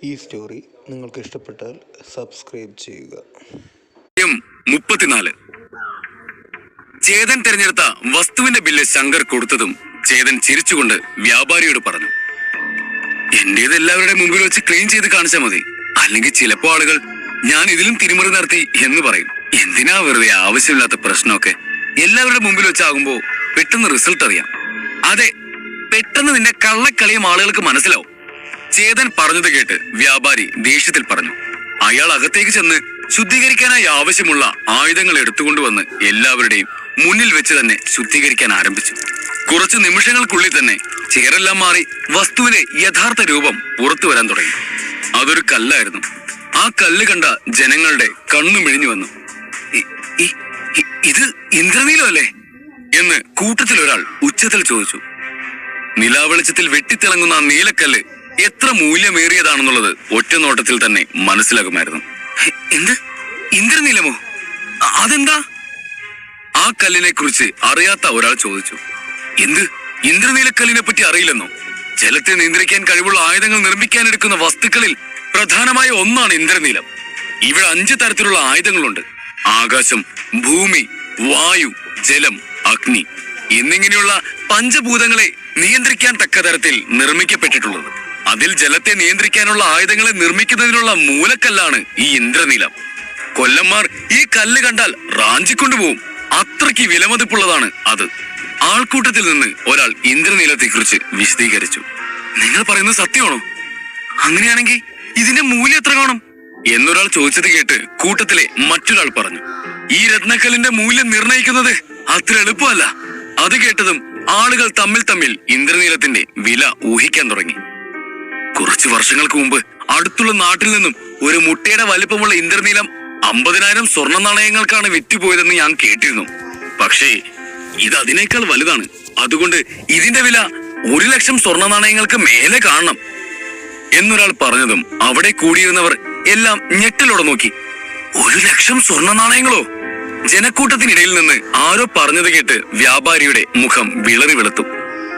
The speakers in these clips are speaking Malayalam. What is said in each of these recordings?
ഈ സ്റ്റോറി നിങ്ങൾക്ക് ഇഷ്ടപ്പെട്ടാൽ സബ്സ്ക്രൈബ് ചെയ്യുക. 34 ചേതൻ തിരഞ്ഞെടുത്ത വസ്തുവിന്റെ ബില്ല് ശങ്കർ കൊടുത്തതും ചേതൻ ചിരിച്ചുകൊണ്ട് വ്യാപാരിയോട് പറഞ്ഞു, എന്റേത് എല്ലാവരുടെ മുമ്പിൽ വെച്ച് ക്ലീൻ ചെയ്ത് കാണിച്ചാൽ മതി, അല്ലെങ്കിൽ ചിലപ്പോ ആളുകൾ ഞാൻ ഇതിലും തിരിമറി നടത്തി എന്ന് പറയും. എന്തിനാ വെറുതെ ആവശ്യമില്ലാത്ത പ്രശ്നമൊക്കെ എല്ലാവരുടെ മുമ്പിൽ വെച്ചാകുമ്പോ പെട്ടെന്ന് റിസൾട്ട് അറിയാം. അതെ, പെട്ടെന്ന് നിന്റെ കള്ളക്കളിയും ആളുകൾക്ക് മനസ്സിലാവും. ചേതൻ പറഞ്ഞത് കേട്ട് വ്യാപാരി ദേഷ്യത്തിൽ പറഞ്ഞു. അയാൾ അകത്തേക്ക് ചെന്ന് ശുദ്ധീകരിക്കാനായി ആവശ്യമുള്ള ആയുധങ്ങൾ എടുത്തുകൊണ്ടുവന്ന് എല്ലാവരുടെയും മുന്നിൽ വെച്ച് തന്നെ ശുദ്ധീകരിക്കാൻ ആരംഭിച്ചു. കുറച്ചു നിമിഷങ്ങൾക്കുള്ളിൽ തന്നെ ചേരെല്ലാം മാറി വസ്തുവിന്റെ യഥാർത്ഥ രൂപം പുറത്തു വരാൻ തുടങ്ങി. അതൊരു കല്ലായിരുന്നു. ആ കല്ല് കണ്ട ജനങ്ങളുടെ കണ്ണു മിഴിഞ്ഞു വന്നു. ഇത് ഇന്ദ്രനീലം അല്ലേ എന്ന് കൂട്ടത്തിൽ ഒരാൾ ഉച്ചത്തിൽ ചോദിച്ചു. നിലാവെളിച്ചത്തിൽ വെട്ടിത്തിളങ്ങുന്ന ആ നീലക്കല്ല് എത്ര മൂല്യമേറിയതാണെന്നുള്ളത് ഒറ്റ നോട്ടത്തിൽ തന്നെ മനസ്സിലാകുമായിരുന്നു. എന്ത്, ഇന്ദ്രനീലമോ? അതെന്താ? ആ കല്ലിനെ കുറിച്ച് അറിയാത്ത ഒരാൾ ചോദിച്ചു. എന്ത്, ഇന്ദ്രനീലക്കല്ലിനെ പറ്റി അറിയില്ലെന്നോ? ജലത്തെ നിയന്ത്രിക്കാൻ കഴിവുള്ള ആയുധങ്ങൾ നിർമ്മിക്കാൻ എടുക്കുന്ന വസ്തുക്കളിൽ പ്രധാനമായ ഒന്നാണ് ഇന്ദ്രനീലം. ഇവിടെ 5 തരത്തിലുള്ള ആയുധങ്ങളുണ്ട്. ആകാശം, ഭൂമി, വായു, ജലം, അഗ്നി എന്നിങ്ങനെയുള്ള പഞ്ചഭൂതങ്ങളെ നിയന്ത്രിക്കാൻ തക്ക തരത്തിൽ നിർമ്മിക്കപ്പെട്ടിട്ടുള്ളത്. അതിൽ ജലത്തെ നിയന്ത്രിക്കാനുള്ള ആയുധങ്ങളെ നിർമ്മിക്കുന്നതിനുള്ള മൂലക്കല്ലാണ് ഈ ഇന്ദ്രനീലം. കൊല്ലന്മാർ ഈ കല്ല് കണ്ടാൽ റാഞ്ചിക്കൊണ്ടുപോകും, അത്രയ്ക്ക് വിലമതിപ്പുള്ളതാണ് അത്. ആൾക്കൂട്ടത്തിൽ നിന്ന് ഒരാൾ ഇന്ദ്രനീലത്തെ കുറിച്ച് വിശദീകരിച്ചു. നിങ്ങൾ പറയുന്നത് സത്യമാണോ? അങ്ങനെയാണെങ്കിൽ ഇതിന്റെ മൂല്യം എത്ര കാണും എന്നൊരാൾ ചോദിച്ചത് കേട്ട് കൂട്ടത്തിലെ മറ്റൊരാൾ പറഞ്ഞു, ഈ രത്നക്കല്ലിന്റെ മൂല്യം നിർണയിക്കുന്നത് അത്ര എളുപ്പമല്ല. അത് കേട്ടതും ആളുകൾ തമ്മിൽ ഇന്ദ്രനീലത്തിന്റെ വില ഊഹിക്കാൻ തുടങ്ങി. കുറച്ചു വർഷങ്ങൾക്ക് മുമ്പ് അടുത്തുള്ള നാട്ടിൽ നിന്നും ഒരു മുട്ടയുടെ വലിപ്പമുള്ള ഇന്ദ്രനീലം 50,000 സ്വർണ്ണ നാണയങ്ങൾക്കാണ് വിറ്റുപോയതെന്ന് ഞാൻ കേട്ടിരുന്നു. പക്ഷേ ഇത് അതിനേക്കാൾ വലുതാണ്. അതുകൊണ്ട് ഇതിന്റെ വില 1,00,000 സ്വർണ്ണ നാണയങ്ങൾക്ക് മേലെ കാണണം എന്നൊരാൾ പറഞ്ഞതും അവിടെ കൂടിയിരുന്നവർ എല്ലാം ഞെട്ടലോടെ നോക്കി. 1,00,000 സ്വർണ്ണ നാണയങ്ങളോ? ജനക്കൂട്ടത്തിനിടയിൽ നിന്ന് ആരോ പറഞ്ഞത് കേട്ട് വ്യാപാരിയുടെ മുഖം വിളറി വെളുത്തു.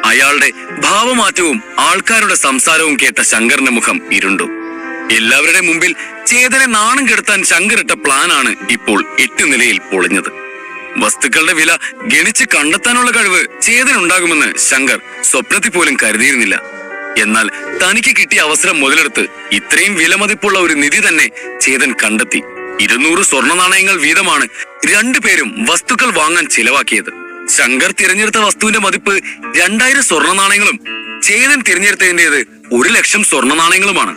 അയാളുടെ ഭാവമാറ്റവും ആൾക്കാരുടെ സംസാരവും കേട്ട ശങ്കറിന്റെ മുഖം ഇരുണ്ടു. എല്ലാവരുടെ മുമ്പിൽ ചേതനെ നാണം കെടുത്താൻ ശങ്കറിട്ട പ്ലാനാണ് ഇപ്പോൾ 8 നിലയിൽ പൊളിഞ്ഞത്. വസ്തുക്കളുടെ വില ഗണിച്ച് കണ്ടെത്താനുള്ള കഴിവ് ചേതനുണ്ടാകുമെന്ന് ശങ്കർ സ്വപ്നത്തിൽ പോലും കരുതിയിരുന്നില്ല. എന്നാൽ തനിക്ക് കിട്ടിയ അവസരം മുതലെടുത്ത് ഇത്രയും വിലമതിപ്പുള്ള ഒരു നിധി തന്നെ ചേതൻ കണ്ടെത്തി. 200 സ്വർണ്ണ നാണയങ്ങൾ വീതമാണ് 2 പേരും വസ്തുക്കൾ വാങ്ങാൻ ചിലവാക്കിയത്. ശങ്കർ തിരഞ്ഞെടുത്ത വസ്തുവിന്റെ മതിപ്പ് 2000 സ്വർണ്ണ നാണയങ്ങളും ചേതൻ തിരഞ്ഞെടുത്തതിന്റേത് 1,00,000 സ്വർണ്ണ നാണയങ്ങളുമാണ്.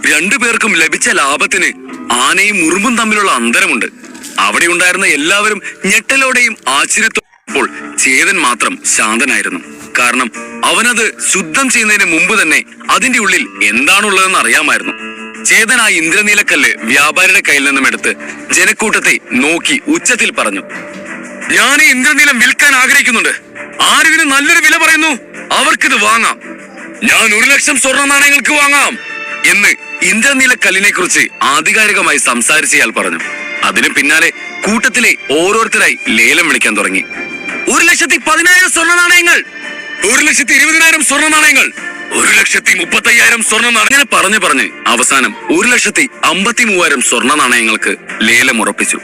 2 പേർക്കും ലഭിച്ച ലാഭത്തിന് ആനയും ഉറുമ്പും തമ്മിലുള്ള അന്തരമുണ്ട്. അവിടെ ഉണ്ടായിരുന്ന എല്ലാവരും ഞെട്ടലോടെയും ആശ്ചര്യത്തോടെപ്പോൾ ചേതൻ മാത്രം ശാന്തനായിരുന്നു. കാരണം അവനത് ശുദ്ധം ചെയ്യുന്നതിന് മുമ്പ് തന്നെ അതിന്റെ ഉള്ളിൽ എന്താണുള്ളതെന്ന് അറിയാമായിരുന്നു. ചേതൻ ആ ഇന്ദ്രനീലക്കല്ല് വ്യാപാരിയുടെ കയ്യിൽ നിന്നും എടുത്ത് ജനക്കൂട്ടത്തെ നോക്കി ഉച്ചത്തിൽ പറഞ്ഞു, ഞാൻ ഈ ഇന്ദ്രനീലം വിൽക്കാൻ ആഗ്രഹിക്കുന്നുണ്ട്. ആരിതിന് നല്ലൊരു വില പറയുന്നു അവർക്കിത് വാങ്ങാം. ഞാൻ 1,00,000 സ്വർണ്ണ നാണയങ്ങൾക്ക് വാങ്ങാം എന്ന് ഇന്ദ്രനീലക്കല്ലിനെ കുറിച്ച് ആധികാരികമായി സംസാരിച്ചയാൾ പറഞ്ഞു. അതിന് പിന്നാലെ കൂട്ടത്തിലെ ഓരോരുത്തരായി ലേലം വിളിക്കാൻ തുടങ്ങി. 1,10,000 സ്വർണ്ണ നാണയങ്ങൾ, 1,20,000 സ്വർണ്ണ നാണയങ്ങൾ, 1,35,000 സ്വർണ്ണ നാണയങ്ങൾ പറഞ്ഞ് അവസാനം 1,53,000 സ്വർണ്ണ നാണയങ്ങൾക്ക് ലേലം ഉറപ്പിച്ചു.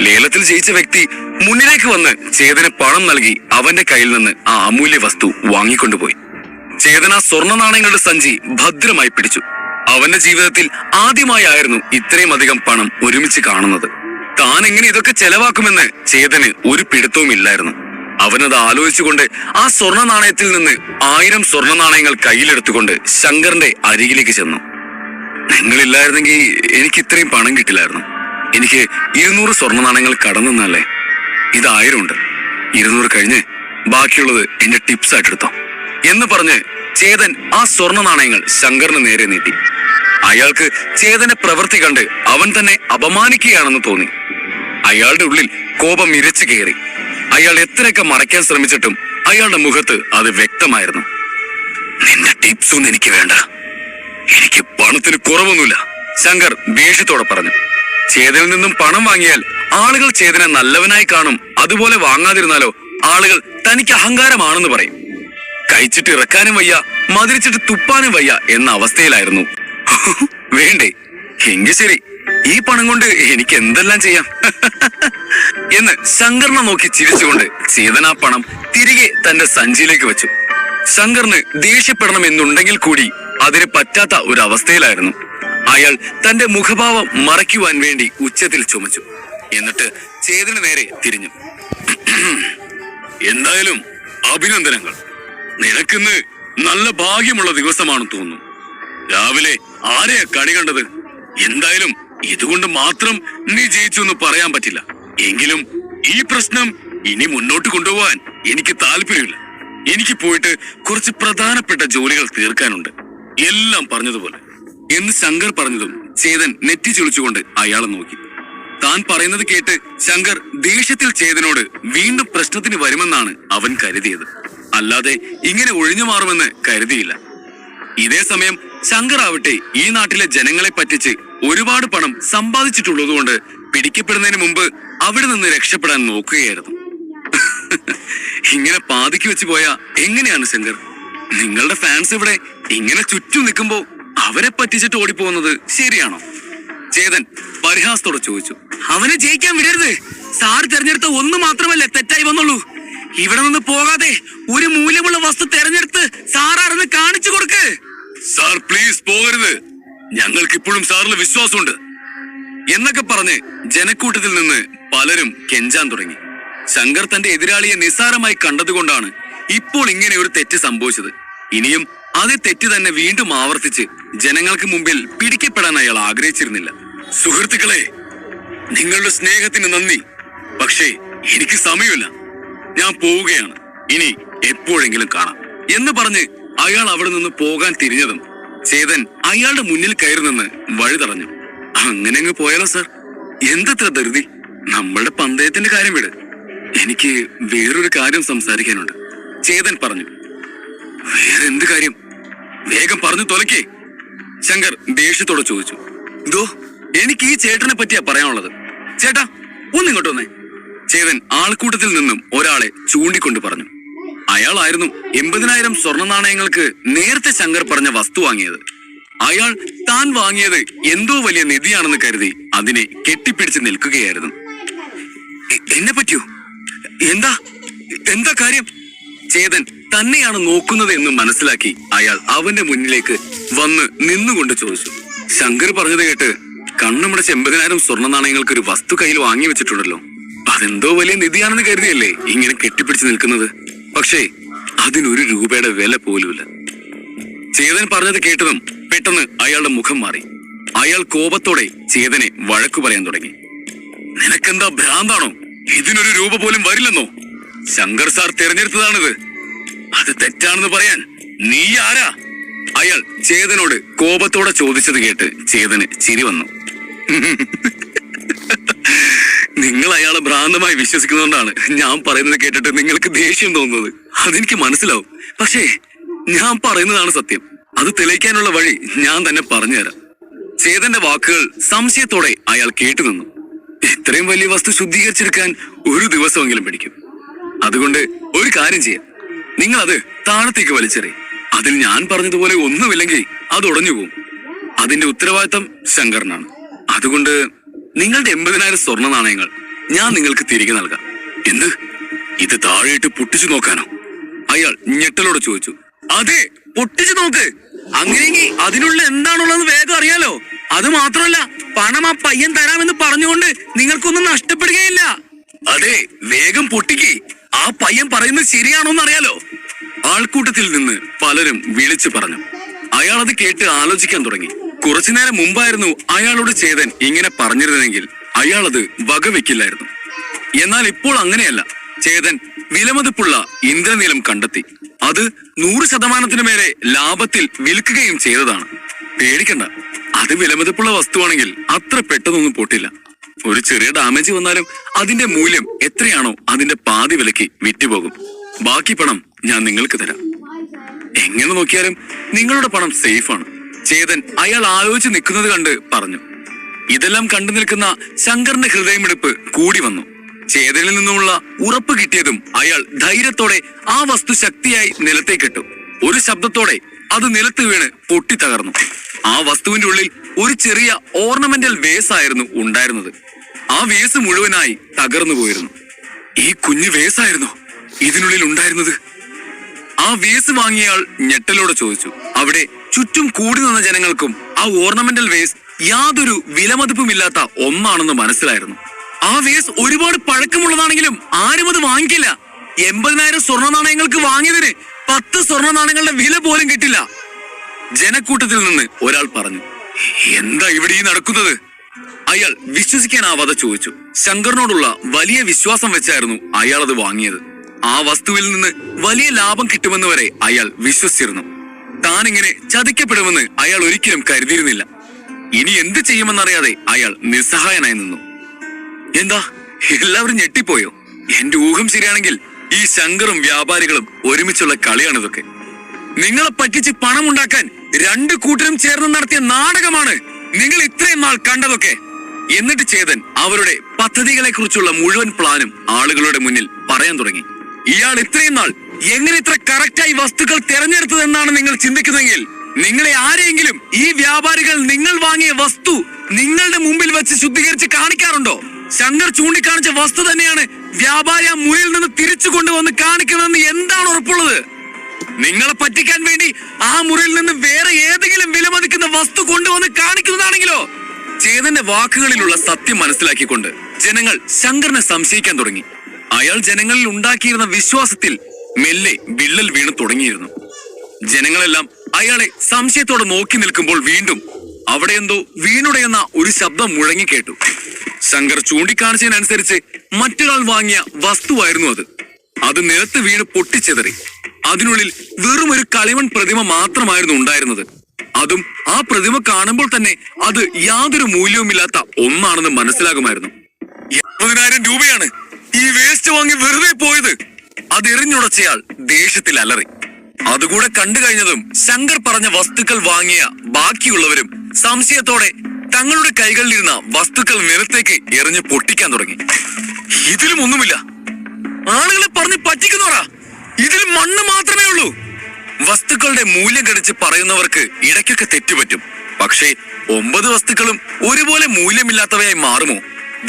ലേലത്തിൽ ജയിച്ച വ്യക്തി മുന്നിലേക്ക് വന്ന് ചേതന് പണം നൽകി അവന്റെ കയ്യിൽ നിന്ന് ആ അമൂല്യ വസ്തു വാങ്ങിക്കൊണ്ടുപോയി. ചേതൻ ആ സ്വർണ്ണ നാണയങ്ങളുടെ സഞ്ചി ഭദ്രമായി പിടിച്ചു. അവന്റെ ജീവിതത്തിൽ ആദ്യമായായിരുന്നു ഇത്രയും അധികം പണം ഒരുമിച്ച് കാണുന്നത്. താൻ എങ്ങനെ ഇതൊക്കെ ചെലവാക്കുമെന്ന് ചേതന് ഒരു പിടുത്തവും ഇല്ലായിരുന്നു. അവനത് ആലോചിച്ചുകൊണ്ട് ആ സ്വർണ്ണ നാണയത്തിൽ നിന്ന് 1000 സ്വർണ്ണ നാണയങ്ങൾ കയ്യിലെടുത്തുകൊണ്ട് ശങ്കറിന്റെ അരികിലേക്ക് ചെന്നു. നിങ്ങളില്ലായിരുന്നെങ്കിൽ എനിക്ക് ഇത്രയും പണം കിട്ടില്ലായിരുന്നു. എനിക്ക് 200 സ്വർണ്ണ നാണയങ്ങൾ കടന്നല്ലേ. ഇത് 1000 ഉണ്ട്. 200 കഴിഞ്ഞ് ബാക്കിയുള്ളത് എന്റെ ടിപ്സ് ആയിട്ടെടുത്തോ എന്ന് പറഞ്ഞ് ചേതൻ ആ സ്വർണ്ണ നാണയങ്ങൾ ശങ്കറിന് നേരെ നീട്ടി. അയാൾക്ക് ചേതന്റെ പ്രവൃത്തി കണ്ട് അവൻ തന്നെ അപമാനിക്കുകയാണെന്ന് തോന്നി. അയാളുടെ ഉള്ളിൽ കോപം ഇരച്ചു കയറി. അയാൾ എത്രയൊക്കെ മറയ്ക്കാൻ ശ്രമിച്ചിട്ടും അയാളുടെ മുഖത്ത് അത് വ്യക്തമായിരുന്നു. നിന്റെ ടിപ്സ് ഒന്നും എനിക്ക് വേണ്ട, എനിക്ക് പണത്തിന് കുറവൊന്നുമില്ല, ശങ്കർ ദേഷ്യത്തോടെ പറഞ്ഞു. ചേതനിൽ നിന്നും പണം വാങ്ങിയാൽ ആളുകൾ ചേതനെ നല്ലവനായി കാണും. അതുപോലെ വാങ്ങാതിരുന്നാലോ ആളുകൾ തനിക്ക് അഹങ്കാരമാണെന്ന് പറയും. കഴിച്ചിട്ട് ഇറക്കാനും വയ്യ, മതിരിച്ചിട്ട് തുപ്പാനും വയ്യ എന്ന അവസ്ഥയിലായിരുന്നു വേണ്ടേ? എങ്കിൽ ശരി, ഈ പണം കൊണ്ട് എനിക്ക് എന്തെല്ലാം ചെയ്യാം എന്ന് ശങ്കറിനെ നോക്കി ചിരിച്ചുകൊണ്ട് ചേതൻ ആ പണം തിരികെ തന്റെ സഞ്ചിയിലേക്ക് വെച്ചു. ശങ്കറിന് ദേഷ്യപ്പെടണം എന്നുണ്ടെങ്കിൽ കൂടി അതിന് പറ്റാത്ത ഒരു അവസ്ഥയിലായിരുന്നു. അയാൾ തന്റെ മുഖഭാവം മറയ്ക്കുവാൻ വേണ്ടി ഉച്ചത്തിൽ ചുമച്ചു. എന്നിട്ട് ചേതന് നേരെ തിരിഞ്ഞു. എന്തായാലും അഭിനന്ദനങ്ങൾ. നിനക്കിന്ന് നല്ല ഭാഗ്യമുള്ള ദിവസമാണെന്ന് തോന്നുന്നു. രാവിലെ ആരെയാ കണി കണ്ടത്? എന്തായാലും ഇതുകൊണ്ട് മാത്രം നീ ജയിച്ചു എന്ന് പറയാൻ പറ്റില്ല. എങ്കിലും ഈ പ്രശ്നം ഇനി മുന്നോട്ട് കൊണ്ടുപോകാൻ എനിക്ക് താല്പര്യമില്ല. എനിക്ക് പോയിട്ട് കുറച്ച് പ്രധാനപ്പെട്ട ജോലികൾ തീർക്കാനുണ്ട്. എല്ലാം പറഞ്ഞതുപോലെ എന്ന് ശങ്കർ പറഞ്ഞതും ചേതൻ നെറ്റി ചുളിച്ചുകൊണ്ട് അയാളെ നോക്കി. താൻ പറയുന്നത് കേട്ട് ശങ്കർ ദേഷ്യത്തിൽ ചേതനോട് വീണ്ടും പ്രശ്നത്തിന് വരുമെന്നാണ് അവൻ കരുതിയത്. അല്ലാതെ ഇങ്ങനെ ഒഴിഞ്ഞു മാറുമെന്ന് കരുതിയില്ല. ഇതേ സമയം ശങ്കർ ആവട്ടെ ഈ നാട്ടിലെ ജനങ്ങളെ പറ്റിച്ച് ഒരുപാട് പണം സമ്പാദിച്ചിട്ടുള്ളതുകൊണ്ട് പിടിക്കപ്പെടുന്നതിന് മുമ്പ് അവിടെ നിന്ന് രക്ഷപ്പെടാൻ നോക്കുകയായിരുന്നു. ഇങ്ങനെ പാതിക്ക് വെച്ച് പോയാ എങ്ങനെയാണ് ശങ്കർ? നിങ്ങളുടെ ഫാൻസ് ഇവിടെ ഇങ്ങനെ ചുറ്റും നിൽക്കുമ്പോ അവരെ പറ്റിച്ചിട്ട് ഓടിപ്പോകുന്നത് ശരിയാണോ? ചേതൻ പരിഹാസത്തോടെ ചോദിച്ചു. അവനെ ജയിക്കാൻ വിടരുത്. സാർ തെരഞ്ഞെടുത്ത ഒന്ന് മാത്രമല്ലേ തെറ്റായി വന്നുള്ളൂ. ഇവിടെ നിന്ന് പോകാതെ ഒരു മൂല്യമുള്ള വസ്തു തെരഞ്ഞെടുത്ത് സാറാണെന്ന് കാണിച്ചു കൊടുക്ക്. സാർ പ്ലീസ് പോകരുത്, ഞങ്ങൾക്ക് ഇപ്പോഴും സാറിൽ വിശ്വാസമുണ്ട് എന്നൊക്കെ പറഞ്ഞ് ജനക്കൂട്ടത്തിൽ നിന്ന് പലരും കെഞ്ചാൻ തുടങ്ങി. ശങ്കർ തന്റെ എതിരാളിയെ നിസ്സാരമായി കണ്ടതുകൊണ്ടാണ് ഇപ്പോൾ ഇങ്ങനെ ഒരു തെറ്റ് സംഭവിച്ചത്. ഇനിയും അതേ തെറ്റ് തന്നെ വീണ്ടും ആവർത്തിച്ച് ജനങ്ങൾക്ക് മുമ്പിൽ പിടിക്കപ്പെടാൻ അയാൾ ആഗ്രഹിച്ചിരുന്നില്ല. സുഹൃത്തുക്കളെ, നിങ്ങളുടെ സ്നേഹത്തിന് നന്ദി. പക്ഷേ എനിക്ക് സമയമില്ല, ഞാൻ പോവുകയാണ്. ഇനി എപ്പോഴെങ്കിലും കാണാം എന്ന് പറഞ്ഞ് അയാൾ അവിടെ നിന്ന് പോകാൻ തിരിഞ്ഞതും ചേതൻ അയാളുടെ മുന്നിൽ കയറി നിന്ന് വഴി തടഞ്ഞു. അങ്ങനെ അങ്ങ് പോയാലോ സാർ? എന്തത്ര ധൃതി? നമ്മളുടെ പന്തയത്തിന്റെ കാര്യം വിട്. എനിക്ക് വേറൊരു കാര്യം സംസാരിക്കാനുണ്ട്, ചേതൻ പറഞ്ഞു. വേറെ എന്ത് കാര്യം? വേഗം പറഞ്ഞു തൊലക്കേ, ശങ്കർ ദേഷ്യത്തോടെ ചോദിച്ചു. ഇതോ എനിക്ക് ഈ ചേട്ടനെ പറ്റിയാ പറയാനുള്ളത്. ചേട്ടാ ഒന്നിങ്ങോട്ട് വന്നേ. ചേതൻ ആൾക്കൂട്ടത്തിൽ നിന്നും ഒരാളെ ചൂണ്ടിക്കൊണ്ട് പറഞ്ഞു. അയാളായിരുന്നു 80,000 സ്വർണ്ണ നാണയങ്ങൾക്ക് നേരത്തെ ശങ്കർ പറഞ്ഞ വസ്തു വാങ്ങിയത്. അയാൾ താൻ വാങ്ങിയത് എന്തോ വലിയ നിധിയാണെന്ന് കരുതി അതിനെ കെട്ടിപ്പിടിച്ച് നിൽക്കുകയായിരുന്നു. എന്നെ പറ്റിയോ? എന്താ എന്താ കാര്യം? ചേതൻ തന്നെയാണ് നോക്കുന്നത് എന്ന് മനസ്സിലാക്കി അയാൾ അവന്റെ മുന്നിലേക്ക് വന്ന് നിന്നുകൊണ്ട് ചോദിച്ചു. ശങ്കർ പറഞ്ഞത് കേട്ട് കണ്ണുമടച്ച് 80,000 സ്വർണ്ണ നാണയങ്ങൾക്ക് ഒരു വസ്തു കയ്യിൽ വാങ്ങി വെച്ചിട്ടുണ്ടല്ലോ. അതെന്തോ വലിയ നിധിയാണെന്ന് കരുതിയല്ലേ ഇങ്ങനെ കെട്ടിപ്പിടിച്ച് നിൽക്കുന്നത്? പക്ഷേ അതിനൊരു രൂപയുടെ വില പോലുമില്ല. ചേതൻ പറഞ്ഞത് കേട്ടതും പെട്ടെന്ന് അയാളുടെ മുഖം മാറി. അയാൾ കോപത്തോടെ ചേതനെ വഴക്കു പറയാൻ തുടങ്ങി. നിനക്കെന്താ ഭ്രാന്താണോ? ഇതിനൊരു രൂപ പോലും വരില്ലെന്നോ? ശങ്കർ സാർ തിരഞ്ഞെടുത്തതാണിത്. അത് തെറ്റാണെന്ന് പറയാൻ നീ ആരാ? അയാൾ ചേതനോട് കോപത്തോടെ ചോദിച്ചത് കേട്ട് ചേതന് ചിരി വന്നു. നിങ്ങൾ അയാളെ ഭ്രാന്തമായി വിശ്വസിക്കുന്നതുകൊണ്ടാണ് ഞാൻ പറയുന്നത് കേട്ടിട്ട് നിങ്ങൾക്ക് ദേഷ്യം തോന്നുന്നത്. അതെനിക്ക് മനസ്സിലാവും. പക്ഷേ ഞാൻ പറയുന്നതാണ് സത്യം. അത് തെളിയിക്കാനുള്ള വഴി ഞാൻ തന്നെ പറഞ്ഞുതരാം. ചേതന്റെ വാക്കുകൾ സംശയത്തോടെ അയാൾ കേട്ടുനിന്നു. ഇത്രയും വലിയ വസ്തു ശുദ്ധീകരിച്ചെടുക്കാൻ ഒരു ദിവസമെങ്കിലും പിടിക്കും. അതുകൊണ്ട് ഒരു കാര്യം ചെയ്യാം, നിങ്ങൾ അത് താഴത്തേക്ക് വലിച്ചെറിയും. അതിൽ ഞാൻ പറഞ്ഞതുപോലെ ഒന്നുമില്ലെങ്കിൽ അത് ഉടഞ്ഞു പോകും. അതിന്റെ ഉത്തരവാദിത്തം ശങ്കറിനാണ്. അതുകൊണ്ട് നിങ്ങളുടെ 80,000 സ്വർണ്ണ നാണയങ്ങൾ ഞാൻ നിങ്ങൾക്ക് തിരികെ നൽകാം. എന്ത്? ഇത് താഴെയിട്ട് പൊട്ടിച്ചു നോക്കാനോ? അയാൾ ഞെട്ടലോടെ ചോദിച്ചു. അതെ, പൊട്ടിച്ചു നോക്ക്. അങ്ങനെയെങ്കിൽ അതിനുള്ള എന്താണുള്ളത് വേഗം അറിയാലോ. അത് മാത്രമല്ല, പണം ആ പയ്യൻ തരാമെന്ന് പറഞ്ഞുകൊണ്ട് നിങ്ങൾക്കൊന്നും നഷ്ടപ്പെടുകയില്ല. അതെ, വേഗം പൊട്ടിക്കേ. ആ പയ്യൻ പറയുന്നത് ശരിയാണോന്ന് അറിയാലോ. ആൾക്കൂട്ടത്തിൽ നിന്ന് പലരും വിളിച്ചു പറഞ്ഞു. അയാൾ അത് കേട്ട് ആലോചിക്കാൻ തുടങ്ങി. കുറച്ചുനേരം മുമ്പായിരുന്നു അയാളോട് ചേതൻ ഇങ്ങനെ പറഞ്ഞിരുന്നെങ്കിൽ അയാൾ അത് വകവെക്കില്ലായിരുന്നു. എന്നാൽ ഇപ്പോൾ അങ്ങനെയല്ല. ചേതൻ വിലമതിപ്പുള്ള ഇന്ദ്രനീലം കണ്ടെത്തി. അത് 100% മേലെ ലാഭത്തിൽ വിൽക്കുകയും ചെയ്തതാണ്. പേടിക്കണ്ട, അത് വിലമതിപ്പുള്ള വസ്തുവാണെങ്കിൽ അത്ര പെട്ടെന്നൊന്നും പൊട്ടില്ല. ഒരു ചെറിയ ഡാമേജ് വന്നാലും അതിന്റെ മൂല്യം എത്രയാണോ അതിന്റെ പാതി വിലയ്ക്ക് വിറ്റുപോകും. ബാക്കി പണം ഞാൻ നിങ്ങൾക്ക് തരാം. എങ്ങനെ നോക്കിയാലും നിങ്ങളുടെ പണം സേഫാണ്. ചേതൻ അയാൾ ആലോചിച്ച് നിൽക്കുന്നത് കണ്ട് പറഞ്ഞു. ഇതെല്ലാം കണ്ടു നിൽക്കുന്ന ശങ്കറിന്റെ ഹൃദയമിടിപ്പ് കൂടി വന്നു. ചേതനിൽ നിന്നുമുള്ള ഉറപ്പ് കിട്ടിയതും അയാൾ ധൈര്യത്തോടെ ആ വസ്തു ശക്തിയായി നിലത്തേക്കിട്ടു. ഒരു ശബ്ദത്തോടെ അത് നിലത്ത് വീണ് പൊട്ടിത്തകർന്നു. ആ വസ്തുവിന്റെ ഉള്ളിൽ ഒരു ചെറിയ ഓർണമെന്റൽ വേസ് ആയിരുന്നു ഉണ്ടായിരുന്നത്. ആ വേസ് മുഴുവനായി തകർന്നു പോയിരുന്നു. ഈ കുഞ്ഞു വേസായിരുന്നു ഇതിനുള്ളിൽ ഉണ്ടായിരുന്നത്. ആ വേസ് വാങ്ങിയയാൾ ഞെട്ടലോടെ ചോദിച്ചു. അവിടെ ചുറ്റും കൂടി നിന്ന ജനങ്ങൾക്കും ആ ഓർണമെന്റൽ വേസ് യാതൊരു വിലമതിപ്പുമില്ലാത്ത ഒന്നാണെന്ന് മനസ്സിലായിരുന്നു. ആ വേസ് ഒരുപാട് പഴക്കമുള്ളതാണെങ്കിലും ആരും അത് വാങ്ങിക്കില്ല. 80,000 സ്വർണ്ണ നാണയങ്ങൾക്ക് വാങ്ങിയതിന് 10 സ്വർണ്ണ നാണയങ്ങളുടെ വില പോലും കിട്ടില്ല. ജനക്കൂട്ടത്തിൽ നിന്ന് ഒരാൾ പറഞ്ഞു. എന്താ ഇവിടെ ഈ നടക്കുന്നത്? അയാൾ വിശ്വസിക്കാനാവാതെ ചോദിച്ചു. ശങ്കറിനോടുള്ള വലിയ വിശ്വാസം വെച്ചായിരുന്നു അയാൾ അത് വാങ്ങിയത്. ആ വസ്തുവിൽ നിന്ന് വലിയ ലാഭം കിട്ടുമെന്ന് വരെ അയാൾ വിശ്വസിച്ചിരുന്നു. താൻ ഇങ്ങനെ ചതിക്കപ്പെടുമെന്ന് അയാൾ ഒരിക്കലും കരുതിയിരുന്നില്ല. ഇനി എന്ത് ചെയ്യുമെന്നറിയാതെ അയാൾ നിസ്സഹായനായി നിന്നു. എന്താ എല്ലാവരും ഞെട്ടിപ്പോയോ? എന്റെ ഊഹം ശരിയാണെങ്കിൽ ഈ ശങ്കറും വ്യാപാരികളും ഒരുമിച്ചുള്ള കളിയാണിതൊക്കെ. നിങ്ങളെ പറ്റിച്ച് പണമുണ്ടാക്കാൻ 2 കൂട്ടരും ചേർന്ന് നടത്തിയ നാടകമാണ് നിങ്ങൾ ഇത്രയും നാൾ കണ്ടതൊക്കെ. എന്നിട്ട് ചേതൻ അവരുടെ പദ്ധതികളെ കുറിച്ചുള്ള മുഴുവൻ പ്ലാനും ആളുകളുടെ മുന്നിൽ പറയാൻ തുടങ്ങി. ഇയാൾ ഇത്രയും നാൾ എങ്ങനെ ഇത്ര കറക്റ്റായി വസ്തുക്കൾ തെരഞ്ഞെടുത്തതെന്നാണ് നിങ്ങൾ ചിന്തിക്കുന്നതെങ്കിൽ, നിങ്ങളെ ആരെങ്കിലും ഈ വ്യാപാരികൾ നിങ്ങൾ വാങ്ങിയ വസ്തു നിങ്ങളുടെ മുമ്പിൽ വെച്ച് ശുദ്ധീകരിച്ച് കാണിക്കാറുണ്ടോ? ശങ്കർ ചൂണ്ടിക്കാണിച്ച വസ്തു തന്നെയാണ് വ്യാപാരി ആ മുറിയിൽ നിന്ന് തിരിച്ചു കൊണ്ടുവന്ന് കാണിക്കുന്നതെന്ന് എന്താണ് ഉറപ്പുള്ളത്? നിങ്ങളെ പറ്റിക്കാൻ വേണ്ടി ആ മുറിയിൽ നിന്ന് വേറെ ഏതെങ്കിലും വിലമതിക്കുന്ന വസ്തു കൊണ്ടുവന്ന് കാണിക്കുന്നതാണെങ്കിലോ? ചേതന്റെ വാക്കുകളിലുള്ള സത്യം മനസ്സിലാക്കിക്കൊണ്ട് ജനങ്ങൾ ശങ്കറിനെ സംശയിക്കാൻ തുടങ്ങി. അയാൾ ജനങ്ങളിൽ ഉണ്ടാക്കിയിരുന്ന വിശ്വാസത്തിൽ മെല്ലെ വിള്ളൽ വീണു തുടങ്ങിയിരുന്നു. ജനങ്ങളെല്ലാം അയാളെ സംശയത്തോടെ നോക്കി നിൽക്കുമ്പോൾ വീണ്ടും അവിടെ എന്തോ വീണുടയുന്ന ഒരു ശബ്ദം മുഴങ്ങിക്കേട്ടു. ശങ്കർ ചൂണ്ടിക്കാണിച്ചതിനനുസരിച്ച് മറ്റൊരാൾ വാങ്ങിയ വസ്തുവായിരുന്നു അത്. അത് നിലത്ത് വീണ് പൊട്ടിച്ചെതറി. അതിനുള്ളിൽ വെറും ഒരു കളിമൺ പ്രതിമ മാത്രമായിരുന്നു ഉണ്ടായിരുന്നത്. അതും ആ പ്രതിമ കാണുമ്പോൾ തന്നെ അത് യാതൊരു മൂല്യവുമില്ലാത്ത ഒന്നാണെന്ന് മനസ്സിലാകുമായിരുന്നു. 70,000 രൂപയാണ് ഈ വേസ്റ്റ് വാങ്ങി വെറുതെ പോയത്. അതെറിഞ്ഞുടച്ചയാൾ ദേഷ്യത്തിൽ അലറി. അതുകൂടെ കണ്ടു കഴിഞ്ഞതും ശങ്കർ പറഞ്ഞ വസ്തുക്കൾ വാങ്ങിയ ബാക്കിയുള്ളവരും സംശയത്തോടെ തങ്ങളുടെ കൈകളിലിരുന്ന വസ്തുക്കൾ നിലത്തേക്ക് എറിഞ്ഞ് പൊട്ടിക്കാൻ തുടങ്ങി. ഇതിലും ഒന്നുമില്ല, ആളുകളെ പറഞ്ഞ് പറ്റിക്കുന്നവരാ, ഇതിൽ മണ്ണ് മാത്രമേ ഉള്ളൂ. വസ്തുക്കളുടെ മൂല്യം കടിച്ച് പറയുന്നവർക്ക് ഇടയ്ക്കൊക്കെ തെറ്റുപറ്റും. പക്ഷേ 9 വസ്തുക്കളും ഒരുപോലെ മൂല്യമില്ലാത്തവയായി മാറുമോ?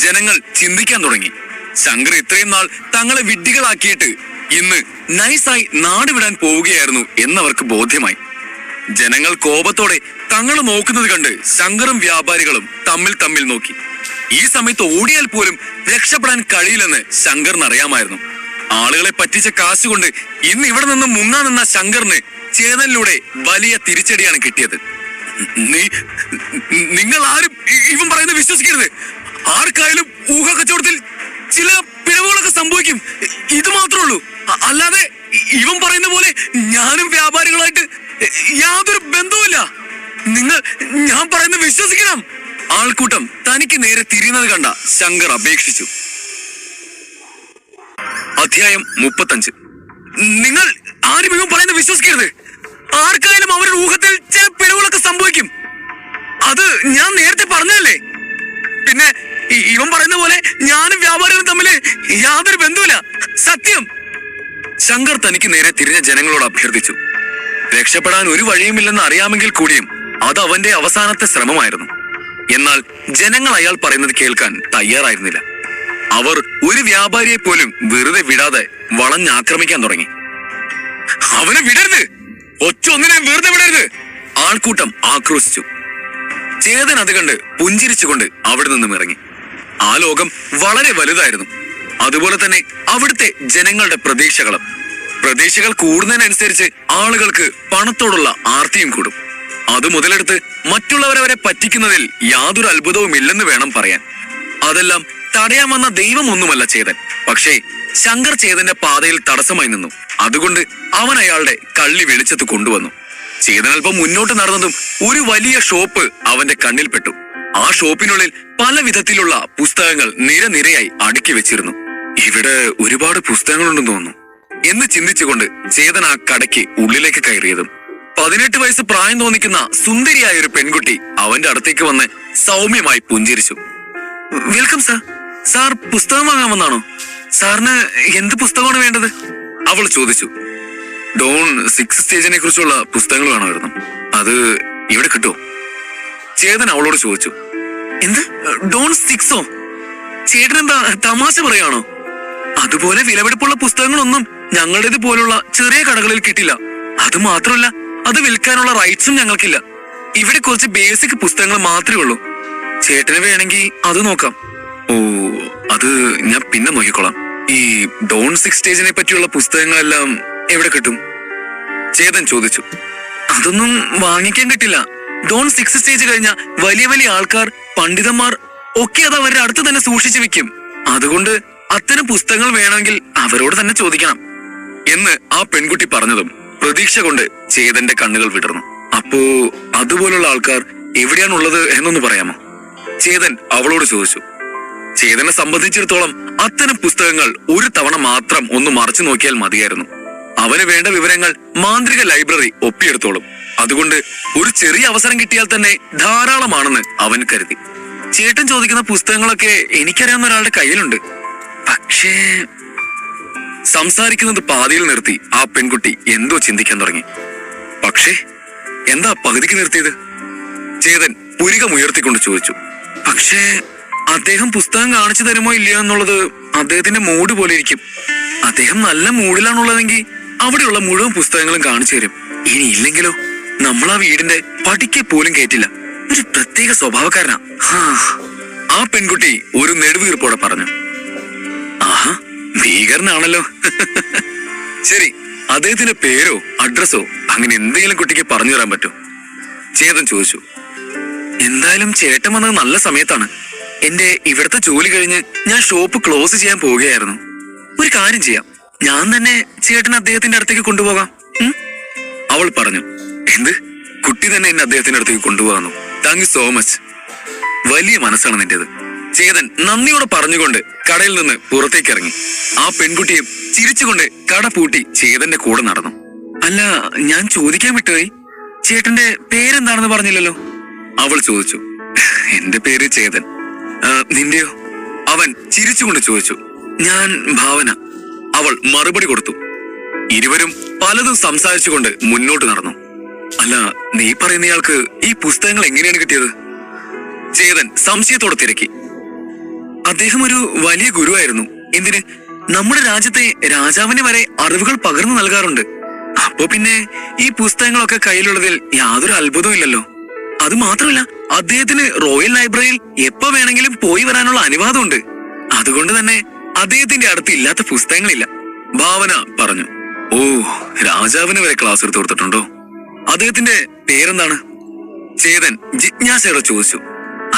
ജനങ്ങൾ ചിന്തിക്കാൻ തുടങ്ങി. ശങ്കർ ഇത്രയും നാൾ തങ്ങളെ വിഡ്ഢികളാക്കിയിട്ട് ഇന്ന് നൈസായി നാട് വിടാൻ പോവുകയായിരുന്നു എന്നവർക്ക് ബോധ്യമായി. ജനങ്ങൾ കോപത്തോടെ തങ്ങൾ നോക്കുന്നത് കണ്ട് ശങ്കറും വ്യാപാരികളും തമ്മിൽ നോക്കി. ഈ സമയത്ത് ഓടിയാൽ പോലും രക്ഷപ്പെടാൻ കഴിയില്ലെന്ന് ശങ്കറിന് അറിയാമായിരുന്നു. ആളുകളെ പറ്റിച്ച കാശുകൊണ്ട് ഇന്ന് ഇവിടെ നിന്ന് മുങ്ങാൻ നിന്ന ശങ്കറിന് ചേതനിലൂടെ വലിയ തിരിച്ചടിയാണ് കിട്ടിയത്. നിങ്ങൾ ആരും ഇവൻ പറയുന്നത് വിശ്വസിക്കരുത്. ആർക്കായാലും ഊഹ കച്ചവടത്തിൽ ചില പിഴവുകളൊക്കെ സംഭവിക്കും. ഇത് മാത്രമേ ഉള്ളൂ. അല്ലാതെ ഇവൻ പറയുന്ന പോലെ ഞാനും വ്യാപാരികളായിട്ട് യാതൊരു ബന്ധവുമില്ല. നിങ്ങൾ ഞാൻ പറയുന്നത് വിശ്വസിക്കണം. ആൾക്കൂട്ടം തനിക്ക് നേരെ തിരിയുന്നത് കണ്ട ശങ്കർ അപേക്ഷിച്ചു. അധ്യായം 35. നിങ്ങൾ ആരും ഇവൻ പറയുന്നത് വിശ്വസിക്കരുത്. ആർക്കായാലും അവരുടെ ഊഹത്തിൽ ചില പിഴവുകളൊക്കെ സംഭവിക്കും. അത് ഞാൻ നേരത്തെ പറഞ്ഞതല്ലേ. പിന്നെ ഇവൻ പറയുന്ന പോലെ ഞാനും വ്യാപാരികളും തമ്മിൽ യാതൊരു ബന്ധവുമില്ല, സത്യം. ശങ്കർ തനിക്ക് നേരെ തിരിഞ്ഞ ജനങ്ങളോട് അഭ്യർത്ഥിച്ചു. രക്ഷപ്പെടാൻ ഒരു വഴിയുമില്ലെന്ന് അറിയാമെങ്കിൽ കൂടിയും അത് അവന്റെ അവസാനത്തെ ശ്രമമായിരുന്നു. എന്നാൽ ജനങ്ങൾ അയാൾ പറയുന്നത് കേൾക്കാൻ തയ്യാറായിരുന്നില്ല. അവർ ഒരു വ്യാപാരിയെ പോലും വെറുതെ വിടാതെ വളഞ്ഞാക്രമിക്കാൻ തുടങ്ങി. അവനെ വിടരുത്, ഒന്നിനെ വെറുതെ വിടരുത്, ആൾക്കൂട്ടം ആക്രോശിച്ചു. ചേതൻ അത് കണ്ട് പുഞ്ചിരിച്ചുകൊണ്ട് അവിടെ നിന്നും ഇറങ്ങി. ആ ലോകം വളരെ വലുതായിരുന്നു. അതുപോലെ തന്നെ അവിടുത്തെ ജനങ്ങളുടെ പ്രതീക്ഷകൾ കൂടുന്നതിനനുസരിച്ച് ആളുകൾക്ക് പണത്തോടുള്ള ആർത്തിയും കൂടും. അത് മുതലെടുത്ത് മറ്റുള്ളവരവരെ പറ്റിക്കുന്നതിൽ യാതൊരു അത്ഭുതവും ഇല്ലെന്ന് വേണം പറയാൻ. അതെല്ലാം തടയാൻ വന്ന ദൈവമൊന്നുമല്ല ചേതൻ. പക്ഷേ ശങ്കർ ചേതന്റെ പാതയിൽ തടസ്സമായി നിന്നു. അതുകൊണ്ട് അവൻ അയാളുടെ കള്ളി വെളിച്ചത്ത് കൊണ്ടുവന്നു. ചേതൻ അല്പം മുന്നോട്ട് നടന്നതും ഒരു വലിയ ഷോപ്പ് അവന്റെ കണ്ണിൽപ്പെട്ടു. ആ ഷോപ്പിനുള്ളിൽ പല വിധത്തിലുള്ള പുസ്തകങ്ങൾ നിരനിരയായി അടുക്കി വെച്ചിരുന്നു. ഇവിടെ ഒരുപാട് പുസ്തകങ്ങളുണ്ടെന്ന് തോന്നുന്നു എന്ന് ചിന്തിച്ചുകൊണ്ട് ചേതൻ ആ കടയ്ക്ക് ഉള്ളിലേക്ക് കയറിയതും 18 വയസ്സ് പ്രായം തോന്നിക്കുന്ന സുന്ദരിയായ ഒരു പെൺകുട്ടി അവന്റെ അടുത്തേക്ക് വന്ന് സൗമ്യമായി പുഞ്ചിരിച്ചു. Welcome sir. സാർ പുസ്തകം വാങ്ങാൻ വന്നാണോ? സാറിന് എന്ത് പുസ്തകമാണ് വേണ്ടത്? അവൾ ചോദിച്ചു. ഡോൺ 6 സ്റ്റേജിനെ കുറിച്ചുള്ള പുസ്തകങ്ങൾ വേണമായിരുന്നു. അത് ഇവിടെ കിട്ടുമോ? ചേതൻ അവളോട് ചോദിച്ചു. എന്ത്, ഡോൺ 6ഓ? ചേട്ടൻ എന്താ തമാശ പറയാണോ? അതുപോലെ വിലപിടിപ്പുള്ള പുസ്തകങ്ങളൊന്നും ഞങ്ങളുടേത് പോലുള്ള ചെറിയ കടകളിൽ കിട്ടില്ല. അത് മാത്രമല്ല, അത് വിൽക്കാനുള്ള റൈറ്റ്സും ഞങ്ങൾക്കില്ല. ഇവിടെ കുറച്ച് ബേസിക് പുസ്തകങ്ങൾ മാത്രമേ ഉള്ളൂ. ചേട്ടന് വേണമെങ്കിൽ അത് നോക്കാം. ഓ, അത് ഞാൻ പിന്നെ നോക്കിക്കോളാം. ഈ ഡോൺ 6 സ്റ്റേജിനെ പറ്റിയുള്ള പുസ്തകങ്ങളെല്ലാം എവിടെ കിട്ടും? ചേതൻ ചോദിച്ചു. അതൊന്നും വാങ്ങിക്കാൻ കിട്ടില്ല. ഡോൺ 6 സ്റ്റേജ് കഴിഞ്ഞ വലിയ വലിയ ആൾക്കാർ, പണ്ഡിതന്മാർ ഒക്കെ അത് അവരുടെ അടുത്ത് തന്നെ സൂക്ഷിച്ചു വെക്കും. അതുകൊണ്ട് അത്തരം പുസ്തകങ്ങൾ വേണമെങ്കിൽ അവരോട് തന്നെ ചോദിക്കണം എന്ന് ആ പെൺകുട്ടി പറഞ്ഞതും പ്രതീക്ഷ കൊണ്ട് ചേതന്റെ കണ്ണുകൾ വിടർന്നു. അപ്പോ അതുപോലുള്ള ആൾക്കാർ എവിടെയാണുള്ളത് എന്നൊന്ന് പറയാമോ? ചേതൻ അവളോട് ചോദിച്ചു. ചേതനെ സംബന്ധിച്ചിടത്തോളം അത്തരം പുസ്തകങ്ങൾ ഒരു തവണ മാത്രം ഒന്ന് മറച്ചു നോക്കിയാൽ മതിയായിരുന്നു. അവന് വേണ്ട വിവരങ്ങൾ മാന്ത്രിക ലൈബ്രറി ഒപ്പിയെടുത്തോളും. അതുകൊണ്ട് ഒരു ചെറിയ അവസരം കിട്ടിയാൽ തന്നെ ധാരാളമാണെന്ന് അവൻ കരുതി. ചേട്ടൻ ചോദിക്കുന്ന പുസ്തകങ്ങളൊക്കെ എനിക്കറിയാവുന്ന ഒരാളുടെ കയ്യിലുണ്ട്. പക്ഷേ... സംസാരിക്കുന്നത് പാതിയിൽ നിർത്തി ആ പെൺകുട്ടി എന്തോ ചിന്തിക്കാൻ തുടങ്ങി. പക്ഷേ എന്താ പകുതിക്ക് നിർത്തിയത്? ചേതൻ പുരികം ഉയർത്തിക്കൊണ്ട് ചോദിച്ചു. പക്ഷേ അദ്ദേഹം പുസ്തകം കാണിച്ചു തരുമോ ഇല്ലയോ എന്നുള്ളത് അദ്ദേഹത്തിന്റെ മൂഡ് പോലെ ഇരിക്കും. അദ്ദേഹം നല്ല മൂഡിലാണുള്ളതെങ്കിൽ അവിടെയുള്ള മുഴുവൻ പുസ്തകങ്ങളും കാണിച്ചു തരും. ഇനി ഇല്ലെങ്കിലോ നമ്മൾ ആ വീടിന്റെ പടിക്കെ പോലും കേറ്റില്ല. ഒരു പ്രത്യേക സ്വഭാവക്കാരനാ. ആ പെൺകുട്ടി ഒരു നെടുവീർപ്പോടെ പറഞ്ഞു. ആഹാ, ഭീകരനാണല്ലോ. ശരി, അദ്ദേഹത്തിന്റെ പേരോ അഡ്രസ്സോ അങ്ങനെ എന്തെങ്കിലും കുട്ടിക്ക് പറഞ്ഞു തരാൻ പറ്റോ? ചേതൻ ചോദിച്ചു. എന്തായാലും ചേട്ടൻ വന്നത് നല്ല സമയത്താണ്. എന്റെ ഇവിടുത്തെ ജോലി കഴിഞ്ഞ് ഞാൻ ഷോപ്പ് ക്ലോസ് ചെയ്യാൻ പോവുകയായിരുന്നു. ഒരു കാര്യം ചെയ്യാം, ഞാൻ തന്നെ ചേട്ടൻ അദ്ദേഹത്തിന്റെ അടുത്തേക്ക് കൊണ്ടുപോകാം. അവൾ പറഞ്ഞു. എന്ത്, കുട്ടി തന്നെ എന്നെ അദ്ദേഹത്തിന്റെ അടുത്തേക്ക് കൊണ്ടുപോകാന്നു? Thank you so much. വലിയ മനസ്സാണ് നിന്റേത്. ചേതൻ നന്ദിയോടെ പറഞ്ഞുകൊണ്ട് കടയിൽ നിന്ന് പുറത്തേക്ക് ഇറങ്ങി. ആ പെൺകുട്ടിയും ചിരിച്ചുകൊണ്ട് കട പൂട്ടി ചേതന്റെ കൂടെ നടന്നു. അല്ല, ഞാൻ ചോദിക്കാൻ വിട്ടുപോയി, ചേട്ടന്റെ പേരെന്താണെന്ന് പറഞ്ഞില്ലല്ലോ? അവൾ ചോദിച്ചു. എന്റെ പേര് ചേതൻ. നിന്റെയോ? അവൻ ചിരിച്ചുകൊണ്ട് ചോദിച്ചു. ഞാൻ ഭാവന. അവൾ മറുപടി കൊടുത്തു. ഇരുവരും പലതും സംസാരിച്ചുകൊണ്ട് മുന്നോട്ട് നടന്നു. അല്ല, നീ പറയുന്നയാൾക്ക് ഈ പുസ്തകങ്ങൾ എങ്ങനെയാണ് കിട്ടിയത്? ചേതൻ സംശയത്തോടെ തിരക്കി. അദ്ദേഹം ഒരു വലിയ ഗുരുവായിരുന്നു. എന്തിന്, നമ്മുടെ രാജ്യത്തെ രാജാവിന് വരെ അറിവുകൾ പകർന്നു നൽകാറുണ്ട്. അപ്പോ പിന്നെ ഈ പുസ്തകങ്ങളൊക്കെ കയ്യിലുള്ളതിൽ യാതൊരു അത്ഭുതവും ഇല്ലല്ലോ. അത് മാത്രമല്ല, അദ്ദേഹത്തിന് റോയൽ ലൈബ്രറിയിൽ എപ്പോ വേണമെങ്കിലും പോയി വരാനുള്ള അനുവാദമുണ്ട്. അതുകൊണ്ട് തന്നെ അദ്ദേഹത്തിന്റെ അടുത്ത് ഇല്ലാത്ത പുസ്തകങ്ങളില്ല. ഭാവന പറഞ്ഞു. ഓ, രാജാവിന് വരെ ക്ലാസ് എടുത്തു കൊടുത്തിട്ടുണ്ടോ? അദ്ദേഹത്തിന്റെ പേരെന്താണ്? ചേതൻ ജിജ്ഞാസയോടെ ചോദിച്ചു.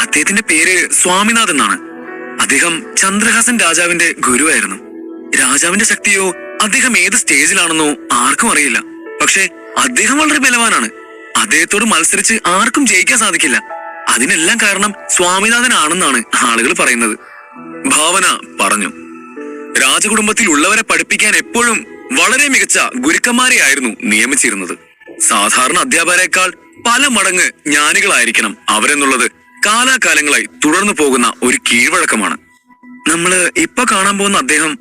അദ്ദേഹത്തിന്റെ പേര് സ്വാമിനാഥൻ എന്നാണ്. അദ്ദേഹം ചന്ദ്രഹാസൻ രാജാവിന്റെ ഗുരുവായിരുന്നു. രാജാവിന്റെ ശക്തിയോ അദ്ദേഹം ഏത് സ്റ്റേജിലാണെന്നോ ആർക്കും അറിയില്ല. പക്ഷെ അദ്ദേഹം വളരെ ബലവാനാണ്. അദ്ദേഹത്തോട് മത്സരിച്ച് ആർക്കും ജയിക്കാൻ സാധിക്കില്ല. അതിനെല്ലാം കാരണം സ്വാമിനാഥനാണെന്നാണ് ആളുകൾ പറയുന്നത്. ഭാവന പറഞ്ഞു. രാജകുടുംബത്തിൽ ഉള്ളവരെ പഠിപ്പിക്കാൻ എപ്പോഴും വളരെ മികച്ച ഗുരുക്കന്മാരെയായിരുന്നു നിയമിച്ചിരുന്നത്. സാധാരണ അധ്യാപകരെക്കാൾ പല മടങ്ങ് ജ്ഞാനികളായിരിക്കണം അവരെന്നുള്ളത് കാലാകാലങ്ങളായി തുടർന്നു പോകുന്ന ഒരു കീഴ്വഴക്കമാണ്. നമ്മള് ഇപ്പൊ കാണാൻ പോകുന്ന അദ്ദേഹം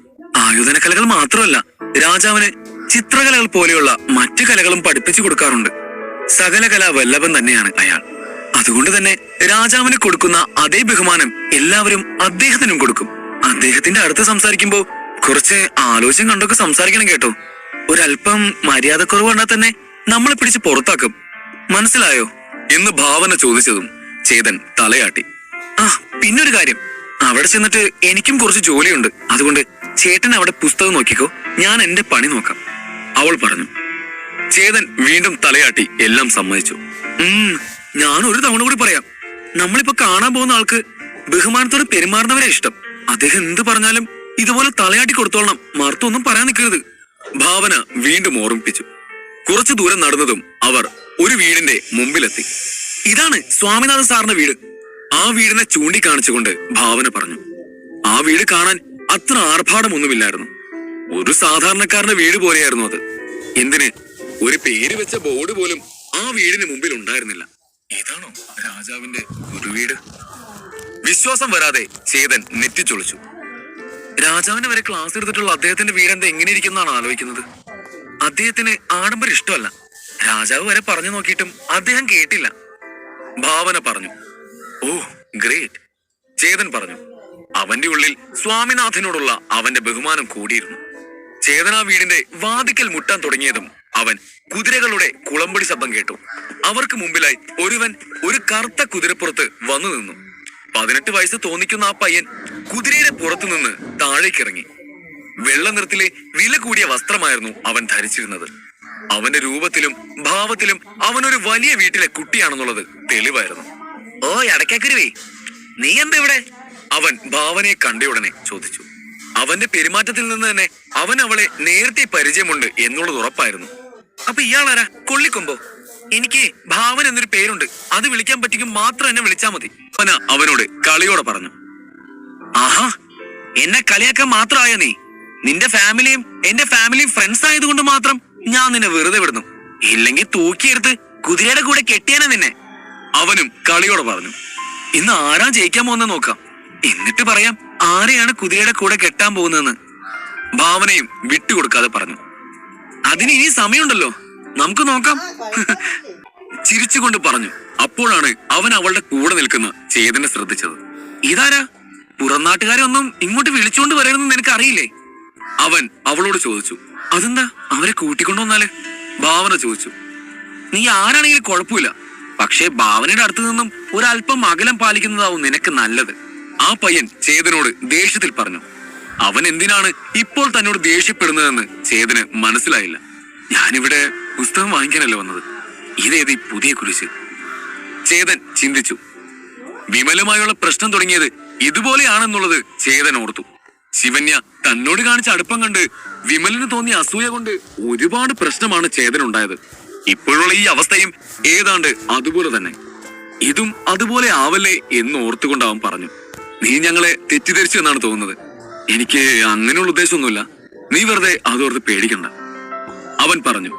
ആയുധന കലകൾ മാത്രമല്ല, രാജാവിന് ചിത്രകലകൾ പോലെയുള്ള മറ്റു കലകളും പഠിപ്പിച്ചു കൊടുക്കാറുണ്ട്. സകല കലാ വല്ലഭൻ തന്നെയാണ് അയാൾ. അതുകൊണ്ട് തന്നെ രാജാവിന് കൊടുക്കുന്ന അതേ ബഹുമാനം എല്ലാവരും അദ്ദേഹത്തിനും കൊടുക്കും. അദ്ദേഹത്തിന്റെ അടുത്ത് സംസാരിക്കുമ്പോ കുറച്ച് ആലോചന കണ്ടൊക്കെ സംസാരിക്കണം കേട്ടോ. ഒരല്പം മര്യാദക്കുറവ് കണ്ടാൽ തന്നെ നമ്മളെ പിടിച്ച് പുറത്താക്കും. മനസ്സിലായോ എന്ന് ഭാവന ചോദിച്ചതും ചേതൻ തലയാട്ടി. ആ, പിന്നൊരു കാര്യം, അവിടെ ചെന്നിട്ട് എനിക്കും കുറച്ച് ജോലിയുണ്ട്. അതുകൊണ്ട് ചേട്ടൻ അവിടെ പുസ്തകം നോക്കിക്കോ, ഞാൻ എന്റെ പണി നോക്കാം, അവൾ പറഞ്ഞു. ചേതൻ വീണ്ടും തലയാട്ടി എല്ലാം സമ്മതിച്ചു. ഞാൻ ഒരു തവണ കൂടി പറയാം, നമ്മളിപ്പോ കാണാൻ പോകുന്ന ആൾക്ക് ബഹുമാനത്തോടെ പെരുമാറുന്നവരെ ഇഷ്ടം. അദ്ദേഹം എന്ത് പറഞ്ഞാലും ഇതുപോലെ തലയാട്ടി കൊടുത്തോളണം, മറുത്തൊന്നും പറയാൻ നിൽക്കരുത്, ഭാവന വീണ്ടും ഓർമ്മിപ്പിച്ചു. കുറച്ചു ദൂരം നടന്നതും അവർ ഒരു വീടിന്റെ മുമ്പിലെത്തി. ഇതാണ് സ്വാമിനാഥൻ സാറിന്റെ വീട്. ആ വീടിനെ ചൂണ്ടിക്കാണിച്ചുകൊണ്ട് ഭാവന പറഞ്ഞു. ആ വീട് കാണാൻ അത്ര ആർഭാടമൊന്നുമില്ലായിരുന്നു. ഒരു സാധാരണക്കാരന്റെ വീട് പോലെയായിരുന്നു അത്. എന്തിന്, ഒരു പേര് വെച്ച ബോർഡ് പോലും ആ വീടിന് മുമ്പിൽ ഉണ്ടായിരുന്നില്ല. ഇതാണോ രാജാവിന്റെ ഒരു വീട്? വിശ്വാസം വരാതെ ചേതൻ നെറ്റിച്ചൊളിച്ചു. രാജാവിന് വരെ ക്ലാസ് എടുത്തിട്ടുള്ള അദ്ദേഹത്തിന്റെ വീട് എന്താ എങ്ങനെ ഇരിക്കുന്നതാണ് ആലോചിക്കുന്നത്. അദ്ദേഹത്തിന് ആഡംബരം ഇഷ്ടമല്ല. രാജാവ് വരെ പറഞ്ഞു നോക്കിയിട്ടും അദ്ദേഹം കേട്ടില്ല. ഭാവന പറഞ്ഞു, ഓ ഗ്രേറ്റ്. ചേതൻ പറഞ്ഞു. അവന്റെ ഉള്ളിൽ സ്വാമിനാഥനോടുള്ള അവന്റെ ബഹുമാനം കൂടിയിരുന്നു. ചേതൻ ആ വീടിന്റെ വാതിക്കൽ മുട്ടാൻ തുടങ്ങിയതും അവൻ കുതിരകളുടെ കുളമ്പടി ശബ്ദം കേട്ടു. അവർക്ക് മുമ്പിലായി ഒരുവൻ ഒരു കറുത്ത കുതിരപ്പുറത്ത് വന്നു നിന്നു. 18 വയസ്സ് തോന്നിക്കുന്ന ആ പയ്യൻ കുതിരയുടെ പുറത്തു നിന്ന് താഴേക്കിറങ്ങി. വെള്ള നിറത്തിലെ വില കൂടിയ വസ്ത്രമായിരുന്നു അവൻ ധരിച്ചിരുന്നത്. അവന്റെ രൂപത്തിലും ഭാവത്തിലും അവനൊരു വലിയ വീട്ടിലെ കുട്ടിയാണെന്നുള്ളത് തെളിവായിരുന്നു. ഓ അടയ്ക്കാക്കുരുവേ, നീ എന്താ ഇവിടെ? അവൻ ഭാവനയെ കണ്ടയുടനെ ചോദിച്ചു. അവന്റെ പെരുമാറ്റത്തിൽ നിന്ന് തന്നെ അവൻ അവളെ നേരത്തെ പരിചയമുണ്ട് എന്നുള്ളത് ഉറപ്പായിരുന്നു. അപ്പൊ ഇയാളാരാ? കൊള്ളിക്കൊമ്പോ? എനിക്ക് ഭാവന എന്നൊരു പേരുണ്ട്, അത് വിളിക്കാൻ പറ്റിക്കും മാത്രം എന്നെ വിളിച്ചാ മതി. അവന അവനോട് കളിയോടെ പറഞ്ഞു. ആഹാ, എന്നെ കളിയാക്കാൻ മാത്രമായ നീ? നിന്റെ ഫാമിലിയും എന്റെ ഫാമിലിയും ഫ്രണ്ട്സ് ആയതുകൊണ്ട് മാത്രം ഞാൻ നിന്നെ വെറുതെ വിടുന്നു. ഇല്ലെങ്കിൽ തൂക്കിയെടുത്ത് കുതിരയുടെ കൂടെ കെട്ടിയാനെ നിന്നെ. അവനും കളിയോടെ പറഞ്ഞു. ഇന്ന് ആരാ ജയിക്കാൻ പോകുന്നത് നോക്കാം, എന്നിട്ട് പറയാം ആരെയാണ് കുതിരയുടെ കൂടെ കെട്ടാൻ പോകുന്നതെന്ന്. ഭാവനയും വിട്ടുകൊടുക്കാതെ പറഞ്ഞു. അതിന് ഇനി സമയമുണ്ടല്ലോ, നമുക്ക് നോക്കാം. ചിരിച്ചുകൊണ്ട് പറഞ്ഞു. അപ്പോഴാണ് അവൻ അവളുടെ കൂടെ നിൽക്കുന്ന ചേതനെ ശ്രദ്ധിച്ചത്. ഇതാരാ? പുറം നാട്ടുകാരെ ഒന്നും ഇങ്ങോട്ട് വിളിച്ചുകൊണ്ട് വരണമെന്ന് നിനക്ക് അറിയില്ലേ? അവൻ അവളോട് ചോദിച്ചു. അതെന്താ അവരെ കൂട്ടിക്കൊണ്ടുവന്നാല്? ഭാവന ചോദിച്ചു. നീ ആരാണെങ്കിലും കുഴപ്പമില്ല, പക്ഷേ ഭാവനയുടെ അടുത്ത് നിന്നും ഒരല്പം അകലം പാലിക്കുന്നതാവും നിനക്ക് നല്ലത്. ആ പയ്യൻ ചേതനോട് ദേഷ്യത്തിൽ പറഞ്ഞു. അവൻ എന്തിനാണ് ഇപ്പോൾ തന്നോട് ദേഷ്യപ്പെടുന്നതെന്ന് ചേതന് മനസ്സിലായില്ല. ഞാനിവിടെ പുസ്തകം വാങ്ങിക്കാനല്ല വന്നത്, ഇതേത് പുതിയ കുരിശ്? ചേതൻ ചിന്തിച്ചു. വിമലുമായുള്ള പ്രശ്നം തുടങ്ങിയത് ഇതുപോലെയാണെന്നുള്ളത് ചേതൻ ഓർത്തു. ശിവന്യ തന്നോട് കാണിച്ച അടുപ്പം കണ്ട് വിമലിന് തോന്നിയ അസൂയ കൊണ്ട് ഒരുപാട് പ്രശ്നമാണ് ചേതനുണ്ടായത്. ഇപ്പോഴുള്ള ഈ അവസ്ഥയും ഏതാണ്ട് അതുപോലെ തന്നെ. ഇതും അതുപോലെ ആവല്ലേ എന്ന് ഓർത്തുകൊണ്ട് അവൻ പറഞ്ഞു. നീ ഞങ്ങളെ തെറ്റിദ്ധരിച്ചു എന്നാണ് തോന്നുന്നത്. എനിക്ക് അങ്ങനെയുള്ള ഉദ്ദേശമൊന്നുമില്ല, നീ വെറുതെ അതോർത്ത് പേടിക്കണ്ട. അവൻ പറഞ്ഞു.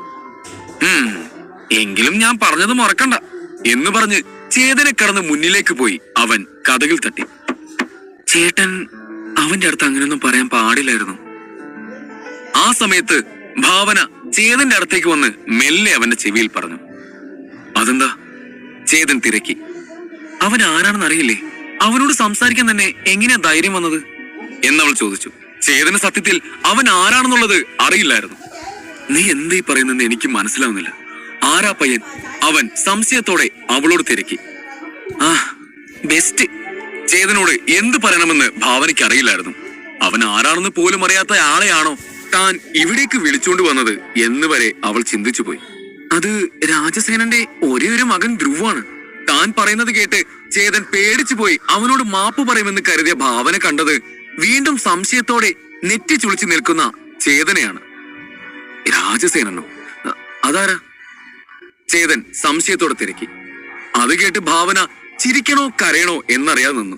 എങ്കിലും ഞാൻ പറഞ്ഞത് മറക്കണ്ട എന്ന് പറഞ്ഞ് ചേതനെ കടന്ന് മുന്നിലേക്ക് പോയി അവൻ കതകിൽ തട്ടി. ചേട്ടൻ അവന്റെ അടുത്ത് അങ്ങനെയൊന്നും പറയാൻ പാടില്ലായിരുന്നു. ആ സമയത്ത് ഭാവന ചേതന്റെ അടുത്തേക്ക് വന്ന് മെല്ലെ അവന്റെ ചെവിയിൽ പറഞ്ഞു. അതെന്താ? ചേതൻ തിരക്കി. അവൻ ആരാണെന്ന് അറിയില്ലേ? അവനോട് സംസാരിക്കാൻ തന്നെ എങ്ങനെയാ ധൈര്യം വന്നത് എന്നവൾ ചോദിച്ചു. ചേതന് സത്യത്തിൽ അവൻ ആരാണെന്നുള്ളത് അറിയില്ലായിരുന്നു. നീ എന്തീ പറയുന്നെന്ന് എനിക്ക് മനസ്സിലാവുന്നില്ല. ആരാ പയ്യൻ? അവൻ സംശയത്തോടെ അവളോട് തിരക്കി. ആ ബെസ്റ്റ്. ചേതനോട് എന്ത് പറയണമെന്ന് ഭാവനയ്ക്ക് അറിയില്ലായിരുന്നു. അവൻ ആരാണെന്ന് പോലും അറിയാത്ത ആളെയാണോ താൻ ഇവിടേക്ക് വിളിച്ചുകൊണ്ട് വന്നത് എന്ന് വരെ അവൾ ചിന്തിച്ചു പോയി. അത് രാജസേനന്റെ ഒരേ ഒരു മകൻ ധ്രുവാണ്. താൻ പറയുന്നത് കേട്ട് ചേതൻ പേടിച്ചു പോയി അവനോട് മാപ്പ് പറയുമെന്ന് കരുതിയ ഭാവന കണ്ടത് വീണ്ടും സംശയത്തോടെ നെറ്റി ചുളിച്ചു നിൽക്കുന്ന ചേതനെയാണ്. രാജസേനനോ? അതാരാ? ചേതൻ സംശയത്തോടെ തിരക്കി. അത് കേട്ട് ഭാവന ചിരിക്കണോ കരയണോ എന്നറിയാതെ നിന്നു.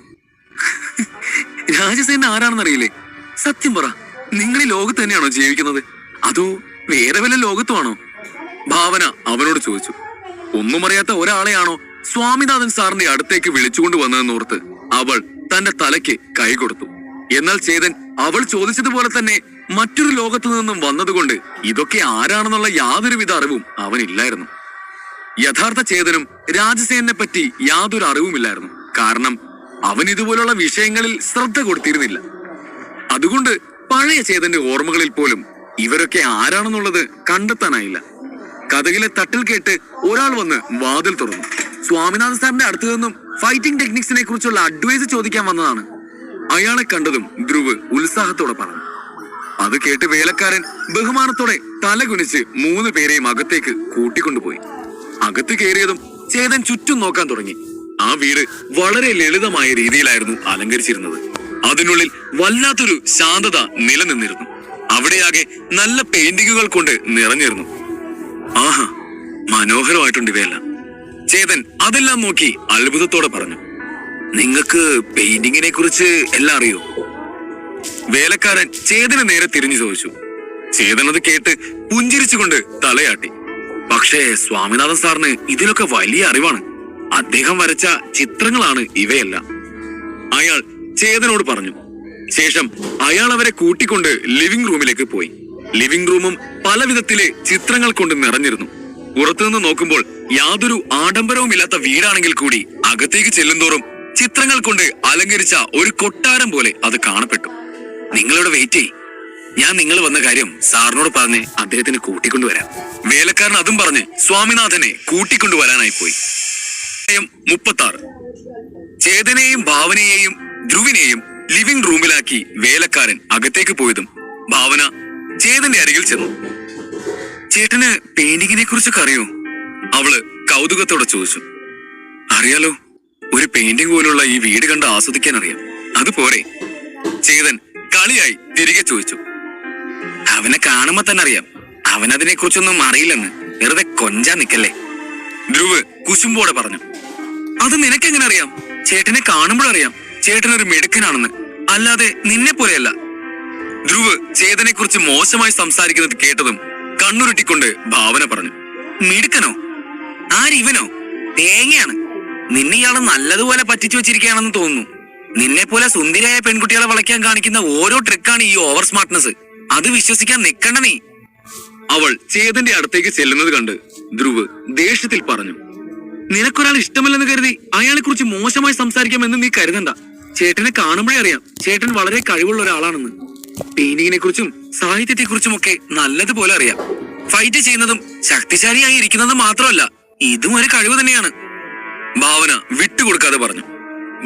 രാജസേന ആരാണെന്നറിയില്ലേ? സത്യം പറ, നിങ്ങൾ ഈ ലോകത്ത് തന്നെയാണോ ജീവിക്കുന്നത്, അതോ വേറെ വല്ല ലോകത്തുമാണോ? ഭാവന അവനോട് ചോദിച്ചു. ഒന്നും അറിയാത്ത ഒരാളെയാണോ സ്വാമിനാഥൻ സാറിന്റെ അടുത്തേക്ക് വിളിച്ചുകൊണ്ട് വന്നതെന്നോർത്ത് അവൾ തന്റെ തലയ്ക്ക് കൈ കൊടുത്തു. എന്നാൽ ചേതൻ അവൾ ചോദിച്ചതുപോലെ തന്നെ മറ്റൊരു ലോകത്തു നിന്നും വന്നതുകൊണ്ട് ഇതൊക്കെ ആരാണെന്നുള്ള യാതൊരുവിധ അറിവും അവനില്ലായിരുന്നു. യഥാർത്ഥ ചേതനും രാജസേനെ പറ്റി യാതൊരു അറിവുമില്ലായിരുന്നു. കാരണം അവൻ ഇതുപോലുള്ള വിഷയങ്ങളിൽ ശ്രദ്ധ കൊടുത്തിരുന്നില്ല. അതുകൊണ്ട് പഴയ ചേതന്റെ ഓർമ്മകളിൽ പോലും ഇവരൊക്കെ ആരാണെന്നുള്ളത് കണ്ടെത്താനായില്ല. കഥകിലെ തട്ടിൽ കേട്ട് ഒരാൾ വന്ന് വാതിൽ തുറന്നു. സ്വാമിനാഥൻ സാറിന്റെ അടുത്തു നിന്നും ഫൈറ്റിംഗ് ടെക്നിക്സിനെ കുറിച്ചുള്ള അഡ്വൈസ് ചോദിക്കാൻ വന്നതാണ്. അയാളെ കണ്ടതും ധ്രുവ് ഉത്സാഹത്തോടെ പറഞ്ഞു. അത് കേട്ട് വേലക്കാരൻ ബഹുമാനത്തോടെ തലകുനിച്ച് 3 പേരെയും അകത്തേക്ക് കൂട്ടിക്കൊണ്ടുപോയി. അകത്ത് കയറിയതും ചേതൻ ചുറ്റും നോക്കാൻ തുടങ്ങി. ആ വീട് വളരെ ലളിതമായ രീതിയിലായിരുന്നു അലങ്കരിച്ചിരുന്നത്. അതിനുള്ളിൽ വല്ലാത്തൊരു ശാന്തത നിലനിന്നിരുന്നു. അവിടെയാകെ നല്ല പെയിന്റിങ്ങുകൾ കൊണ്ട് നിറഞ്ഞിരുന്നു. ആഹാ, മനോഹരമായിട്ടുണ്ട് ഇവയെല്ലാം. ചേതൻ അതെല്ലാം നോക്കി അത്ഭുതത്തോടെ പറഞ്ഞു. നിങ്ങൾക്ക് പെയിന്റിങ്ങിനെ കുറിച്ച് എല്ലാം അറിയോ? വേലക്കാരൻ ചേതന് നേരെ തിരിഞ്ഞു ചോദിച്ചു. ചേതൻ അത് കേട്ട് പുഞ്ചിരിച്ചുകൊണ്ട് തലയാട്ടി. പക്ഷേ സ്വാമിനാഥൻ സാറിന് ഇതിലൊക്കെ വലിയ അറിവാണ്. അദ്ദേഹം വരച്ച ചിത്രങ്ങളാണ് ഇവയെല്ലാം, അയാൾ ചേതനോട് പറഞ്ഞു. ശേഷം അയാൾ അവരെ കൂട്ടിക്കൊണ്ട് ലിവിംഗ് റൂമിലേക്ക് പോയി. ലിവിംഗ് റൂമും പല വിധത്തിലെ ചിത്രങ്ങൾ കൊണ്ട് നിറഞ്ഞിരുന്നു. പുറത്തുനിന്ന് നോക്കുമ്പോൾ യാതൊരു ആഡംബരവുമില്ലാത്ത വീടാണെങ്കിൽ കൂടി അകത്തേക്ക് ചെല്ലുന്തോറും ചിത്രങ്ങൾ കൊണ്ട് അലങ്കരിച്ച ഒരു കൊട്ടാരം പോലെ അത് കാണപ്പെട്ടു. നിങ്ങളിവിടെ വെയിറ്റ് ചെയ്യ്, ഞാൻ നിങ്ങൾ വന്ന കാര്യം സാറിനോട് പറഞ്ഞ് അദ്ദേഹത്തിന് കൂട്ടിക്കൊണ്ടുവരാം. വേലക്കാരൻ അതും പറഞ്ഞ് സ്വാമിനാഥനെ കൂട്ടിക്കൊണ്ടുവരാനായി പോയി. 36 ചേതനെയും ഭാവനയെയും ധ്രുവിനെയും ലിവിംഗ് റൂമിലാക്കി വേലക്കാരൻ അകത്തേക്ക് പോയതും ഭാവന ചേതന്റെ അരികിൽ ചെന്നു. ചേട്ടന് പെയിന്റിങ്ങിനെ കുറിച്ചൊക്കെ അറിയോ? അവള് കൗതുകത്തോടെ ചോദിച്ചു. അറിയാലോ, ഒരു പെയിന്റിംഗ് പോലുള്ള ഈ വീട് കണ്ട് ആസ്വദിക്കാൻ അറിയാം, അതുപോരെ? ചേതൻ കളിയായി തിരികെ ചോദിച്ചു. അവനെ കാണുമ്പോ തന്നെ അറിയാം, അവനതിനെ കുറിച്ചൊന്നും അറിയില്ലെന്ന്. വെറുതെ കൊഞ്ചാ നിക്കല്ലേ, ധ്രുവ് കുശുമ്പോടെ പറഞ്ഞു. അത് നിനക്കെങ്ങനെ അറിയാം? ചേട്ടനെ കാണുമ്പോഴറിയാം ചേട്ടനൊരു മിടുക്കനാണെന്ന്, അല്ലാതെ നിന്നെ പോലെയല്ല. ധ്രുവ് ചേതനെ കുറിച്ച് മോശമായി സംസാരിക്കുന്നത് കേട്ടതും കണ്ണുരുട്ടിക്കൊണ്ട് ഭാവന പറഞ്ഞു. മിടുക്കനോ? ആരിവനോ? തേങ്ങയാണ്. നിന്നെ ഇയാളെ നല്ലതുപോലെ പറ്റിച്ചു വെച്ചിരിക്കുകയാണെന്ന് തോന്നുന്നു. നിന്നെ പോലെ സുന്ദരിയായ പെൺകുട്ടികളെ വളയ്ക്കാൻ കാണിക്കുന്ന ഓരോ ട്രിക്കാണ് ഈ ഓവർ സ്മാർട്ട്നെസ്. അത് വിശ്വസിക്കാൻ നിക്കണ്ട നീ. അവൾ ചേതന്റെ അടുത്തേക്ക് ചെല്ലുന്നത് കണ്ട് ധ്രുവ് ദേഷ്യത്തിൽ പറഞ്ഞു. നിനക്കൊരാൾ ഇഷ്ടമല്ലെന്ന് കരുതി അയാളെ കുറിച്ച് മോശമായി സംസാരിക്കാമെന്ന് നീ കരുതണ്ട. ചേട്ടനെ കാണുമ്പോഴേ അറിയാം ചേട്ടൻ വളരെ കഴിവുള്ള ഒരാളാണെന്ന്. പെയിന്റിങ്ങിനെ കുറിച്ചും സാഹിത്യത്തെ കുറിച്ചും ഒക്കെ നല്ലതുപോലെ അറിയാം. ഫൈറ്റ് ചെയ്യുന്നതും ശക്തിശാലിയായി ഇരിക്കുന്നതും മാത്രമല്ല, ഇതും ഒരു കഴിവ് തന്നെയാണ്. ഭാവന വിട്ടുകൊടുക്കാതെ പറഞ്ഞു.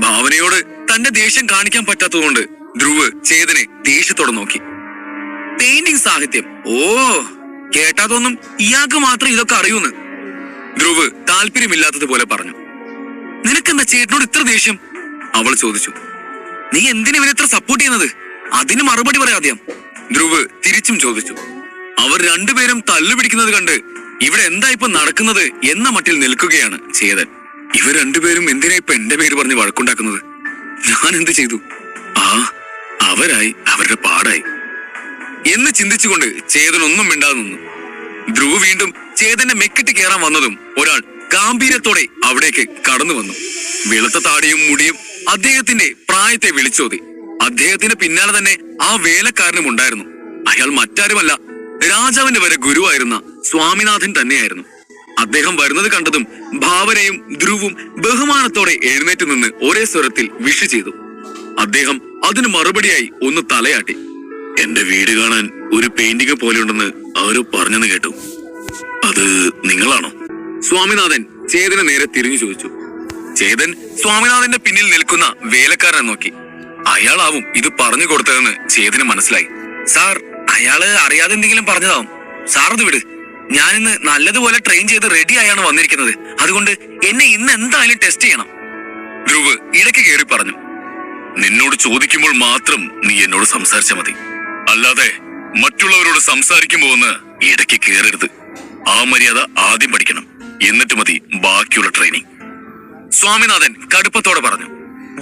ഭാവനയോട് തന്റെ ദേഷ്യം കാണിക്കാൻ പറ്റാത്തതുകൊണ്ട് ധ്രുവ് ചേതനെ ദേഷ്യത്തോടെ നോക്കി. പെയിന്റിംഗ് സാഹിത്യം, ഓ കേട്ടാതൊന്നും ഇയാൾക്ക് മാത്രം ഇതൊക്കെ അറിയൂന്ന് ധ്രുവ് താല്പര്യമില്ലാത്തതുപോലെ പറഞ്ഞു. നിനക്കെന്താ ചേട്ടനോട് ഇത്ര ദേഷ്യം? അവൾ ചോദിച്ചു. നീ എന്തിനാ ഇവനെ ഇത്ര സപ്പോർട്ട് ചെയ്യുന്നത്? അതിന് മറുപടി പറയാദ്യം, ധ്രുവ് തിരിച്ചും ചോദിച്ചു. അവർ രണ്ടുപേരും തല്ലുപിടിക്കുന്നത് കണ്ട് ഇവിടെ എന്താ ഇപ്പൊ നടക്കുന്നത് എന്ന മട്ടിൽ നിൽക്കുകയാണ് ചേതൻ. ഇവർ രണ്ടുപേരും എന്തിനാ ഇപ്പൊ എന്റെ പേര് പറഞ്ഞ് വഴക്കുണ്ടാക്കുന്നത്? ഞാൻ എന്ത് ചെയ്തു? അവരായി അവരുടെ പാടായി എന്ന് ചിന്തിച്ചുകൊണ്ട് ചേതൻ ഒന്നും മിണ്ടാതെ നിന്നു. ധ്രുവ് വീണ്ടും ചേതന്റെ മെക്കിട്ട് കയറാൻ വന്നതും ഒരാൾ ഗാംഭീര്യത്തോടെ അവിടേക്ക് കടന്നു വന്നു. വെളുത്ത താടിയും മുടിയും അദ്ദേഹത്തിന്റെ പ്രായത്തെ വിളിച്ചോതി. അദ്ദേഹത്തിന് പിന്നാലെ തന്നെ ആ വേലക്കാരനും ഉണ്ടായിരുന്നു. അയാൾ മറ്റാരുമല്ല, രാജാവിന്റെ വരെ ഗുരുവായിരുന്ന സ്വാമിനാഥൻ തന്നെയായിരുന്നു. അദ്ദേഹം വരുന്നത് കണ്ടതും ഭാവനയും ധ്രുവും ബഹുമാനത്തോടെ എഴുന്നേറ്റ് നിന്ന് ഒരേ സ്വരത്തിൽ വിഷ് ചെയ്തു. അദ്ദേഹം അതിന് മറുപടിയായി ഒന്ന് തലയാട്ടി. എന്റെ വീട് കാണാൻ ഒരു പെയിന്റിംഗ് പോലെയുണ്ടെന്ന് ആരോ പറഞ്ഞെന്ന് കേട്ടു. അത് നിങ്ങളാണോ? സ്വാമിനാഥൻ ചേതനെ നേരെ തിരിഞ്ഞു ചോദിച്ചു. ചേതൻ സ്വാമിനാഥന്റെ പിന്നിൽ നിൽക്കുന്ന വേലക്കാരനെ നോക്കി. അയാളാവും ഇത് പറഞ്ഞു കൊടുത്തതെന്ന് ചേതന് മനസ്സിലായി. സാർ, അയാള് അറിയാതെ എന്തെങ്കിലും പറഞ്ഞതാവും. സാർ അത് വിട്. ഞാനിന്ന് നല്ലതുപോലെ ട്രെയിൻ ചെയ്ത് റെഡി ആയാണ് വന്നിരിക്കുന്നത്. അതുകൊണ്ട് എന്നെ ഇന്ന് എന്തായാലും ടെസ്റ്റ് ചെയ്യണം, ധ്രുവ് ഇടയ്ക്ക് കയറി പറഞ്ഞു. നിന്നോട് ചോദിക്കുമ്പോൾ മാത്രം നീ എന്നോട് സംസാരിച്ചാൽ മതി, അല്ലാതെ മറ്റുള്ളവരോട് സംസാരിക്കുമ്പോ ഒന്ന് ഇടയ്ക്ക് കയറരുത്. ആ മര്യാദ ആദ്യം പഠിക്കണം, എന്നിട്ട് മതി ബാക്കിയുള്ള ട്രെയിനിങ്, സ്വാമിനാഥൻ കടുപ്പത്തോടെ പറഞ്ഞു.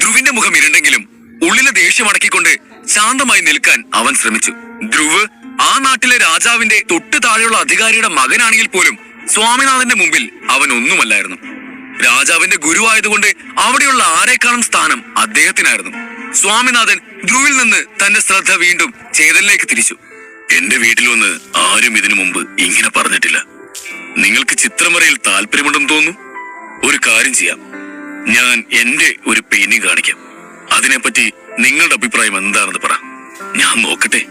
ധ്രുവിന്റെ മുഖം ഇരുണ്ടെങ്കിലും ഉള്ളിലെ ദേഷ്യം അടക്കിക്കൊണ്ട് ശാന്തമായി നിൽക്കാൻ അവൻ ശ്രമിച്ചു. ധ്രുവ് ആ നാട്ടിലെ രാജാവിന്റെ തൊട്ടു താഴെയുള്ള അധികാരിയുടെ മകനാണെങ്കിൽ പോലും സ്വാമിനാഥന്റെ മുമ്പിൽ അവൻ ഒന്നുമല്ലായിരുന്നു. രാജാവിന്റെ ഗുരുവായതുകൊണ്ട് അവിടെയുള്ള ആരെക്കാളും സ്ഥാനം അദ്ദേഹത്തിനായിരുന്നു. സ്വാമിനാഥൻ ധ്രുവിൽ നിന്ന് തന്റെ ശ്രദ്ധ വീണ്ടും ചേതനിലേക്ക് തിരിച്ചു. എന്റെ വീട്ടിൽ വന്ന് ആരും ഇതിനു മുമ്പ് ഇങ്ങനെ പറഞ്ഞിട്ടില്ല. നിങ്ങൾക്ക് ചിത്രം വരയിൽ താല്പര്യമുണ്ടെന്ന് തോന്നുന്നു. ഒരു കാര്യം ചെയ്യാം, ഞാൻ എന്റെ ഒരു പെയിന്റിംഗ് കാണിക്കാം. അതിനെപ്പറ്റി നിങ്ങളുടെ അഭിപ്രായം എന്താണെന്ന് പറ, ഞാൻ നോക്കട്ടെ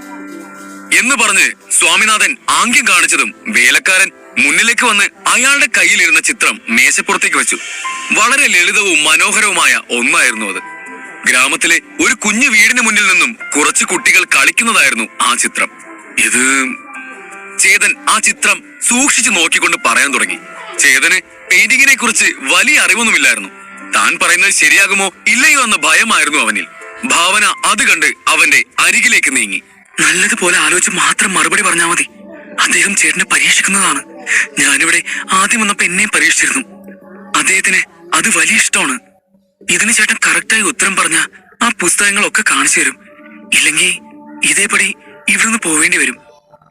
എന്ന് പറഞ്ഞ് സ്വാമിനാഥൻ ആംഗ്യം കാണിച്ചതും വേലക്കാരൻ മുന്നിലേക്ക് വന്ന് അയാളുടെ കയ്യിലിരുന്ന ചിത്രം മേശപ്പുറത്തേക്ക് വെച്ചു. വളരെ ലളിതവും മനോഹരവുമായ ഒന്നായിരുന്നു അത്. ഗ്രാമത്തിലെ ഒരു കുഞ്ഞു വീടിന് മുന്നിൽ നിന്നും കുറച്ച് കുട്ടികൾ കളിക്കുന്നതായിരുന്നു ആ ചിത്രം. ഇത് ചേതൻ ആ ചിത്രം സൂക്ഷിച്ചു നോക്കിക്കൊണ്ട് പറയാൻ തുടങ്ങി. ചേതന് പെയിന്റിങ്ങിനെ കുറിച്ച് വലിയ അറിവൊന്നുമില്ലായിരുന്നു. താൻ പറയുന്നത് ശരിയാകുമോ ഇല്ലയോ എന്ന ഭയമായിരുന്നു അവനിൽ. ഭാവന അത് കണ്ട് അവന്റെ അരികിലേക്ക് നീങ്ങി. നല്ലതുപോലെ ആലോചിച്ച് മാത്രം മറുപടി പറഞ്ഞാൽ മതി. അദ്ദേഹം ചേട്ടനെ പരീക്ഷിക്കുന്നതാണ്. ഞാനിവിടെ ആദ്യം വന്നപ്പോ എന്നെയും പരീക്ഷിച്ചിരുന്നു. അദ്ദേഹത്തിന് അത് വലിയ ഇഷ്ടമാണ്. ഇതിന് ചേട്ടൻ കറക്റ്റായി ഉത്തരം പറഞ്ഞ ആ പുസ്തകങ്ങളൊക്കെ കാണിച്ചു തരും. ഇല്ലെങ്കിൽ ഇതേപടി ഇവിടുന്ന് പോവേണ്ടി വരും,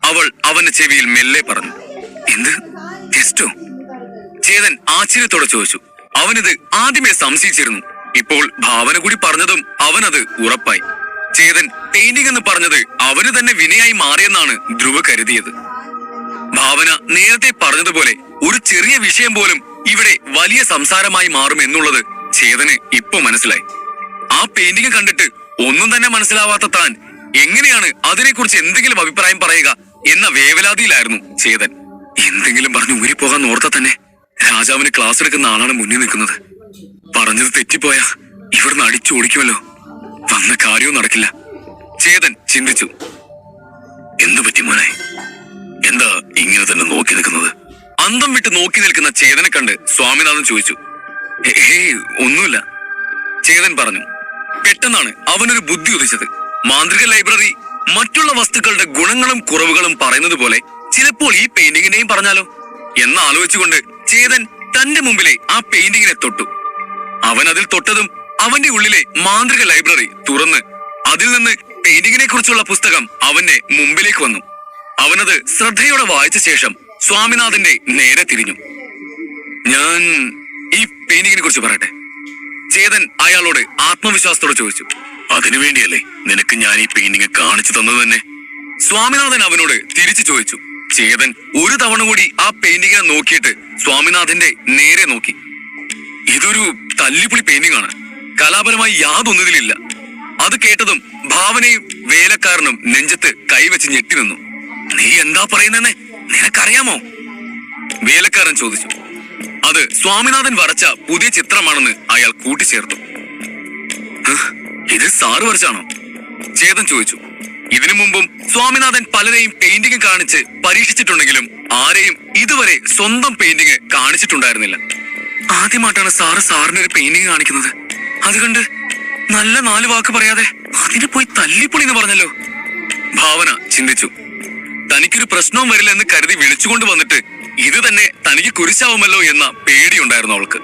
അവൾ അവന്റെ ചെവിയിൽ മെല്ലെ പറഞ്ഞു. എന്ത് ടെസ്റ്റോ? ചേതൻ ആശ്ചര്യത്തോടെ ചോദിച്ചു. അവനിത് ആദ്യമേ സംശയിച്ചിരുന്നു. ഇപ്പോൾ ഭാവന കൂടി പറഞ്ഞതും അവനത് ഉറപ്പായി. ചേതൻ പെയിന്റിംഗ് എന്ന് പറഞ്ഞത് അവന് തന്നെ വിനയായി മാറിയെന്നാണ് ധ്രുവ് കരുതിയത്. ഭാവന നേരത്തെ പറഞ്ഞതുപോലെ ഒരു ചെറിയ വിഷയം പോലും ഇവിടെ വലിയ സംസാരമായി മാറും എന്നുള്ളത് ചേതന് ഇപ്പൊ മനസ്സിലായി. ആ പെയിന്റിംഗ് കണ്ടിട്ട് ഒന്നും തന്നെ മനസ്സിലാവാത്ത താൻ എങ്ങനെയാണ് അതിനെക്കുറിച്ച് എന്തെങ്കിലും അഭിപ്രായം പറയുക എന്ന വേവലാതിയിലായിരുന്നു ചേതൻ. എന്തെങ്കിലും പറഞ്ഞു ഊരിപ്പോകാൻ ഓർത്ത തന്നെ രാജാവിന് ക്ലാസ് എടുക്കുന്ന ആളാണ് മുന്നിൽ നിൽക്കുന്നത്. പറഞ്ഞത് തെറ്റിപ്പോയാ ഇവിടുന്ന് അടിച്ചു ഓടിക്കുമല്ലോ. വന്ന കാര്യവും നടക്കില്ല. ചേതൻ ചിന്തിച്ചു. എന്തു പറ്റി മോനെ? എന്താ ഇങ്ങനെ തന്നെ നോക്കി നിൽക്കുന്നത്? അന്തം വിട്ട് നോക്കി നിൽക്കുന്ന ചേതനെ കണ്ട് സ്വാമിനാഥൻ ചോദിച്ചു. ഒന്നുമില്ല, ചേതൻ പറഞ്ഞു. പെട്ടെന്നാണ് അവനൊരു ബുദ്ധി ഉദിച്ചത്. മാന്ത്രിക ലൈബ്രറി മറ്റുള്ള വസ്തുക്കളുടെ ഗുണങ്ങളും കുറവുകളും പറയുന്നത് പോലെ ചിലപ്പോൾ ഈ പെയിന്റിങ്ങിനെയും പറഞ്ഞാലോ എന്ന് ആലോചിച്ചുകൊണ്ട് ചേതൻ തന്റെ മുമ്പിലെ ആ പെയിന്റിങ്ങിനെ തൊട്ടു. അവൻ അതിൽ തൊട്ടതും അവന്റെ ഉള്ളിലെ മാന്ത്രിക ലൈബ്രറി തുറന്ന് അതിൽ നിന്ന് പെയിന്റിങ്ങിനെ കുറിച്ചുള്ള പുസ്തകം അവന്റെ മുമ്പിലേക്ക് വന്നു. അവനത് ശ്രദ്ധയോടെ വായിച്ച ശേഷം സ്വാമിനാഥന്റെ നേരെ തിരിഞ്ഞു. ഞാൻ ഈ പെയിന്റിങ്ങിനെ കുറിച്ച് പറയട്ടെ? ചേതൻ അയാളോട് ആത്മവിശ്വാസത്തോടെ ചോദിച്ചു. അതിനുവേണ്ടിയല്ലേ നിനക്ക് ഞാൻ ഈ പെയിന്റിങ് കാണിച്ചു തന്നത് തന്നെ? സ്വാമിനാഥൻ അവനോട് തിരിച്ചു ചോദിച്ചു. ചേതൻ ഒരു തവണ കൂടി ആ പെയിന്റിങ്ങിനെ നോക്കിയിട്ട് സ്വാമിനാഥന്റെ നേരെ നോക്കി. ഇതൊരു തല്ലിപ്പൊളി പെയിന്റിംഗ് ആണ്, കലാപരമായി യാതൊന്നുതിലില്ല. അത് കേട്ടതും ഭാവനയും വേലക്കാരനും നെഞ്ചത്ത് കൈവച്ച് ഞെട്ടി നിന്നു. നീ എന്താ പറയുന്നെന്ന് നിനക്കറിയാമോ? വേലക്കാരൻ ചോദിച്ചു. അത് സ്വാമിനാഥൻ വരച്ച പുതിയ ചിത്രമാണെന്ന് അയാൾ കൂട്ടിച്ചേർത്തു. ഇത് സാറ് വരച്ചാണോ? ചേതൻ ചോദിച്ചു. ഇതിനു മുമ്പും സ്വാമിനാഥൻ പലരെയും പെയിന്റിംഗ് കാണിച്ച് പരീക്ഷിച്ചിട്ടുണ്ടെങ്കിലും ആരെയും ഇതുവരെ സ്വന്തം പെയിന്റിംഗ് കാണിച്ചിട്ടുണ്ടായിരുന്നില്ല. ആദ്യമായിട്ടാണ് സാറിന് ഒരു പെയിന്റിംഗ് കാണിക്കുന്നത്. അതുകൊണ്ട് നല്ല 4 വാക്ക് പറയാതെ അതിന് പോയി തല്ലിപ്പൊളി എന്ന് പറഞ്ഞല്ലോ. ഭാവന ചിന്തിച്ചു. തനിക്കൊരു പ്രശ്നവും വരില്ല എന്ന് കരുതി വിളിച്ചുകൊണ്ട് വന്നിട്ട് ഇത് തന്നെ തനിക്ക് കുരിശാവുമല്ലോ എന്ന പേടിയുണ്ടായിരുന്നു അവൾക്ക്.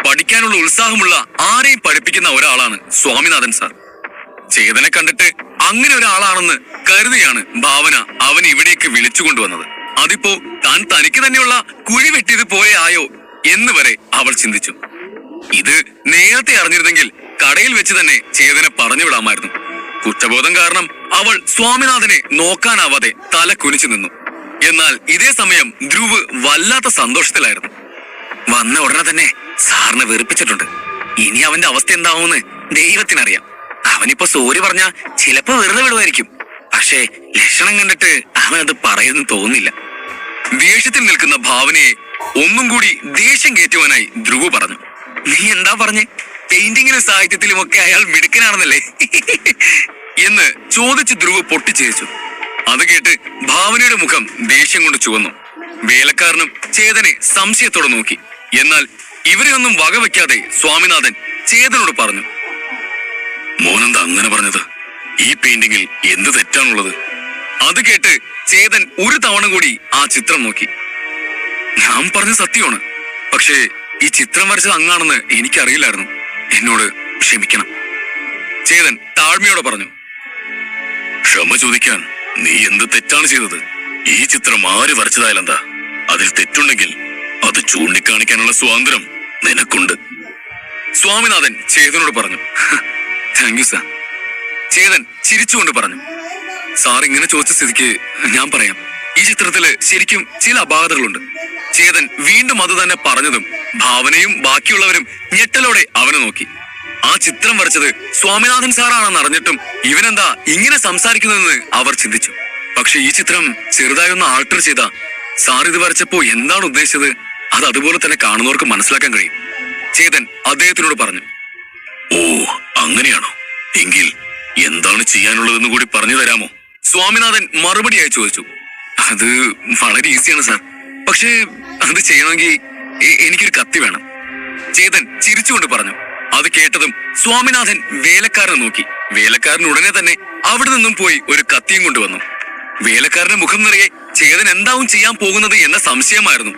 പഠിക്കാനുള്ള ഉത്സാഹമുള്ള ആരെയും പഠിപ്പിക്കുന്ന ഒരാളാണ് സ്വാമിനാഥൻ സാർ. ചേതനെ കണ്ടിട്ട് അങ്ങനെ ഒരാളാണെന്ന് കരുതിയാണ് ഭാവന അവൻ ഇവിടേക്ക് വിളിച്ചുകൊണ്ടുവന്നത്. അതിപ്പോ താൻ തനിക്ക് തന്നെയുള്ള കുഴി വെട്ടിയത് പോലെ ആയോ എന്ന് വരെ അവൾ ചിന്തിച്ചു. ഇത് നേരത്തെ അറിഞ്ഞിരുന്നെങ്കിൽ കടയിൽ വെച്ച് തന്നെ ചേതനെ പറഞ്ഞു വിടാമായിരുന്നു. കുറ്റബോധം കാരണം അവൾ സ്വാമിനാഥനെ നോക്കാനാവാതെ തല കുനിച്ചു നിന്നു. എന്നാൽ ഇതേ സമയം ധ്രുവ് വല്ലാത്ത സന്തോഷത്തിലായിരുന്നു. വന്ന ഉടനെ തന്നെ സാറിനെ വെറുപ്പിച്ചിട്ടുണ്ട്. ഇനി അവന്റെ അവസ്ഥ എന്താവുമെന്ന് ദൈവത്തിനറിയാം. അവനിപ്പോ സോറി പറഞ്ഞാ ചിലപ്പോ വെറുതെ വിടുമായിരിക്കും. പക്ഷേ ലക്ഷണം കണ്ടിട്ട് അവനത് പറയുന്നു തോന്നില്ല. ദേഷ്യത്തിൽ നിൽക്കുന്ന ഭാവനയെ ഒന്നും കൂടി ദേഷ്യം കയറ്റുവാനായി ധ്രുവ് പറഞ്ഞു. നീ എന്താ പറഞ്ഞേ? പെയിന്റിങ്ങിലും സാഹിത്യത്തിലും ഒക്കെ അയാൾ മിടുക്കനാണെന്നല്ലേ എന്ന് ചോദിച്ച് ധ്രുവ് പൊട്ടിച്ചിരിച്ചു. അത് കേട്ട് ഭാവനയുടെ മുഖം ദേഷ്യം കൊണ്ട് ചുവന്നു. വേലക്കാരനും ചേതനെ സംശയത്തോടെ നോക്കി. എന്നാൽ ഇവരെയൊന്നും വകവെക്കാതെ സ്വാമിനാഥൻ ചേതനോട് പറഞ്ഞു. മോനെന്താ അങ്ങനെ പറഞ്ഞത്? ഈ പെയിന്റിങ്ങിൽ എന്ത് തെറ്റാണുള്ളത്? അത് കേട്ട് ചേതൻ ഒരു തവണ കൂടി ആ ചിത്രം നോക്കി. ഞാൻ പറഞ്ഞ സത്യമാണ്, പക്ഷേ ഈ ചിത്രം വരച്ചത് അങ്ങാണെന്ന് എനിക്കറിയില്ലായിരുന്നു. എന്നോട് ക്ഷമിക്കണം. ചേതൻ താഴ്മയോടെ പറഞ്ഞു. ക്ഷമ ചോദിക്കാൻ നീ എന്ത് തെറ്റാണ് ചെയ്തത്? ഈ ചിത്രം ആര് വരച്ചതായാലെന്താ? അതിൽ തെറ്റുണ്ടെങ്കിൽ അത് ചൂണ്ടിക്കാണിക്കാനുള്ള സ്വാതന്ത്ര്യം നിനക്കുണ്ട്. സ്വാമിനാഥൻ ചേതനോട് പറഞ്ഞു. Thank you sir. ചേതൻ ചിരിച്ചുകൊണ്ട് പറഞ്ഞു. സാർ ഇങ്ങനെ ചോദിച്ച സ്ഥിതിക്ക് ഞാൻ പറയാം. ഈ ചിത്രത്തില് ശരിക്കും ചില അപാകതകളുണ്ട്. ചേതൻ വീണ്ടും അത് തന്നെ പറഞ്ഞതും ഭാവനയും ബാക്കിയുള്ളവരും ഞെട്ടലോടെ അവനെ നോക്കി. ആ ചിത്രം വരച്ചത് സ്വാമിനാഥൻ സാറാണെന്ന് അറിഞ്ഞിട്ടും ഇവനെന്താ ഇങ്ങനെ സംസാരിക്കുന്നതെന്ന് അവർ ചിന്തിച്ചു. പക്ഷെ ഈ ചിത്രം ചെറുതായൊന്ന് ആൾട്ടർ ചെയ്ത സാർ ഇത് വരച്ചപ്പോ എന്താണ് ഉദ്ദേശിച്ചത് അത് അതുപോലെ തന്നെ കാണുന്നവർക്ക് മനസ്സിലാക്കാൻ കഴിയും. ചേതൻ അദ്ദേഹത്തിനോട് പറഞ്ഞു. ഓ അങ്ങനെയാണോ? എങ്കിൽ എന്താണ് ചെയ്യാനുള്ളതെന്ന് കൂടി പറഞ്ഞു തരാമോ? സ്വാമിനാഥൻ മറുപടിയായി ചോദിച്ചു. അത് വളരെ ഈസിയാണ് സാർ. പക്ഷേ അത് ചെയ്യണമെങ്കിൽ എനിക്കൊരു കത്തി വേണം. ചേതൻ ചിരിച്ചുകൊണ്ട് പറഞ്ഞു. അത് കേട്ടതും സ്വാമിനാഥൻ വേലക്കാരനെ നോക്കി. വേലക്കാരൻ ഉടനെ തന്നെ അവിടെ നിന്നും പോയി ഒരു കത്തിയും കൊണ്ടുവന്നു. വേലക്കാരന്റെ മുഖം നിറയെ ചേതൻ എന്താവും ചെയ്യാൻ പോകുന്നത് എന്ന സംശയമായിരുന്നു.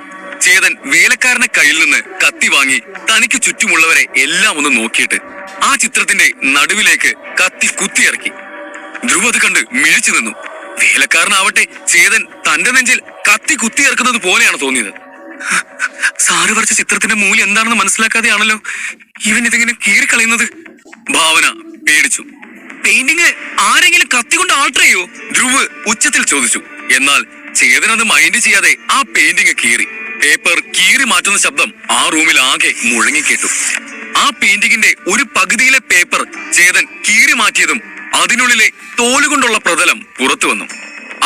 ചേതൻ വേലക്കാരന്റെ കയ്യിൽ നിന്ന് കത്തി വാങ്ങി തനിക്ക് ചുറ്റുമുള്ളവരെ എല്ലാം ഒന്ന് നോക്കിയിട്ട് ആ ചിത്രത്തിന്റെ നടുവിലേക്ക് കത്തി കുത്തിയിറക്കി. ധ്രുവ് അത് കണ്ട് മിഴിച്ചു നിന്നു. വേലക്കാരനാവട്ടെ ചേതൻ തന്റെ നെഞ്ചിൽ കത്തി കുത്തിയിറക്കുന്നത് പോലെയാണ് തോന്നിയത്. സാറ് വരച്ച ചിത്രത്തിന്റെ മൂല്യം എന്താണെന്ന് മനസ്സിലാക്കാതെയാണല്ലോ ഇവൻ ഇതിങ്ങനെ കീറിക്കളയുന്നത്. ഭാവന പേടിച്ചു. പെയിന്റിങ് ആരെങ്കിലും കത്തിക്കൊണ്ട് ആൾട്ടർ ചെയ്യോ? ധ്രുവ് ഉച്ചത്തിൽ ചോദിച്ചു. എന്നാൽ ചേതൻ അത് മൈൻഡ് ചെയ്യാതെ ആ പെയിന്റിങ് കീറി. പേപ്പർ കീറി മാറ്റുന്ന ശബ്ദം ആ റൂമിൽ ആകെ മുഴങ്ങിക്കേട്ടു. ആ പെയിന്റിങ്ങിന്റെ ഒരു പകുതിയിലെ പേപ്പർ ചേതൻ കീറി മാറ്റിയതും അതിനുള്ളിലെ തോലുകൊണ്ടുള്ള പ്രതലം പുറത്തു വന്നു.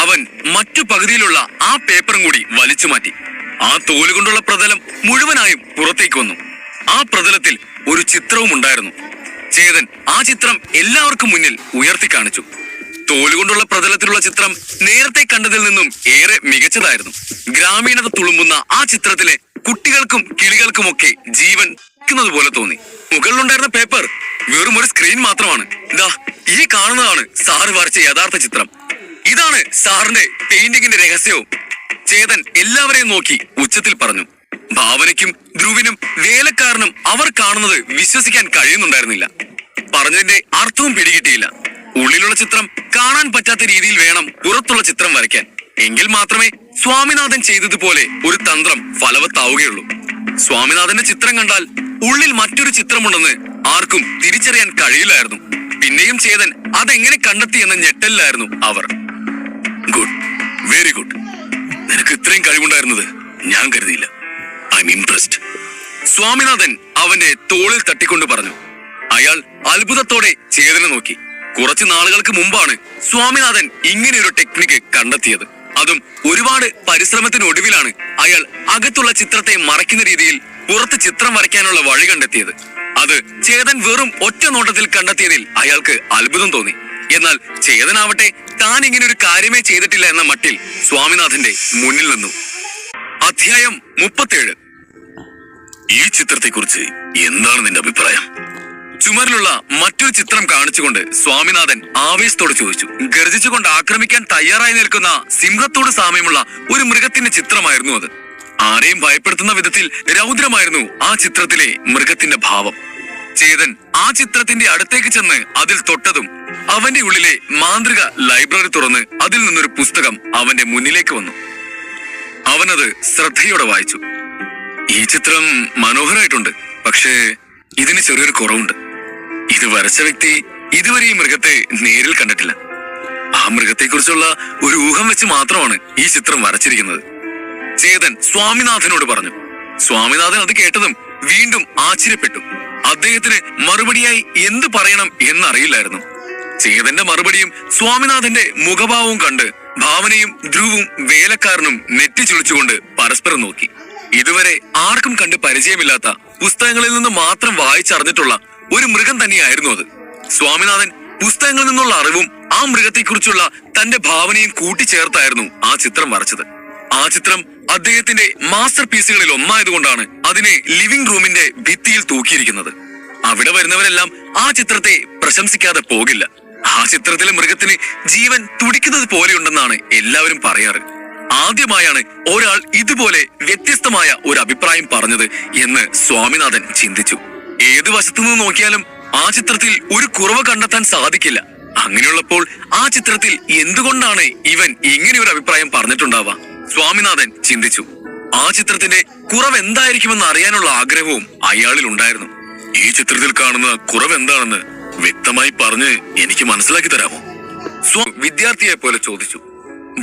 അവൻ മറ്റു പകുതിയിലുള്ള ആ പേപ്പറും കൂടി വലിച്ചു മാറ്റി. ആ തോലുകൊണ്ടുള്ള പ്രതലം മുഴുവനായും പുറത്തേക്ക് വന്നു. ആ പ്രതലത്തിൽ ഒരു ചിത്രവും ഉണ്ടായിരുന്നു. ചേതൻ ആ ചിത്രം എല്ലാവർക്കും മുന്നിൽ ഉയർത്തി കാണിച്ചു. തോലുകൊണ്ടുള്ള പ്രതലത്തിലുള്ള ചിത്രം നേരത്തെ കണ്ടതിൽ നിന്നും ഏറെ മികച്ചതായിരുന്നു. ഗ്രാമീണത തുളുമ്പുന്ന ആ ചിത്രത്തിലെ കുട്ടികൾക്കും കിളികൾക്കുമൊക്കെ ജീവൻ പോലെ തോന്നി. മുകളിലുണ്ടായിരുന്ന പേപ്പർ വെറും ഒരു സ്ക്രീൻ മാത്രമാണ്. ഇതാ ഈ കാണുന്നതാണ് സാറ് വരച്ച യഥാർത്ഥ ചിത്രം. ഇതാണ് സാറിന്റെ പെയിന്റിങ്ങിന്റെ രഹസ്യവും. ചേതൻ എല്ലാവരെയും നോക്കി ഉച്ചത്തിൽ പറഞ്ഞു. ഭാവനയ്ക്കും ധ്രുവിനും വേലക്കാരനും അവർ കാണുന്നത് വിശ്വസിക്കാൻ കഴിയുന്നുണ്ടായിരുന്നില്ല. പറഞ്ഞതിന്റെ അർത്ഥവും പിടികിട്ടിയില്ല. ഉള്ളിലുള്ള ചിത്രം കാണാൻ പറ്റാത്ത രീതിയിൽ വേണം പുറത്തുള്ള ചിത്രം വരയ്ക്കാൻ. എങ്കിൽ മാത്രമേ സ്വാമിനാഥൻ ചെയ്തതുപോലെ ഒരു തന്ത്രം ഫലവത്താവുകയുള്ളൂ. സ്വാമിനാഥന്റെ ചിത്രം കണ്ടാൽ ഉള്ളിൽ മറ്റൊരു ചിത്രമുണ്ടെന്ന് ആർക്കും തിരിച്ചറിയാൻ കഴിയില്ലായിരുന്നു. പിന്നെയും ചേതൻ അതെങ്ങനെ കണ്ടെത്തി എന്ന ഞെട്ടലിലായിരുന്നു അവർ. Good, very good. നിനക്ക് ഇത്രയും കഴിവുണ്ടായിരുന്നത് ഞാൻ കരുതിയില്ല. I M impressed. സ്വാമിനാഥൻ അവന്റെ തോളിൽ തട്ടിക്കൊണ്ട് പറഞ്ഞു. അയാൾ അത്ഭുതത്തോടെ ചേതനെ നോക്കി. കുറച്ചു നാളുകൾക്ക് മുമ്പാണ് സ്വാമിനാഥൻ ഇങ്ങനെയൊരു ടെക്നിക്ക് കണ്ടെത്തിയത്. അതും ഒരുപാട് പരിശ്രമത്തിനൊടുവിലാണ് അയാൾ അകത്തുള്ള ചിത്രത്തെ മറയ്ക്കുന്ന രീതിയിൽ പുറത്ത് ചിത്രം വരയ്ക്കാനുള്ള വഴി കണ്ടെത്തിയത്. അത് ചേതൻ വെറും ഒറ്റ നോട്ടത്തിൽ കണ്ടെത്തിയതിൽ അയാൾക്ക് അത്ഭുതം തോന്നി. എന്നാൽ ചേതനാവട്ടെ താൻ ഇങ്ങനെ ഒരു കാര്യമേ ചെയ്തിട്ടില്ല എന്ന മട്ടിൽ സ്വാമിനാഥന്റെ മുന്നിൽ നിന്നു. അധ്യായം 37. ഈ ചിത്രത്തെക്കുറിച്ച് എന്താണ് നിന്റെ അഭിപ്രായം? ചുമരിലുള്ള മറ്റൊരു ചിത്രം കാണിച്ചുകൊണ്ട് സ്വാമിനാഥൻ ആവേശത്തോട് ചോദിച്ചു. ഗർജിച്ചുകൊണ്ട് ആക്രമിക്കാൻ തയ്യാറായി നിൽക്കുന്ന സിംഹത്തോട് സാമ്യമുള്ള ഒരു മൃഗത്തിന്റെ ചിത്രമായിരുന്നു അത്. ആരെയും ഭയപ്പെടുത്തുന്ന വിധത്തിൽ രൗദ്രമായിരുന്നു ആ ചിത്രത്തിലെ മൃഗത്തിന്റെ ഭാവം. ചേതൻ ആ ചിത്രത്തിന്റെ അടുത്തേക്ക് ചെന്ന് അതിൽ തൊട്ടതും അവന്റെ ഉള്ളിലെ മാന്ത്രിക ലൈബ്രറി തുറന്ന് അതിൽ നിന്നൊരു പുസ്തകം അവന്റെ മുന്നിലേക്ക് വന്നു. അവനത് ശ്രദ്ധയോടെ വായിച്ചു. ഈ ചിത്രം മനോഹരമായിട്ടുണ്ട്, പക്ഷേ ഇതിന് ചെറിയൊരു കുറവുണ്ട്. ഇത് വരച്ച വ്യക്തി ഇതുവരെ ഈ മൃഗത്തെ നേരിൽ കണ്ടിട്ടില്ല. ആ മൃഗത്തെക്കുറിച്ചുള്ള ഒരു ഊഹം വെച്ച് മാത്രമാണ് ഈ ചിത്രം വരച്ചിരിക്കുന്നത്. ചേതൻ സ്വാമിനാഥനോട് പറഞ്ഞു. സ്വാമിനാഥൻ അത് കേട്ടതും വീണ്ടും ആശ്ചര്യപ്പെട്ടു. അദ്ദേഹത്തിന് മറുപടിയായി എന്ത് പറയണം എന്നറിയില്ലായിരുന്നു. ചേതന്റെ മറുപടിയും സ്വാമിനാഥന്റെ മുഖഭാവവും കണ്ട് ഭാവനയും ധ്രുവും വേലക്കാരനും നെറ്റിച്ചുളിച്ചുകൊണ്ട് പരസ്പരം നോക്കി. ഇതുവരെ ആർക്കും കണ്ട് പരിചയമില്ലാത്ത പുസ്തകങ്ങളിൽ നിന്ന് മാത്രം വായിച്ചറിഞ്ഞിട്ടുള്ള ഒരു മൃഗം തന്നെയായിരുന്നു അത്. സ്വാമിനാഥൻ പുസ്തകങ്ങളിൽ നിന്നുള്ള അറിവും ആ മൃഗത്തെക്കുറിച്ചുള്ള തന്റെ ഭാവനയും കൂട്ടിച്ചേർത്തായിരുന്നു ആ ചിത്രം വരച്ചത്. ആ ചിത്രം അദ്ദേഹത്തിന്റെ മാസ്റ്റർ പീസുകളിൽ ഒന്നായതുകൊണ്ടാണ് അതിനെ ലിവിംഗ് റൂമിന്റെ ഭിത്തിയിൽ തൂക്കിയിരിക്കുന്നത്. അവിടെ വരുന്നവരെല്ലാം ആ ചിത്രത്തെ പ്രശംസിക്കാതെ പോകില്ല. ആ ചിത്രത്തിലെ മൃഗത്തിന് ജീവൻ തുടിക്കുന്നത് പോലെയുണ്ടെന്നാണ് എല്ലാവരും പറയാറ്. ആദ്യമായാണ് ഒരാൾ ഇതുപോലെ വ്യത്യസ്തമായ ഒരു അഭിപ്രായം പറഞ്ഞത് എന്ന് സ്വാമിനാഥൻ ചിന്തിച്ചു. ഏതു വശത്തുനിന്ന് നോക്കിയാലും ആ ചിത്രത്തിൽ ഒരു കുറവ് കണ്ടെത്താൻ സാധിക്കില്ല. അങ്ങനെയുള്ളപ്പോൾ ആ ചിത്രത്തിൽ എന്തുകൊണ്ടാണ് ഇവൻ ഇങ്ങനെ ഒരു അഭിപ്രായം പറഞ്ഞിട്ടുണ്ടാവുക? സ്വാമിനാഥൻ ചിന്തിച്ചു. ആ ചിത്രത്തിന്റെ കുറവ് എന്തായിരിക്കുമെന്ന് അറിയാനുള്ള ആഗ്രഹവും അയാളിൽ ഉണ്ടായിരുന്നു. ഈ ചിത്രത്തിൽ കാണുന്ന കുറവ് എന്താണെന്ന് വ്യക്തമായി പറഞ്ഞ് എനിക്ക് മനസ്സിലാക്കി തരാമോ? വിദ്യാർത്ഥിയെ പോലെ ചോദിച്ചു.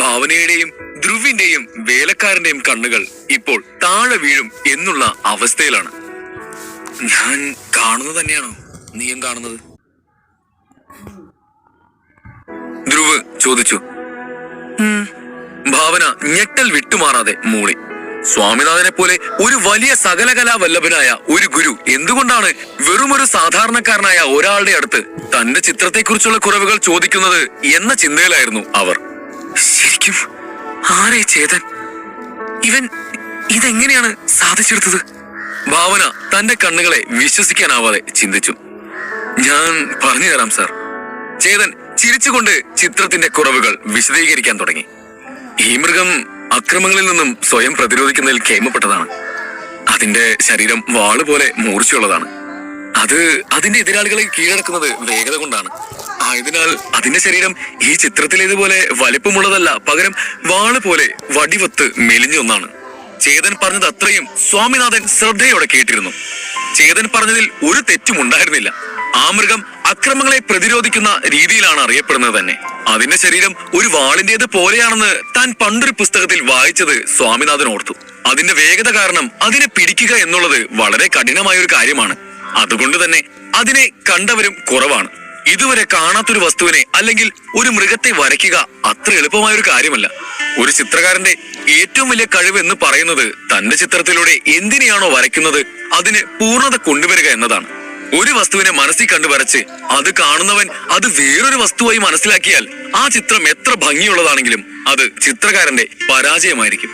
ഭാവനയുടെയും ധ്രുവിന്റെയും വേലക്കാരന്റെയും കണ്ണുകൾ ഇപ്പോൾ താഴെ വീഴും എന്നുള്ള അവസ്ഥയിലാണ്. ഞാൻ കാണുന്നത് തന്നെയാണോ നീയും കാണുന്നത്? ധ്രുവ് ചോദിച്ചു. ഭാവന ഞെട്ടൽ വിട്ടുമാറാതെ മൂളി. സ്വാമിനാഥനെ പോലെ ഒരു വലിയ സകലകലാ വല്ലഭനായ ഒരു ഗുരു എന്തുകൊണ്ടാണ് വെറുമൊരു സാധാരണക്കാരനായ ഒരാളുടെ അടുത്ത് തന്റെ ചിത്രത്തെക്കുറിച്ചുള്ള കുറവുകൾ ചോദിക്കുന്നത് എന്ന ചിന്തയിലായിരുന്നു അവർ. ശരിക്കും ആരേ ചേതൻ? ഇവൻ ഇതെങ്ങനെയാണ് സാധിച്ചെടുത്തത്? ഭാവന തന്റെ കണ്ണുകളെ വിശ്വസിക്കാനാവാതെ ചിന്തിച്ചു. ഞാൻ പറഞ്ഞു തരാം സാർ. ചേതൻ ചിരിച്ചുകൊണ്ട് ചിത്രത്തിന്റെ കുറവുകൾ വിശദീകരിക്കാൻ തുടങ്ങി. ഈ മൃഗം അക്രമങ്ങളിൽ നിന്നും സ്വയം പ്രതിരോധിക്കുന്നതിൽ കേമപ്പെട്ടതാണ്. അതിന്റെ ശരീരം വാളുപോലെ മൂർച്ചയുള്ളതാണ്. അത് അതിന്റെ എതിരാളികളെ കീഴടക്കുന്നത് വേഗത കൊണ്ടാണ്. ആയതിനാൽ അതിന്റെ ശരീരം ഈ ചിത്രത്തിലേതുപോലെ വലിപ്പമുള്ളതല്ല, പകരം വാള് പോലെ വടിവത്ത് മെലിഞ്ഞ ഒന്നാണ്. ചേതൻ പറഞ്ഞത് അത്രയും സ്വാമിനാഥൻ ശ്രദ്ധയോടെ കേട്ടിരുന്നു. ചേതൻ പറഞ്ഞതിൽ ഒരു തെറ്റും ഉണ്ടായിരുന്നില്ല. ആ മൃഗം അക്രമങ്ങളെ പ്രതിരോധിക്കുന്ന രീതിയിലാണ് അറിയപ്പെടുന്നത് തന്നെ. അതിന്റെ ശരീരം ഒരു വാളിന്റേത് പോലെയാണെന്ന് താൻ പണ്ടൊരു പുസ്തകത്തിൽ വായിച്ചത് സ്വാമിനാഥൻ ഓർത്തു. അതിന്റെ വേഗത കാരണം അതിനെ പിടിക്കുക എന്നുള്ളത് വളരെ കഠിനമായ ഒരു കാര്യമാണ്. അതുകൊണ്ട് തന്നെ അതിനെ കണ്ടവരും കുറവാണ്. ഇതുവരെ കാണാത്തൊരു വസ്തുവിനെ അല്ലെങ്കിൽ ഒരു മൃഗത്തെ വരയ്ക്കുക അത്ര എളുപ്പമായ ഒരു കാര്യമല്ല. ഒരു ചിത്രകാരന്റെ ഏറ്റവും വലിയ കഴിവ് എന്ന് പറയുന്നത് തന്റെ ചിത്രത്തിലൂടെ എന്തിനെയാണോ വരയ്ക്കുന്നത് അതിന് പൂർണ്ണത കൊണ്ടുവരിക എന്നതാണ്. ഒരു വസ്തുവിനെ മനസ്സിൽ കണ്ടു വരച്ച് അത് കാണുന്നവൻ അത് വേറൊരു വസ്തുവായി മനസ്സിലാക്കിയാൽ ആ ചിത്രം എത്ര ഭംഗിയുള്ളതാണെങ്കിലും അത് ചിത്രകാരന്റെ പരാജയമായിരിക്കും.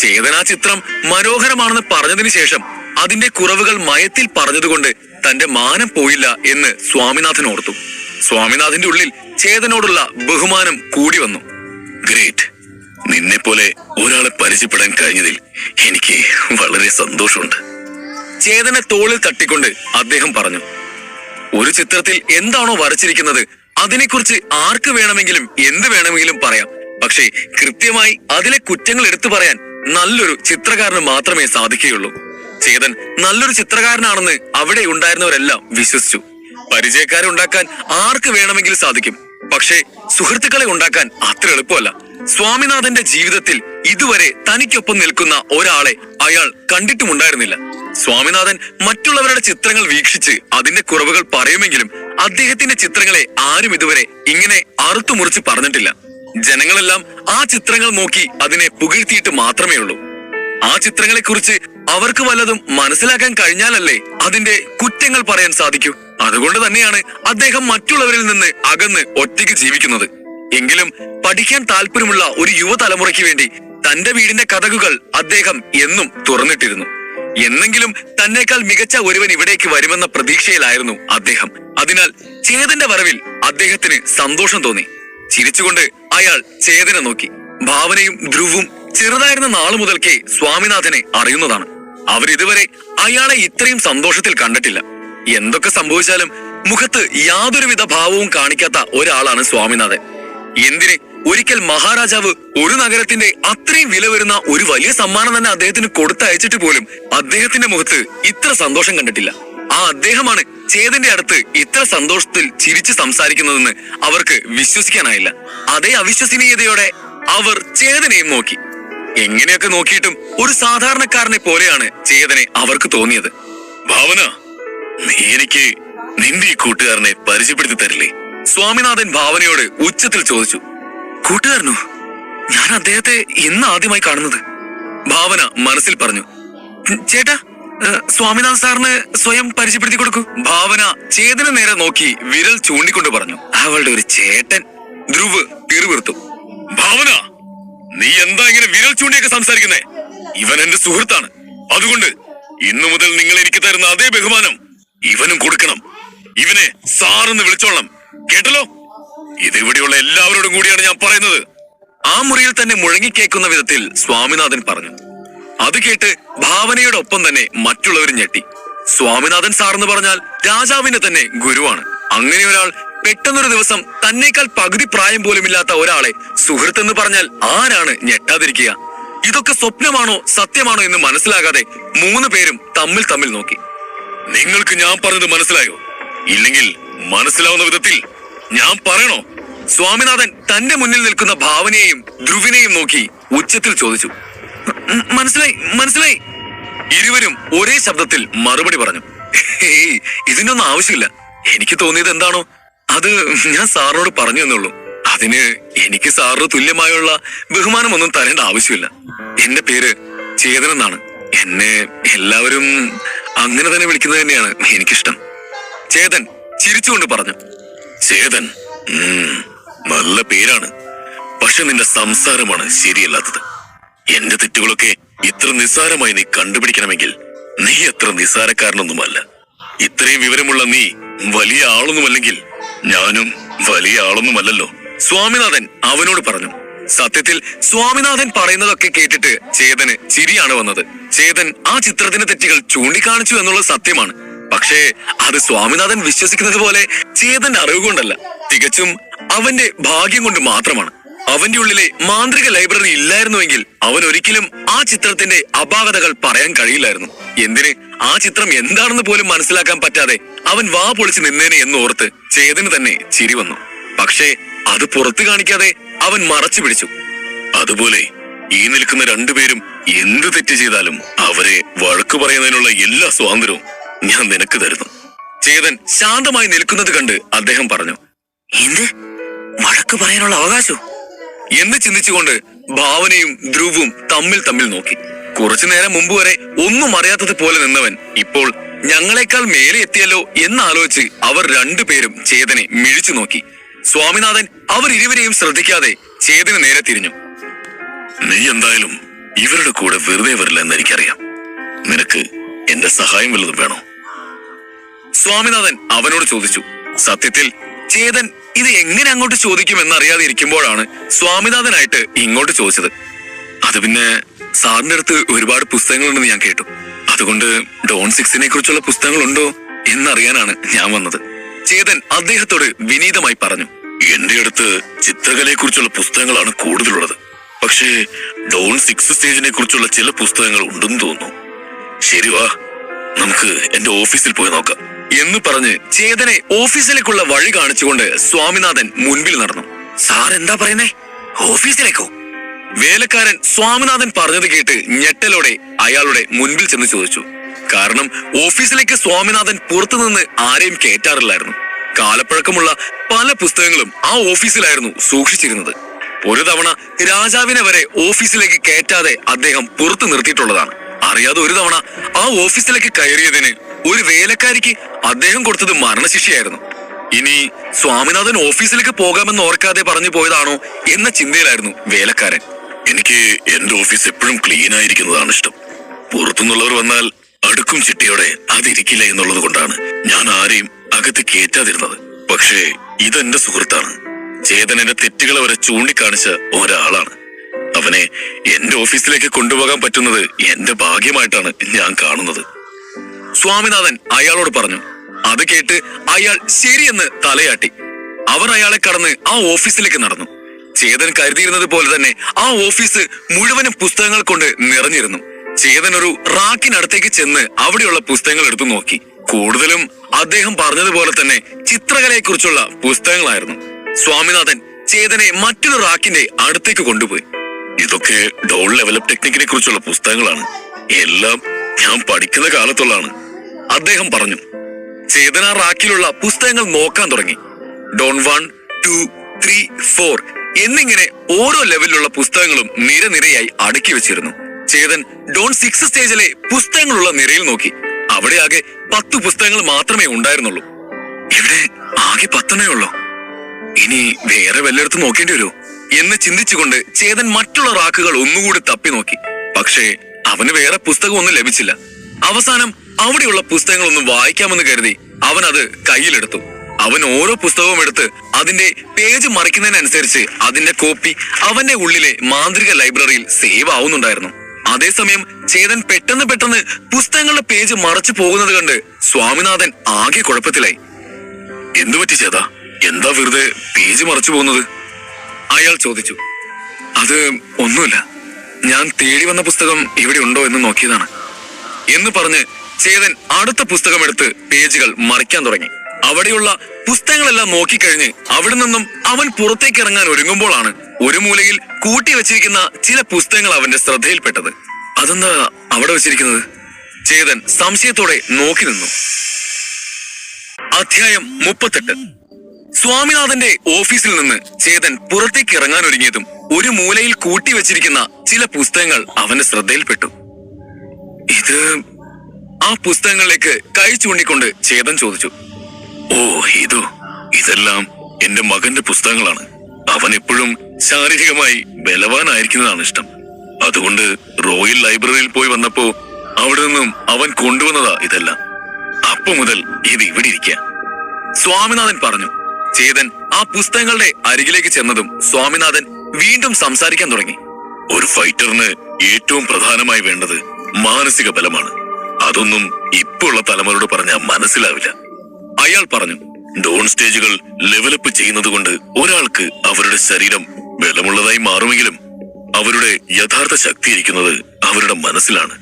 ചേതൻ ആ ചിത്രം മനോഹരമാണെന്ന് പറഞ്ഞതിന് ശേഷം അതിന്റെ കുറവുകൾ മയത്തിൽ പറഞ്ഞതുകൊണ്ട് തന്റെ മാനം പോയില്ല എന്ന് സ്വാമിനാഥൻ ഓർത്തു. സ്വാമിനാഥന്റെ ഉള്ളിൽ ചേതനോടുള്ള ബഹുമാനം കൂടി വന്നു. ഗ്രേറ്റ്, നിന്നെ പോലെ ഒരാളെ പരിചയപ്പെടാൻ കഴിഞ്ഞതിൽ എനിക്ക് വളരെ സന്തോഷമുണ്ട്. ചേതനെ തോളിൽ തട്ടിക്കൊണ്ട് അദ്ദേഹം പറഞ്ഞു. ഒരു ചിത്രത്തിൽ എന്താണോ വരച്ചിരിക്കുന്നത് അതിനെക്കുറിച്ച് ആർക്ക് വേണമെങ്കിലും എന്ത് വേണമെങ്കിലും പറയാം. പക്ഷേ കൃത്യമായി അതിലെ കുറ്റങ്ങൾ എടുത്തു പറയാൻ നല്ലൊരു ചിത്രകാരന് മാത്രമേ സാധിക്കുകയുള്ളൂ. ചേതൻ നല്ലൊരു ചിത്രകാരനാണെന്ന് അവിടെ ഉണ്ടായിരുന്നവരെല്ലാം വിശ്വസിച്ചു. പരിചയക്കാരെ ഉണ്ടാക്കാൻ ആർക്ക് വേണമെങ്കിലും സാധിക്കും, പക്ഷേ സുഹൃത്തുക്കളെ ഉണ്ടാക്കാൻ അത്ര എളുപ്പമല്ല. സ്വാമിനാഥന്റെ ജീവിതത്തിൽ ഇതുവരെ തനിക്കൊപ്പം നിൽക്കുന്ന ഒരാളെ അയാൾ കണ്ടിട്ടുമുണ്ടായിരുന്നില്ല. സ്വാമിനാഥൻ മറ്റുള്ളവരുടെ ചിത്രങ്ങൾ വീക്ഷിച്ച് അതിന്റെ കുറവുകൾ പറയുമെങ്കിലും അദ്ദേഹത്തിന്റെ ചിത്രങ്ങളെ ആരും ഇതുവരെ ഇങ്ങനെ അറുത്തുമുറിച്ച് പറഞ്ഞിട്ടില്ല. ജനങ്ങളെല്ലാം ആ ചിത്രങ്ങൾ നോക്കി അതിനെ പുകഴ്ത്തിയിട്ട് മാത്രമേ ഉള്ളൂ. ആ ചിത്രങ്ങളെ കുറിച്ച് അവർക്ക് വല്ലതും മനസ്സിലാക്കാൻ കഴിഞ്ഞാലല്ലേ അതിന്റെ കുറ്റങ്ങൾ പറയാൻ സാധിക്കൂ. അതുകൊണ്ട് തന്നെയാണ് അദ്ദേഹം മറ്റുള്ളവരിൽ നിന്ന് അകന്ന് ഒറ്റയ്ക്ക് ജീവിക്കുന്നത്. എങ്കിലും പഠിക്കാൻ താല്പര്യമുള്ള ഒരു യുവതലമുറയ്ക്ക് വേണ്ടി തന്റെ വീടിന്റെ കതകുകൾ അദ്ദേഹം എന്നും തുറന്നിട്ടിരുന്നു. എന്നെങ്കിലും തന്നേക്കാൾ മികച്ച ഒരുവൻ ഇവിടേക്ക് വരുമെന്ന പ്രതീക്ഷയിലായിരുന്നു അദ്ദേഹം. അതിനാൽ ചേതന്റെ വരവിൽ അദ്ദേഹത്തിന് സന്തോഷം തോന്നി. ചിരിച്ചുകൊണ്ട് അയാൾ ചേതനെ നോക്കി. ഭാവനയും ധ്രുവും ചെറുതായിരുന്ന നാളു മുതൽക്കേ സ്വാമിനാഥനെ അറിയുന്നതാണ്. അവരിതുവരെ അയാളെ ഇത്രയും സന്തോഷത്തിൽ കണ്ടിട്ടില്ല. എന്തൊക്കെ സംഭവിച്ചാലും മുഖത്ത് യാതൊരുവിധ ഭാവവും കാണിക്കാത്ത ഒരാളാണ് സ്വാമിനാഥൻ. എന്തിന് ഒരിക്കൽ മഹാരാജാവ് ഒരു നഗരത്തിന്റെ അത്രയും വില വരുന്ന ഒരു വലിയ സമ്മാനം തന്നെ അദ്ദേഹത്തിന് കൊടുത്തയച്ചിട്ട് പോലും അദ്ദേഹത്തിന്റെ മുഖത്ത് ഇത്ര സന്തോഷം കണ്ടിട്ടില്ല. ആ അദ്ദേഹമാണ് ചേതന്റെ അടുത്ത് ഇത്ര സന്തോഷത്തിൽ ചിരിച്ചു സംസാരിക്കുന്നതെന്ന് അവർക്ക് വിശ്വസിക്കാനായില്ല. അതേ അവിശ്വസനീയതയോടെ അവർ ചേതനെയും നോക്കി. എങ്ങനെയൊക്കെ നോക്കിയിട്ടും ഒരു സാധാരണക്കാരനെ പോലെയാണ് ചേതനെ അവർക്ക് തോന്നിയത്. ഭാവന, നീ എനിക്ക് നിന്റെ ഈ കൂട്ടുകാരനെ പരിചയപ്പെടുത്തി തരില്ലേ? സ്വാമിനാഥൻ ഭാവനയോട് ഉച്ചത്തിൽ ചോദിച്ചു. കൂട്ടുകാരനോ? ഞാൻ അദ്ദേഹത്തെ ഇന്ന് ആദ്യമായി കാണുന്നത്, ഭാവന മനസ്സിൽ പറഞ്ഞു. ചേട്ടാ, സ്വാമിനാഥൻ സാറിന് സ്വയം പരിചയപ്പെടുത്തി കൊടുക്കൂ. ഭാവന ചേതന് നേരെ നോക്കി വിരൽ ചൂണ്ടിക്കൊണ്ട് പറഞ്ഞു. അവളുടെ ഒരു ചേട്ടൻ. ധ്രുവ് പിറുപിറുത്തു. ഭാവന, നീ എന്താ ഇങ്ങനെ വിരൽ ചൂണ്ടിയൊക്കെ സംസാരിക്കുന്നേ? ഇവൻ എന്റെ സുഹൃത്താണ്. അതുകൊണ്ട് ഇന്നു മുതൽ നിങ്ങൾ എനിക്ക് തരുന്ന അതേ ബഹുമാനം ഇവനും കൊടുക്കണം. ഇവനെ സാറെന്ന് വിളിച്ചോളണം, കേട്ടല്ലോ? ഇതിവിടെയുള്ള എല്ലാവരോടും കൂടിയാണ് ഞാൻ പറയുന്നത്. ആ മുറിയിൽ തന്നെ മുഴങ്ങിക്കേക്കുന്ന വിധത്തിൽ സ്വാമിനാഥൻ പറഞ്ഞു. അത് കേട്ട് ഭാവനയുടെ ഒപ്പം തന്നെ മറ്റുള്ളവരും ഞെട്ടി. സ്വാമിനാഥൻ സാറെന്ന് പറഞ്ഞാൽ രാജാവിന്റെ തന്നെ ഗുരുവാണ്. അങ്ങനെ ഒരാൾ പെട്ടെന്നൊരു ദിവസം തന്നേക്കാൾ പകുതി പ്രായം പോലുമില്ലാത്ത ഒരാളെ സുഹൃത്തെന്ന് പറഞ്ഞാൽ ആരാണ് ഞെട്ടാതിരിക്കുക? ഇതൊക്കെ സ്വപ്നമാണോ സത്യമാണോ എന്ന് മനസ്സിലാകാതെ 3 പേരും തമ്മിൽ നോക്കി. നിങ്ങൾക്ക് ഞാൻ പറഞ്ഞത് മനസ്സിലായോ? ഇല്ലെങ്കിൽ മനസ്സിലാവുന്ന വിധത്തിൽ ഞാൻ പറയണോ? സ്വാമിനാഥൻ തന്റെ മുന്നിൽ നിൽക്കുന്ന ഭാവനയെയും ധ്രുവിനെയും നോക്കി ഉച്ചത്തിൽ ചോദിച്ചു. മനസ്സിലായി. ഇരുവരും ഒരേ ശബ്ദത്തിൽ മറുപടി പറഞ്ഞു. ഹേയ്, ഇതിനൊന്നും ആവശ്യമില്ല. എനിക്ക് തോന്നിയത് എന്താണോ അത് ഞാൻ സാറിനോട് പറഞ്ഞു എന്നുള്ളൂ. അതിന് എനിക്ക് സാറിന് തുല്യമായുള്ള ബഹുമാനമൊന്നും തരേണ്ട ആവശ്യമില്ല. എന്റെ പേര് ചേതൻ എന്നാണ്. എന്നെ എല്ലാവരും അങ്ങനെ തന്നെ വിളിക്കുന്നത് തന്നെയാണ് എനിക്കിഷ്ടം. ചേതൻ ചിരിച്ചുകൊണ്ട് പറഞ്ഞു. ചേതൻ, നല്ല പേരാണ്. പക്ഷെ നിന്റെ സംസാരമാണ് ശരിയല്ലാത്തത്. എന്റെ തെറ്റുകളൊക്കെ ഇത്ര നിസ്സാരമായി നീ കണ്ടുപിടിക്കണമെങ്കിൽ നീ അത്ര നിസ്സാരക്കാരനൊന്നുമല്ല. ഇത്രയും വിവരമുള്ള നീ വലിയ ആളൊന്നുമല്ലെങ്കിൽ ഞാനും വലിയ ആളൊന്നുമല്ലല്ലോ. സ്വാമിനാഥൻ അവനോട് പറഞ്ഞു. സത്യത്തിൽ സ്വാമിനാഥൻ പറയുന്നതൊക്കെ കേട്ടിട്ട് ചേതന് ചിരിയാണ് വന്നത്. ചേതൻ ആ ചിത്രത്തിന്റെ തെറ്റുകൾ ചൂണ്ടിക്കാണിച്ചു എന്നുള്ളത് സത്യമാണ്. പക്ഷേ അത് സ്വാമിനാഥൻ വിശ്വസിക്കുന്നത് പോലെ ചേതന്റെ അറിവ് കൊണ്ടല്ല, തികച്ചും അവന്റെ ഭാഗ്യം കൊണ്ട് മാത്രമാണ്. അവന്റെ ഉള്ളിലെ മാന്ത്രിക ലൈബ്രറി ഇല്ലായിരുന്നുവെങ്കിൽ അവൻ ഒരിക്കലും ആ ചിത്രത്തിന്റെ അപാകതകൾ പറയാൻ കഴിയില്ലായിരുന്നു. എന്തിന്, ആ ചിത്രം എന്താണെന്ന് പോലും മനസ്സിലാക്കാൻ പറ്റാതെ അവൻ വാ പൊളിച്ച് നിന്നേനെ എന്നോർത്ത് ചേതന് തന്നെ ചിരി വന്നു. പക്ഷേ അത് പുറത്തു കാണിക്കാതെ അവൻ മറച്ചു പിടിച്ചു. അതുപോലെ ഈ നിൽക്കുന്ന രണ്ടുപേരും എന്ത് തെറ്റ് ചെയ്താലും അവരെ വഴക്കു പറയുന്നതിനുള്ള എല്ലാ സ്വാതന്ത്ര്യവും ഞാൻ നിനക്ക് തരുന്നു. ചേതൻ ശാന്തമായി നിൽക്കുന്നത് കണ്ട് അദ്ദേഹം പറഞ്ഞു, എന്ത് വഴക്ക് പറയാനുള്ള അവകാശം എന്ന് ചിന്തിച്ചുകൊണ്ട് ഭാവനയും ധ്രുവും തമ്മിൽ നോക്കി. കുറച്ചു നേരം മുമ്പ് വരെ ഒന്നും അറിയാത്തത് പോലെ നിന്നവൻ ഇപ്പോൾ ഞങ്ങളെക്കാൾ മേലെ എത്തിയല്ലോ എന്നാലോചിച്ച് അവർ രണ്ടുപേരും ചേതനെ മിഴിച്ചു നോക്കി. സ്വാമിനാഥൻ അവർ ഇരുവരെയും ശ്രദ്ധിക്കാതെ ചേതന് നേരെ തിരിഞ്ഞു. നീ എന്തായാലും ഇവരുടെ കൂടെ വെറുതെ വരില്ല എന്ന് എനിക്കറിയാം. നിനക്ക് എന്റെ സഹായം വല്ലതും വേണോ? സ്വാമിനാഥൻ അവനോട് ചോദിച്ചു. സത്യത്തിൽ ചേതൻ ഇത് എങ്ങനെ അങ്ങോട്ട് ചോദിക്കുമെന്നറിയാതെ ഇരിക്കുമ്പോഴാണ് സ്വാമിനാഥനായിട്ട് ഇങ്ങോട്ട് ചോദിച്ചത്. അത് പിന്നെ സാറിന്റെ അടുത്ത് ഒരുപാട് പുസ്തകങ്ങളുണ്ടെന്ന് ഞാൻ കേട്ടു. അതുകൊണ്ട് ഡോൺ 6 കുറിച്ചുള്ള പുസ്തകങ്ങളുണ്ടോ എന്നറിയാനാണ് ഞാൻ വന്നത്. ചേതൻ അദ്ദേഹത്തോട് വിനീതമായി പറഞ്ഞു. എന്റെ അടുത്ത് ചിത്രകലയെ കുറിച്ചുള്ള പുസ്തകങ്ങളാണ് കൂടുതലുള്ളത്. പക്ഷേ ഡോൺ 6 സ്റ്റേജിനെ കുറിച്ചുള്ള ചില പുസ്തകങ്ങൾ ഉണ്ടെന്ന് തോന്നുന്നു. ശരി, വാ, നമുക്ക് എന്റെ ഓഫീസിൽ പോയി നോക്കാം എന്ന് പറഞ്ഞ് ചേതനെ ഓഫീസിലേക്കുള്ള വഴി കാണിച്ചുകൊണ്ട് സ്വാമിനാഥൻ മുൻപിൽ നടന്നു. സാർ എന്താ പറയുന്നേ? ഓഫീസിലേക്കോ? വേലക്കാരൻ സ്വാമിനാഥൻ പറഞ്ഞത് കേട്ട് ഞെട്ടലോടെ അയാളുടെ മുൻപിൽ ചെന്ന് ചോദിച്ചു. കാരണം ഓഫീസിലേക്ക് സ്വാമിനാഥൻ പുറത്തുനിന്ന് ആരെയും കയറ്റാറില്ലായിരുന്നു. കാലപ്പഴക്കമുള്ള പല പുസ്തകങ്ങളും ആ ഓഫീസിലായിരുന്നു സൂക്ഷിച്ചിരുന്നത്. ഒരു തവണ രാജാവിനെ വരെ ഓഫീസിലേക്ക് കയറ്റാതെ അദ്ദേഹം പുറത്തു നിർത്തിയിട്ടുള്ളതാണ്. അറിയാതെ ഒരു തവണ ആ ഓഫീസിലേക്ക് കയറിയതിന് ഒരു വേലക്കാരിക്ക് അദ്ദേഹം കൊടുത്തത് മരണശിക്ഷയായിരുന്നു. ഇനി സ്വാമിനാഥൻ ഓഫീസിലേക്ക് പോകാമെന്ന് ഓർക്കാതെ പറഞ്ഞു പോയതാണോ എന്ന ചിന്തയിലായിരുന്നു വേലക്കാരൻ. എനിക്ക് എന്റെ ഓഫീസ് എപ്പോഴും ക്ലീൻ ആയിരിക്കുന്നതാണ് ഇഷ്ടം. പുറത്തുനിന്നുള്ളവർ വന്നാൽ അടുക്കും ചിട്ടയോടെ അതിരിക്കില്ല എന്നുള്ളത് കൊണ്ടാണ് ഞാൻ ആരെയും അകത്ത് കയറ്റാതിരുന്നത്. പക്ഷേ ഇതെന്റെ സുഹൃത്താണ്. ചേതൻ എന്റെ തെറ്റുകളെ വരെ ചൂണ്ടിക്കാണിച്ച ഒരാളാണ്. അവനെ എന്റെ ഓഫീസിലേക്ക് കൊണ്ടുപോകാൻ പറ്റുന്നത് എന്റെ ഭാഗ്യമായിട്ടാണ് ഞാൻ കാണുന്നത്. സ്വാമിനാഥൻ അയാളോട് പറഞ്ഞു. അത് കേട്ട് അയാൾ ശരിയെന്ന് തലയാട്ടി. അവർ അയാളെ കടന്ന് ആ ഓഫീസിലേക്ക് നടന്നു. ചേതൻ കരുതിയിരുന്നത് പോലെ തന്നെ ആ ഓഫീസ് മുഴുവനും പുസ്തകങ്ങൾ കൊണ്ട് നിറഞ്ഞിരുന്നു. ചേതൻ ഒരു റാക്കിനടുത്തേക്ക് ചെന്ന് അവിടെയുള്ള പുസ്തകങ്ങൾ എടുത്തു നോക്കി. കൂടുതലും അദ്ദേഹം പറഞ്ഞതുപോലെ തന്നെ ചിത്രകലയെ കുറിച്ചുള്ള പുസ്തകങ്ങളായിരുന്നു. സ്വാമിനാഥൻ ചേതനെ മറ്റൊരു റാക്കിന്റെ അടുത്തേക്ക് കൊണ്ടുപോയി. ഇതൊക്കെ ഡോൺ ലെവലപ്പ് ടെക്നിക്കിനെ കുറിച്ചുള്ള പുസ്തകങ്ങളാണ്. എല്ലാം ഞാൻ പഠിക്കുന്ന കാലത്തുള്ളതാണ്, അദ്ദേഹം പറഞ്ഞു. ചേതൻ ആ റാക്കിലുള്ള പുസ്തകങ്ങൾ നോക്കാൻ തുടങ്ങി. ഡോൺ 1, 2, 3, 4 എന്നിങ്ങനെ ഓരോ ലെവലിലുള്ള പുസ്തകങ്ങളും നിരനിരയായി അടുക്കി വെച്ചിരുന്നു. ചേതൻ ഡോൺ 6 സ്റ്റേജിലെ പുസ്തകങ്ങളുള്ള നിരയിൽ നോക്കി. അവിടെ ആകെ 10 പുസ്തകങ്ങൾ മാത്രമേ ഉണ്ടായിരുന്നുള്ളൂ. ഇവിടെ ആകെ 10 ഉള്ളൂ. ഇനി വേറെ വല്ലയിടത്ത് നോക്കേണ്ടി വരുമോ എന്ന് ചിന്തിച്ചുകൊണ്ട് ചേതൻ മറ്റുള്ള റാക്കുകൾ ഒന്നുകൂടി തപ്പി നോക്കി. പക്ഷേ അവന് വേറെ പുസ്തകമൊന്നും ലഭിച്ചില്ല. അവസാനം അവിടെയുള്ള പുസ്തകങ്ങളൊന്നും വായിക്കാമെന്ന് കരുതി അവൻ അത് കയ്യിലെടുത്തു. അവൻ ഓരോ പുസ്തകവും എടുത്ത് അതിന്റെ പേജ് മറിക്കുന്നതിനനുസരിച്ച് അതിന്റെ കോപ്പി അവന്റെ ഉള്ളിലെ മാന്ത്രിക ലൈബ്രറിയിൽ സേവ് ആവുന്നുണ്ടായിരുന്നു. അതേസമയം ചേതൻ പെട്ടെന്ന് പുസ്തകങ്ങളുടെ പേജ് മറച്ചു പോകുന്നത് കണ്ട് സ്വാമിനാഥൻ ആകെ കുഴപ്പത്തിലായി. എന്തുപറ്റി ചേതാ, എന്താ വെറുതെ പേജ് മറച്ചു പോകുന്നത്? അയാൾ ചോദിച്ചു. അത് ഒന്നുമില്ല, ഞാൻ തേടി വന്ന പുസ്തകം ഇവിടെ ഉണ്ടോ എന്ന് നോക്കിയതാണ് എന്ന് പറഞ്ഞ് ചേതൻ അടുത്ത പുസ്തകം എടുത്ത് പേജുകൾ മറിക്കാൻ തുടങ്ങി. അവിടെയുള്ള പുസ്തകങ്ങളെല്ലാം നോക്കിക്കഴിഞ്ഞ് അവിടെ നിന്നും അവൻ പുറത്തേക്ക് ഇറങ്ങാൻ ഒരുങ്ങുമ്പോഴാണ് ഒരു മൂലയിൽ കൂട്ടി വെച്ചിരിക്കുന്ന ചില പുസ്തകങ്ങൾ അവന്റെ ശ്രദ്ധയിൽപ്പെട്ടത്. അതെന്താ അവിടെ വെച്ചിരിക്കുന്നത്? ചേതൻ സംശയത്തോടെ നോക്കി നിന്നു. അധ്യായം 38. സ്വാമിനാഥന്റെ ഓഫീസിൽ നിന്ന് ചേതൻ പുറത്തേക്ക് ഇറങ്ങാൻ ഒരുങ്ങിയതും ഒരു മൂലയിൽ കൂട്ടി വെച്ചിരിക്കുന്ന ചില പുസ്തകങ്ങൾ അവന്റെ ശ്രദ്ധയിൽപ്പെട്ടു. ഇത് ആ പുസ്തകങ്ങളിലേക്ക് കൈ ചൂണ്ടിക്കൊണ്ട് ചേതൻ ചോദിച്ചു. ഓ, ഇതെല്ലാം എന്റെ മകന്റെ പുസ്തകങ്ങളാണ്. അവൻ എപ്പോഴും ശാരീരികമായി ബലവാനായിരിക്കുന്നതാണ് ഇഷ്ടം. അതുകൊണ്ട് റോയൽ ലൈബ്രറിയിൽ പോയി വന്നപ്പോ അവിടെ നിന്നും അവൻ കൊണ്ടുവന്നതാ ഇതെല്ലാം. അപ്പൊ മുതൽ ഇത് ഇവിടെ ഇരിക്കുക, സ്വാമിനാഥൻ പറഞ്ഞു. ചേതൻ ആ പുസ്തകങ്ങളുടെ അരികിലേക്ക് ചെന്നതും സ്വാമിനാഥൻ വീണ്ടും സംസാരിക്കാൻ തുടങ്ങി. ഒരു ഫൈറ്ററിന് ഏറ്റവും പ്രധാനമായി വേണ്ടത് മാനസിക ബലമാണ്. അതൊന്നും ഇപ്പോ ഉള്ള തലമുറയോട് പറഞ്ഞാൽ മനസ്സിലാവില്ല, അയാൾ പറഞ്ഞു. ഡോൺ സ്റ്റേജുകൾ ലെവലപ്പ് ചെയ്യുന്നത് കൊണ്ട് ഒരാൾക്ക് അവരുടെ ശരീരം ബലമുള്ളതായി മാറുമെങ്കിലും അവരുടെ യഥാർത്ഥ ശക്തി ഇരിക്കുന്നത് അവരുടെ മനസ്സിലാണ്.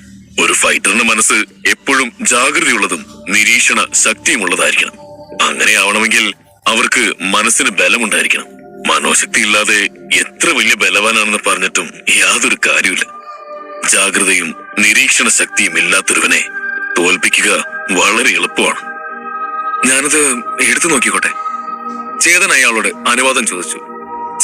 ഒരു ഫൈറ്ററിന്റെ മനസ്സ് എപ്പോഴും ജാഗ്രതയുള്ളതും നിരീക്ഷണ ശക്തിയുമുള്ളതായിരിക്കണം. അങ്ങനെ ആവണമെങ്കിൽ അവർക്ക് മനസ്സിന് ബലമുണ്ടായിരിക്കണം. മനോശക്തി ഇല്ലാതെ എത്ര വലിയ ബലവാനാണെന്ന് പറഞ്ഞിട്ടും യാതൊരു കാര്യമില്ല. ജാഗ്രതയും നിരീക്ഷണ ശക്തിയും ഇല്ലാത്തൊരുവനെ തോൽപ്പിക്കുക വളരെ എളുപ്പമാണ്. ഞാനത് എടുത്തു നോക്കിക്കോട്ടെ. ചേതൻ അയാളോട് അനുവാദം ചോദിച്ചു.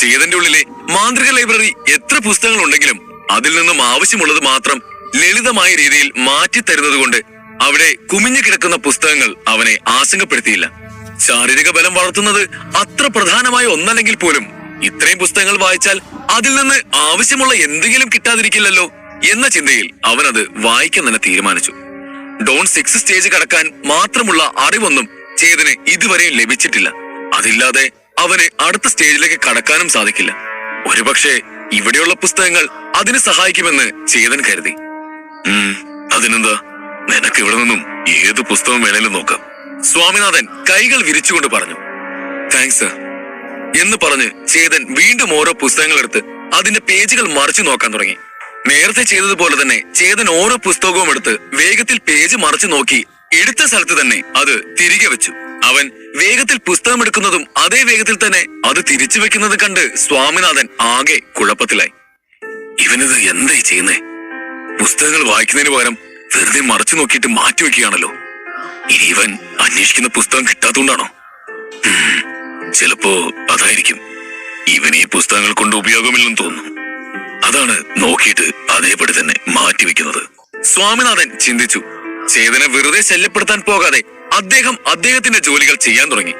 ചേതന്റെ ഉള്ളിലെ മാന്ത്രിക ലൈബ്രറി എത്ര പുസ്തകങ്ങൾ ഉണ്ടെങ്കിലും അതിൽ നിന്നും ആവശ്യമുള്ളത് മാത്രം ലളിതമായ രീതിയിൽ മാറ്റിത്തരുന്നത് കൊണ്ട് അവിടെ കുമിഞ്ഞു കിടക്കുന്ന പുസ്തകങ്ങൾ അവനെ ആശങ്കപ്പെടുത്തിയില്ല. ശാരീരിക ബലം വളർത്തുന്നത് അത്ര പ്രധാനമായ ഒന്നല്ലെങ്കിൽ പോലും ഇത്രയും പുസ്തകങ്ങൾ വായിച്ചാൽ അതിൽ നിന്ന് ആവശ്യമുള്ള എന്തെങ്കിലും കിട്ടാതിരിക്കില്ലല്ലോ എന്ന ചിന്തയിൽ അവനത് വായിക്കാൻ തന്നെ തീരുമാനിച്ചു. ഡോൺ 6 സ്റ്റേജ് കടക്കാൻ മാത്രമുള്ള അറിവൊന്നും ചേതന് ഇതുവരെയും ലഭിച്ചിട്ടില്ല. അതില്ലാതെ അവന് അടുത്ത സ്റ്റേജിലേക്ക് കടക്കാനും സാധിക്കില്ല. ഒരുപക്ഷെ ഇവിടെയുള്ള പുസ്തകങ്ങൾ അതിന് സഹായിക്കുമെന്ന് ചേതൻ കരുതി. അതിനെന്താ, നിനക്ക് ഇവിടെ നിന്നും ഏത് പുസ്തകം വേണേലും നോക്കാം. സ്വാമിനാഥൻ കൈകൾ വിരിച്ചുകൊണ്ട് പറഞ്ഞു. താങ്ക്സ് സർ എന്ന് പറഞ്ഞ് ചേതൻ വീണ്ടും ഓരോ പുസ്തകങ്ങൾ എടുത്ത് അതിന്റെ പേജുകൾ മറിച്ചു നോക്കാൻ തുടങ്ങി. നേരത്തെ ചെയ്തതുപോലെ തന്നെ ചേതൻ ഓരോ പുസ്തകവും എടുത്ത് വേഗത്തിൽ പേജ് മറിച്ചു നോക്കി എടുത്ത സ്ഥലത്ത് തന്നെ അത് തിരികെ വെച്ചു. അവൻ വേഗത്തിൽ പുസ്തകം എടുക്കുന്നതും അതേ വേഗത്തിൽ തന്നെ അത് തിരിച്ചു വെക്കുന്നത് കണ്ട് സ്വാമിനാഥൻ ആകെ കുഴപ്പത്തിലായി. ഇവനിത് എന്തായി ചെയ്യുന്നേ? പുസ്തകങ്ങൾ വായിക്കുന്നതിന് പകരം വെറുതെ മറിച്ചു നോക്കിയിട്ട് മാറ്റിവെക്കുകയാണല്ലോ. ഇനി ഇവൻ അന്വേഷിക്കുന്ന പുസ്തകം കിട്ടാത്തതുകൊണ്ടാണോ? ചിലപ്പോ അതായിരിക്കും. ഇവന് ഈ പുസ്തകങ്ങൾ കൊണ്ട് ഉപയോഗമില്ലെന്ന് തോന്നുന്നു. അതാണ് നോക്കിയിട്ട് അതേപടി തന്നെ മാറ്റിവെക്കുന്നത്. സ്വാമിനാഥൻ ചിന്തിച്ചു. ചേതനെ വെറുതെ ശല്യപ്പെടുത്താൻ പോകാതെ അദ്ദേഹത്തിന്റെ ജോലികൾ ചെയ്യാൻ തുടങ്ങി.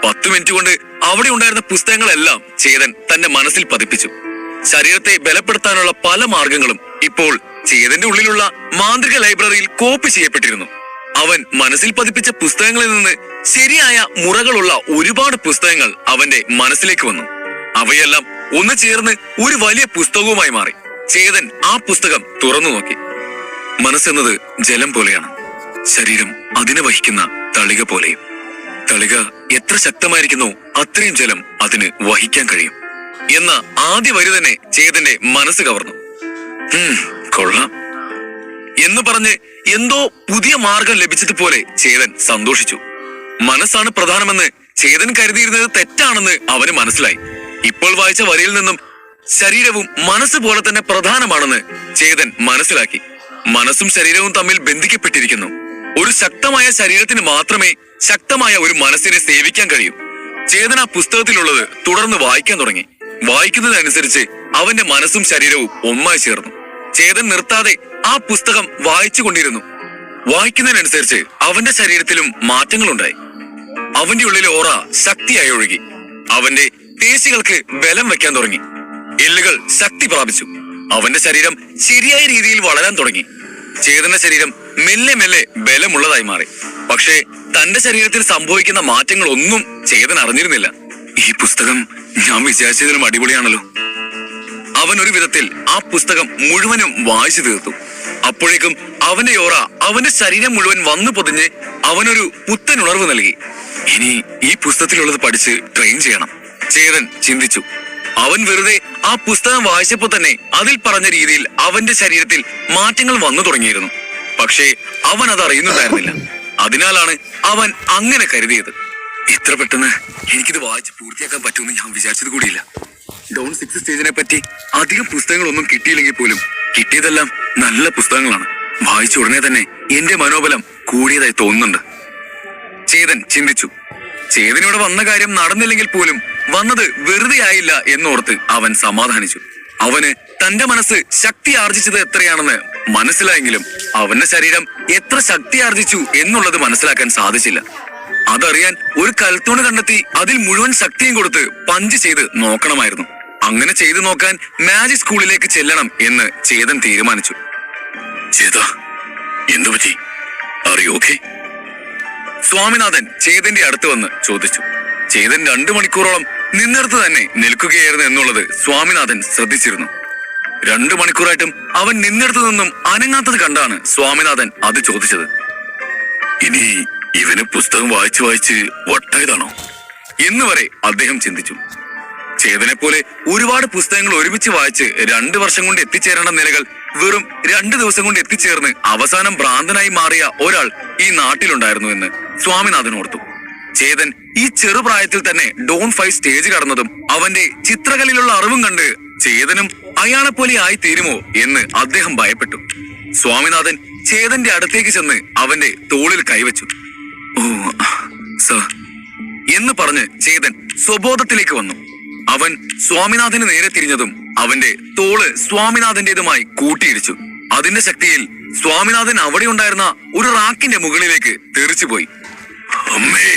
10 മിനിറ്റ് കൊണ്ട് അവിടെ ഉണ്ടായിരുന്ന പുസ്തകങ്ങളെല്ലാം ചേതൻ തന്റെ മനസ്സിൽ പതിപ്പിച്ചു. ശരീരത്തെ ബലപ്പെടുത്താനുള്ള പല മാർഗങ്ങളും ഇപ്പോൾ ചേതന്റെ ഉള്ളിലുള്ള മാന്ത്രിക ലൈബ്രറിയിൽ കോപ്പി ചെയ്യപ്പെട്ടിരുന്നു. അവൻ മനസ്സിൽ പതിപ്പിച്ച പുസ്തകങ്ങളിൽ നിന്ന് ശരിയായ മുറകളുള്ള ഒരുപാട് പുസ്തകങ്ങൾ അവന്റെ മനസ്സിലേക്ക് വന്നു. അവയെല്ലാം ഒന്ന് ചേർന്ന് ഒരു വലിയ പുസ്തകവുമായി മാറി. ചേതൻ ആ പുസ്തകം തുറന്നു നോക്കി. മനസ്സെന്നത് ജലം പോലെയാണ്, ശരീരം അതിനെ വഹിക്കുന്ന തളിക പോലെയും. തളിക എത്ര ശക്തമായിരിക്കുന്നോ അത്രയും ജലം അതിന് വഹിക്കാൻ കഴിയും എന്ന ആദ്യ വരി തന്നെ ചേതന്റെ മനസ്സ് കവർന്നു. കൊള്ളാം എന്ന് പറഞ്ഞ് എന്തോ പുതിയ മാർഗം ലഭിച്ചതുപോലെ ചേതൻ സന്തോഷിച്ചു. മനസ്സാണ് പ്രധാനമെന്ന് ചേതൻ കരുതിയിരുന്നത് തെറ്റാണെന്ന് അവന് മനസ്സിലായി. ഇപ്പോൾ വായിച്ച വരിയിൽ നിന്നും ശരീരവും മനസ്സ് പോലെ തന്നെ പ്രധാനമാണെന്ന് ചേതൻ മനസ്സിലാക്കി. മനസ്സും ശരീരവും തമ്മിൽ ബന്ധിക്കപ്പെട്ടിരിക്കുന്നു. ഒരു ശക്തമായ ശരീരത്തിന് മാത്രമേ ശക്തമായ ഒരു മനസ്സിനെ സേവിക്കാൻ കഴിയൂ. ചേതൻ ആ പുസ്തകത്തിലുള്ളത് തുടർന്ന് വായിക്കാൻ തുടങ്ങി. വായിക്കുന്നതനുസരിച്ച് അവന്റെ മനസ്സും ശരീരവും ഒന്നായി ചേർന്നു. ചേതൻ നിർത്താതെ ആ പുസ്തകം വായിച്ചു കൊണ്ടിരുന്നു. വായിക്കുന്നതിനനുസരിച്ച് അവന്റെ ശരീരത്തിലും മാറ്റങ്ങളുണ്ടായി. അവന്റെ ഉള്ളിലെ ഓറ ശക്തിയായി ഒഴുകി. അവന്റെ പേശികൾക്ക് ബലം വെക്കാൻ തുടങ്ങി. എല്ലുകൾ ശക്തി പ്രാപിച്ചു. അവന്റെ ശരീരം ശരിയായ രീതിയിൽ വളരാൻ തുടങ്ങി. ചേതന്റെ ശരീരം മെല്ലെ മെല്ലെ ബലമുള്ളതായി മാറി. പക്ഷേ തന്റെ ശരീരത്തിൽ സംഭവിക്കുന്ന മാറ്റങ്ങളൊന്നും ചേതൻ അറിഞ്ഞിരുന്നില്ല. ഈ പുസ്തകം ഞാൻ വിചാരിച്ചതിലും അടിപൊളിയാണല്ലോ. അവൻ ഒരു വിധത്തിൽ ആ പുസ്തകം മുഴുവനും വായിച്ചു തീർത്തു. അപ്പോഴേക്കും അവന്റെ ഓറ അവന്റെ ശരീരം മുഴുവൻ വന്നു പൊതിഞ്ഞ് അവനൊരു പുത്തൻ ഉണർവ് നൽകി. ഇനി ഈ പുസ്തകത്തിലുള്ളത് പഠിച്ച് ട്രെയിൻ ചെയ്യണം, ചേതൻ ചിന്തിച്ചു. അവൻ വെറുതെ ആ പുസ്തകം വായിച്ചപ്പോ തന്നെ അതിൽ പറഞ്ഞ രീതിയിൽ അവന്റെ ശരീരത്തിൽ മാറ്റങ്ങൾ വന്നു തുടങ്ങിയിരുന്നു. പക്ഷേ അവൻ അത് അറിയുന്നുണ്ടായിരുന്നില്ല. അതിനാലാണ് അവൻ അങ്ങനെ കരുതിയത്. ഇത്ര പെട്ടെന്ന് എനിക്കിത് വായിച്ച് പൂർത്തിയാക്കാൻ പറ്റുമെന്ന് ഞാൻ വിചാരിച്ചത് കൂടിയില്ല. ഡോൺ 6 സ്റ്റേജിനെ പറ്റി അധികം പുസ്തകങ്ങളൊന്നും കിട്ടിയില്ലെങ്കിൽ പോലും കിട്ടിയതെല്ലാം നല്ല പുസ്തകങ്ങളാണ്. വായിച്ച ഉടനെ തന്നെ എന്റെ മനോബലം കൂടിയതായി തോന്നുന്നുണ്ട്, ചേതൻ ചിന്തിച്ചു. ചേതനിവിടെ വന്ന കാര്യം നടന്നില്ലെങ്കിൽ പോലും വന്നത് വെറുതെ ആയില്ല എന്നോർത്ത് അവൻ സമാധാനിച്ചു. അവന് തന്റെ മനസ്സ് ശക്തി ആർജിച്ചത് എത്രയാണെന്ന് മനസ്സിലായെങ്കിലും അവന്റെ ശരീരം എത്ര ശക്തി ആർജിച്ചു എന്നുള്ളത് മനസ്സിലാക്കാൻ സാധിച്ചില്ല. അതറിയാൻ ഒരു കൽത്തൂണ് കണ്ടെത്തി അതിൽ മുഴുവൻ ശക്തിയും കൊടുത്ത് പഞ്ച് ചെയ്ത് നോക്കണമായിരുന്നു. അങ്ങനെ ചെയ്തു നോക്കാൻ മാജിക് സ്കൂളിലേക്ക് ചെല്ലണം എന്ന് ചേതൻ തീരുമാനിച്ചു. ചേതാ, എന്തു പറ്റി? അറിയോക്കെ? സ്വാമിനാഥൻ ചേതന്റെ അടുത്ത് വന്ന് ചോദിച്ചു. ചേതൻ 2 മണിക്കൂറോളം നിന്നിടത്ത് തന്നെ നിൽക്കുകയായിരുന്നു എന്നുള്ളത് സ്വാമിനാഥൻ ശ്രദ്ധിച്ചിരുന്നു. 2 മണിക്കൂറായിട്ടും അവൻ നിന്നിടത്തു നിന്നും അനങ്ങാത്തത് കണ്ടാണ് സ്വാമിനാഥൻ അത് ചോദിച്ചത്. ഇനി ഇവന് പുസ്തകം വായിച്ച് വായിച്ച് വട്ടായതാണോ എന്നുവരെ അദ്ദേഹം ചിന്തിച്ചു. ചേതനെ പോലെ ഒരുപാട് പുസ്തകങ്ങൾ ഒരുമിച്ച് വായിച്ച് 2 വർഷം കൊണ്ട് എത്തിച്ചേരേണ്ട നിലകൾ വെറും 2 ദിവസം കൊണ്ട് എത്തിച്ചേർന്ന് അവസാനം ഭ്രാന്തനായി മാറിയ ഒരാൾ ഈ നാട്ടിലുണ്ടായിരുന്നു എന്ന് സ്വാമിനാഥൻ ഓർത്തു. ചേതൻ ഈ ചെറുപ്രായത്തിൽ തന്നെ ഡോൺ 5 സ്റ്റേജ് കടന്നതും അവന്റെ ചിത്രകലയിലുള്ള അറിവും കണ്ട് ചേതനും അയാളെ പോലെ ആയി തീരുമോ എന്ന് അദ്ദേഹം ഭയപ്പെട്ടു. സ്വാമിനാഥൻ ചേതന്റെ അടുത്തേക്ക് ചെന്ന് അവന്റെ തോളിൽ കൈവച്ചു. ഓ സർ എന്ന് പറഞ്ഞ് ചേതൻ സ്വബോധത്തിലേക്ക് വന്നു. അവൻ സ്വാമിനാഥന് നേരെ തിരിഞ്ഞതും അവന്റെ തോള് സ്വാമിനാഥന്റേതുമായി കൂട്ടിയിടിച്ചു. അതിന്റെ ശക്തിയിൽ സ്വാമിനാഥൻ അവിടെ ഉണ്ടായിരുന്ന ഒരു റാക്കിന്റെ മുകളിലേക്ക് തെറിച്ചുപോയി. അമ്മേ!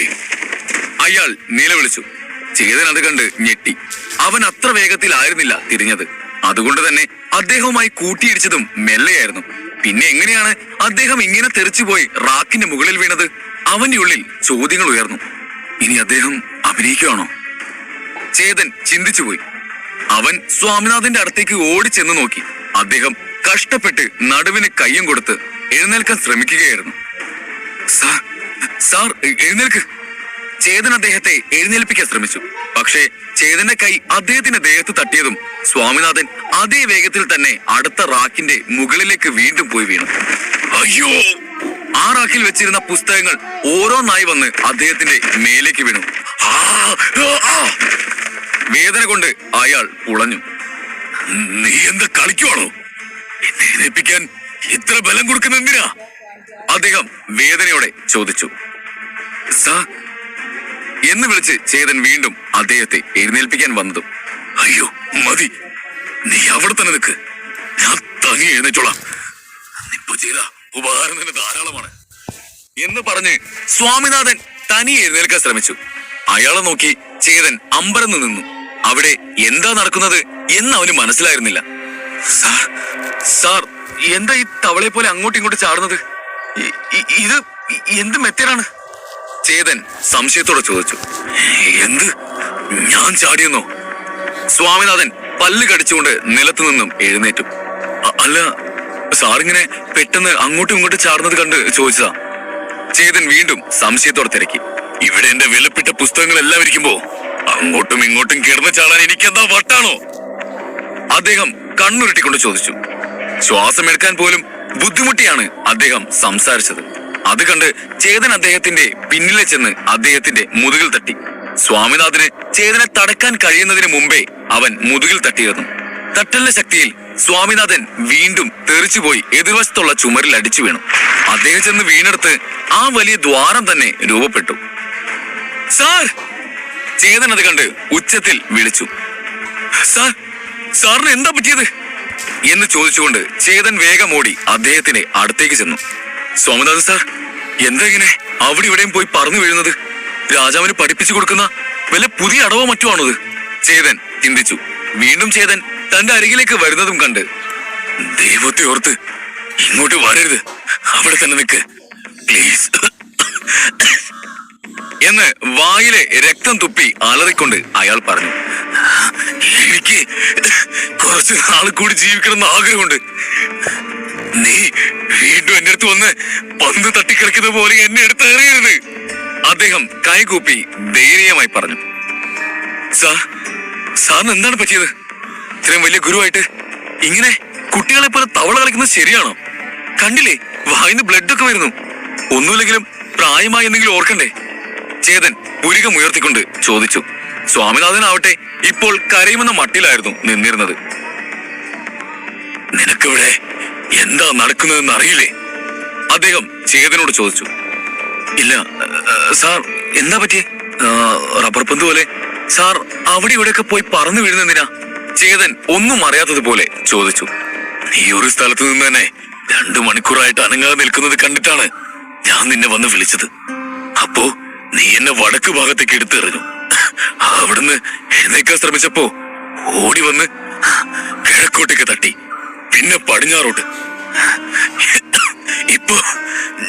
അയാൾ നിലവിളിച്ചു. ചേതൻ അത് കണ്ട് ഞെട്ടി. അവൻ അത്ര വേഗത്തിലായിരുന്നില്ല തിരിഞ്ഞത്. അതുകൊണ്ട് തന്നെ അദ്ദേഹവുമായി കൂട്ടിയിടിച്ചതും മെല്ലെയായിരുന്നു. പിന്നെ എങ്ങനെയാണ് അദ്ദേഹം ഇങ്ങനെ തെറിച്ചുപോയി റാക്കിന്റെ മുകളിൽ വീണത്? അവന്റെ ഉള്ളിൽ ചോദ്യങ്ങൾ ഉയർന്നു. ഇനി അദ്ദേഹം അഭിനയിക്കുകയാണോ? ചേതൻ ചിന്തിച്ചുപോയി. അവൻ സ്വാമിനാഥന്റെ അടുത്തേക്ക് ഓടിച്ചെന്ന് നോക്കി. അദ്ദേഹം കഷ്ടപ്പെട്ട് നടുവിന് കയ്യും കൊടുത്ത് എഴുന്നേൽക്കാൻ ശ്രമിക്കുകയായിരുന്നു. സാർ എഴുന്നേൽക്ക്. ചേതൻ അദ്ദേഹത്തെ എഴുന്നേൽപ്പിക്കാൻ ശ്രമിച്ചു. പക്ഷേ ചേതന്റെ കൈ അദ്ദേഹത്തിന്റെ ദേഹത്ത് തട്ടിയതും സ്വാമിനാഥൻ അതേ വേഗത്തിൽ തന്നെ അടുത്ത റാക്കിന്റെ മുകളിലേക്ക് വീണ്ടും പോയി വീണു. അയ്യോ! ആ റാക്കിൽ വെച്ചിരുന്ന പുസ്തകങ്ങൾ ഓരോന്നായി വന്ന് അദ്ദേഹത്തിന്റെ മേലേക്ക് വീണു. വേദന കൊണ്ട് അയാൾ പുളഞ്ഞു. നീ എന്താ കളിക്കുവാണോ? എന്നെ എഴുന്നേൽപ്പിക്കാൻ ഇത്ര ബലം കൊടുക്കുന്ന എന്തിനാ? അദ്ദേഹം വേദനയോടെ ചോദിച്ചു. സാർ എന്ന് വിളിച്ച് ചേതൻ വീണ്ടും അദ്ദേഹത്തെ എഴുന്നേൽപ്പിക്കാൻ വന്നതും, അയ്യോ മതി, നീ അവിടെ തന്നെ നിൽക്ക്, ഞാൻ തനി എഴുന്നേറ്റോളാം. ഇപ്പൊ ചെയ്ത ഉപകാരം തന്നെ ധാരാളമാണ് എന്ന് പറഞ്ഞ് സ്വാമിനാഥൻ തനി എഴുന്നേൽക്കാൻ ശ്രമിച്ചു. അയാളെ നോക്കി ചേതൻ അമ്പരന്ന് നിന്നു. അവിടെ എന്താ നടക്കുന്നത് എന്ന് അവന് മനസ്സിലായിരുന്നില്ല. സാർ എന്താ ഈ തവളെ പോലെ അങ്ങോട്ടും ഇങ്ങോട്ടും ചാടുന്നത്? ഇത് എന്ത് മെത്തേഡാണ്? ചേതൻ സംശയത്തോടെ ചോദിച്ചു. എന്ത്? ഞാൻ ചാടിയെന്നോ? സ്വാമിനാഥൻ പല്ല് കടിച്ചുകൊണ്ട് നിലത്തു നിന്നും എഴുന്നേറ്റു. അല്ല, സാറിങ്ങനെ പെട്ടെന്ന് അങ്ങോട്ടും ഇങ്ങോട്ടും ചാടുന്നത് കണ്ട് ചോദിച്ചതാ. ചേതൻ വീണ്ടും സംശയത്തോടെ തിരക്കി. ഇവിടെ എന്റെ വിലപ്പെട്ട പുസ്തകങ്ങൾ എല്ലാം ഇരിക്കുമ്പോ അങ്ങോട്ടും ഇങ്ങോട്ടും കിടന്ന് ചാടാൻ എനിക്കെന്താ വട്ടാണോ? അദ്ദേഹം കണ്ണുരുട്ടിക്കൊണ്ട് ചോദിച്ചു. ശ്വാസം എടുക്കാൻ പോലും ബുദ്ധിമുട്ടിയാണ് അദ്ദേഹം സംസാരിച്ചത്. അത് കണ്ട് ചേതൻ അദ്ദേഹത്തിന്റെ പിന്നിലെ ചെന്ന് അദ്ദേഹത്തിന്റെ മുതുകിൽ തട്ടി. സ്വാമിനാഥന് ചേതനെ തടക്കാൻ കഴിയുന്നതിന് മുമ്പേ അവൻ മുതുകിൽ തട്ടിയിരുന്നു. തട്ടലിന്റെ ശക്തിയിൽ സ്വാമിനാഥൻ വീണ്ടും തെറിച്ചുപോയി എതിർവശത്തുള്ള ചുമരിൽ അടിച്ചു വീണു. അദ്ദേഹം ചെന്ന് വീണെടുത്ത് ആ വലിയ ദ്വാരം തന്നെ രൂപപ്പെട്ടു. സാർ! ചേതൻ അത് കണ്ട് ഉച്ചത്തിൽ വിളിച്ചു. സാറിന് എന്താ പറ്റിയത് എന്ന് ചോദിച്ചുകൊണ്ട് ചേതൻ വേഗം ഓടി അദ്ദേഹത്തിന്റെ അടുത്തേക്ക് ചെന്നു. സ്വാമിനാഥൻ സാർ, എന്താ ഇങ്ങനെ അവിടെ ഇവിടെയും പോയി പറന്നു വീഴുന്നത്? രാജാവിന് പഠിപ്പിച്ചു കൊടുക്കുന്ന വല്ല പുതിയ അടവോ മറ്റോ ആണത്? ചേതൻ ചിന്തിച്ചു. വീണ്ടും ചേതൻ തന്റെ അരികിലേക്ക് വരുന്നതും കണ്ട്, ദൈവത്തെ ഓർത്ത് ഇങ്ങോട്ട് വരരുത്, അവിടെ തന്നെ നിൽക്ക് പ്ലീസ് എന്ന് വായിലെ രക്തം തുപ്പി അലറിക്കൊണ്ട് അയാൾ പറഞ്ഞു. എനിക്ക് കുറച്ച് നാൾ കൂടി ജീവിക്കണമെന്ന് ആഗ്രഹമുണ്ട്. നീ വീണ്ടും എന്റെ അടുത്ത് വന്ന് പന്ത് തട്ടിക്കളിക്കുന്ന പോലെ എന്നെ എടുത്ത് എറിയരുത്. അദ്ദേഹം കൈകൂപ്പി ധൈര്യമായി പറഞ്ഞു. സാറിന് എന്താണ് പറ്റിയത്? ഇത്രയും വലിയ ഗുരുവായിട്ട് ഇങ്ങനെ കുട്ടികളെ പോലെ തവള കളിക്കുന്നത് ശരിയാണോ? കണ്ടില്ലേ, വായിന്ന് ബ്ലഡ് ഒക്കെ വരുന്നു. ഒന്നുമില്ലെങ്കിലും പ്രായമായി എന്തെങ്കിലും ഓർക്കണ്ടേ? ചേതൻ പുരികം ഉയർത്തിക്കൊണ്ട് ചോദിച്ചു. സ്വാമിനാഥനാവട്ടെ ഇപ്പോൾ കരയുമെന്ന മട്ടിലായിരുന്നു നിന്നിരുന്നത്. നിനക്കിവിടെ എന്താ നടക്കുന്നതെന്ന് അറിയില്ലേ? അദ്ദേഹം ചേതനോട് ചോദിച്ചു. ഇല്ല സാർ, എന്താ പറ്റിയേ? റബ്ബർ പന്ത് പോലെ സാർ അവിടെ ഇവിടെയൊക്കെ പോയി പറന്നു വീഴുന്നെന്തിനാ? ചേതൻ ഒന്നും അറിയാത്തതുപോലെ ചോദിച്ചു. നീ ഒരു സ്ഥലത്ത് നിന്ന് തന്നെ 2 മണിക്കൂറായിട്ട് അനങ്ങാതെ നിൽക്കുന്നത് കണ്ടിട്ടാണ് ഞാൻ നിന്നെ വന്ന് വിളിച്ചത്. അപ്പോ നീ എന്നെ വടക്ക് ഭാഗത്തേക്ക് എടുത്തെറിഞ്ഞു. അവിടുന്ന് എഴുന്നേക്കാൻ ശ്രമിച്ചപ്പോ ഓടി വന്ന് കിഴക്കോട്ടേക്ക് തട്ടി, പിന്നെ പടിഞ്ഞാറോട്ട്. ഇപ്പൊ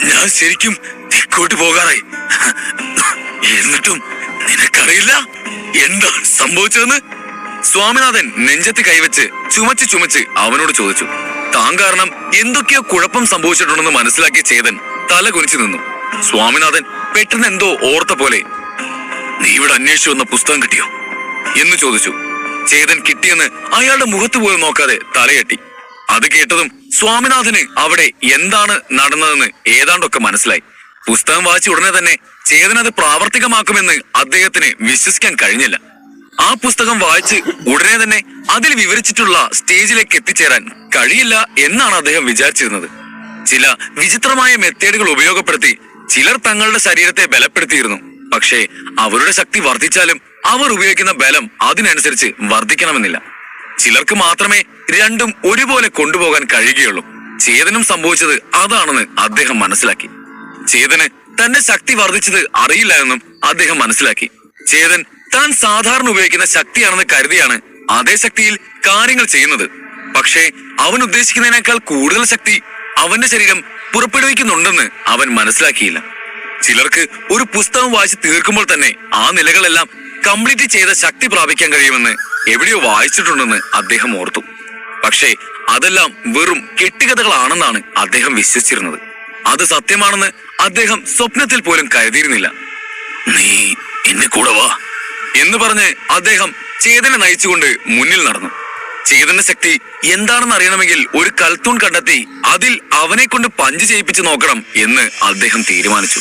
ഞാൻ ശരിക്കും തെക്കോട്ട് പോകാറായി. എന്നിട്ടും നിനക്കറിയില്ല എന്താ സംഭവിച്ചതെന്ന്? സ്വാമിനാഥൻ നെഞ്ചത്ത് കൈവച്ച് ചുമച്ച് ചുമച്ച് അവനോട് ചോദിച്ചു. താൻ കാരണം എന്തൊക്കെയോ കുഴപ്പം സംഭവിച്ചിട്ടുണ്ടെന്ന് മനസ്സിലാക്കിയ ചേതൻ തല കുനിച്ചു നിന്നു. സ്വാമിനാഥൻ പെട്ടെന്ന് എന്തോ ഓർത്ത പോലെ, നീ ഇവിടെ അന്വേഷിച്ചു വന്ന പുസ്തകം കിട്ടിയോ? എന്ന് ചോദിച്ചു. ചേതൻ കിട്ടിയെന്ന് അയാളുടെ മുഖത്ത് പോലും നോക്കാതെ തലയെട്ടി. അത് കേട്ടതും സ്വാമിനാഥന് അവിടെ എന്താണ് നടന്നതെന്ന് ഏതാണ്ടൊക്കെ മനസ്സിലായി. പുസ്തകം വായിച്ച ഉടനെ തന്നെ ചേതൻ അത് പ്രാവർത്തികമാക്കുമെന്ന് അദ്ദേഹത്തിന് വിശ്വസിക്കാൻ കഴിഞ്ഞില്ല. ആ പുസ്തകം വായിച്ച് ഉടനെ തന്നെ അതിൽ വിവരിച്ചിട്ടുള്ള സ്റ്റേജിലേക്ക് എത്തിച്ചേരാൻ കഴിയില്ല എന്നാണ് അദ്ദേഹം വിചാരിച്ചിരുന്നത്. ചില വിചിത്രമായ മെത്തേഡുകൾ ഉപയോഗപ്പെടുത്തി ചിലർ തങ്ങളുടെ ശരീരത്തെ ബലപ്പെടുത്തിയിരുന്നു. പക്ഷേ അവരുടെ ശക്തി വർദ്ധിച്ചാലും അവർ ഉപയോഗിക്കുന്ന ബലം അതിനനുസരിച്ച് വർദ്ധിക്കണമെന്നില്ല. ചിലർക്ക് മാത്രമേ രണ്ടും ഒരുപോലെ കൊണ്ടുപോകാൻ കഴിയുകയുള്ളൂ. ചേതനും സംഭവിച്ചത് അതാണെന്ന് അദ്ദേഹം മനസ്സിലാക്കി. ചേതന് തന്റെ ശക്തി വർദ്ധിച്ചത് അറിയില്ല എന്നും അദ്ദേഹം മനസ്സിലാക്കി. ചേതൻ താൻ സാധാരണ ഉപയോഗിക്കുന്ന ശക്തിയാണെന്ന് കരുതിയാണ് അതേ ശക്തിയിൽ കാര്യങ്ങൾ ചെയ്യുന്നത്. പക്ഷേ അവൻ ഉദ്ദേശിക്കുന്നതിനേക്കാൾ കൂടുതൽ ശക്തി അവന്റെ ശരീരം പുറപ്പെടുവിക്കുന്നുണ്ടെന്ന് അവൻ മനസ്സിലാക്കിയില്ല. ചിലർക്ക് ഒരു പുസ്തകം വായിച്ച് തീർക്കുമ്പോൾ തന്നെ ആ നിലകളെല്ലാം കംപ്ലീറ്റ് ചെയ്ത ശക്തി പ്രാപിക്കാൻ കഴിയുമെന്ന് എവിടെയോ വായിച്ചിട്ടുണ്ടെന്ന് അദ്ദേഹം ഓർത്തു. പക്ഷേ അതെല്ലാം വെറും കെട്ടുകഥകളാണെന്നാണ് അദ്ദേഹം വിശ്വസിച്ചിരുന്നത്. അത് സത്യമാണെന്ന് അദ്ദേഹം സ്വപ്നത്തിൽ പോലും കരുതിയിരുന്നില്ല. നീ എന്നെ കൂടെ വാ എന്ന് പറഞ്ഞ് അദ്ദേഹം ചേതനെ നയിച്ചുകൊണ്ട് മുന്നിൽ നടന്നു. ചേതന്റെ ശക്തി എന്താണെന്ന് അറിയണമെങ്കിൽ ഒരു കൽത്തൂൺ കണ്ടെത്തി അതിൽ അവനെ കൊണ്ട് പഞ്ച് ചെയ്യിപ്പിച്ച് നോക്കണം എന്ന് അദ്ദേഹം തീരുമാനിച്ചു.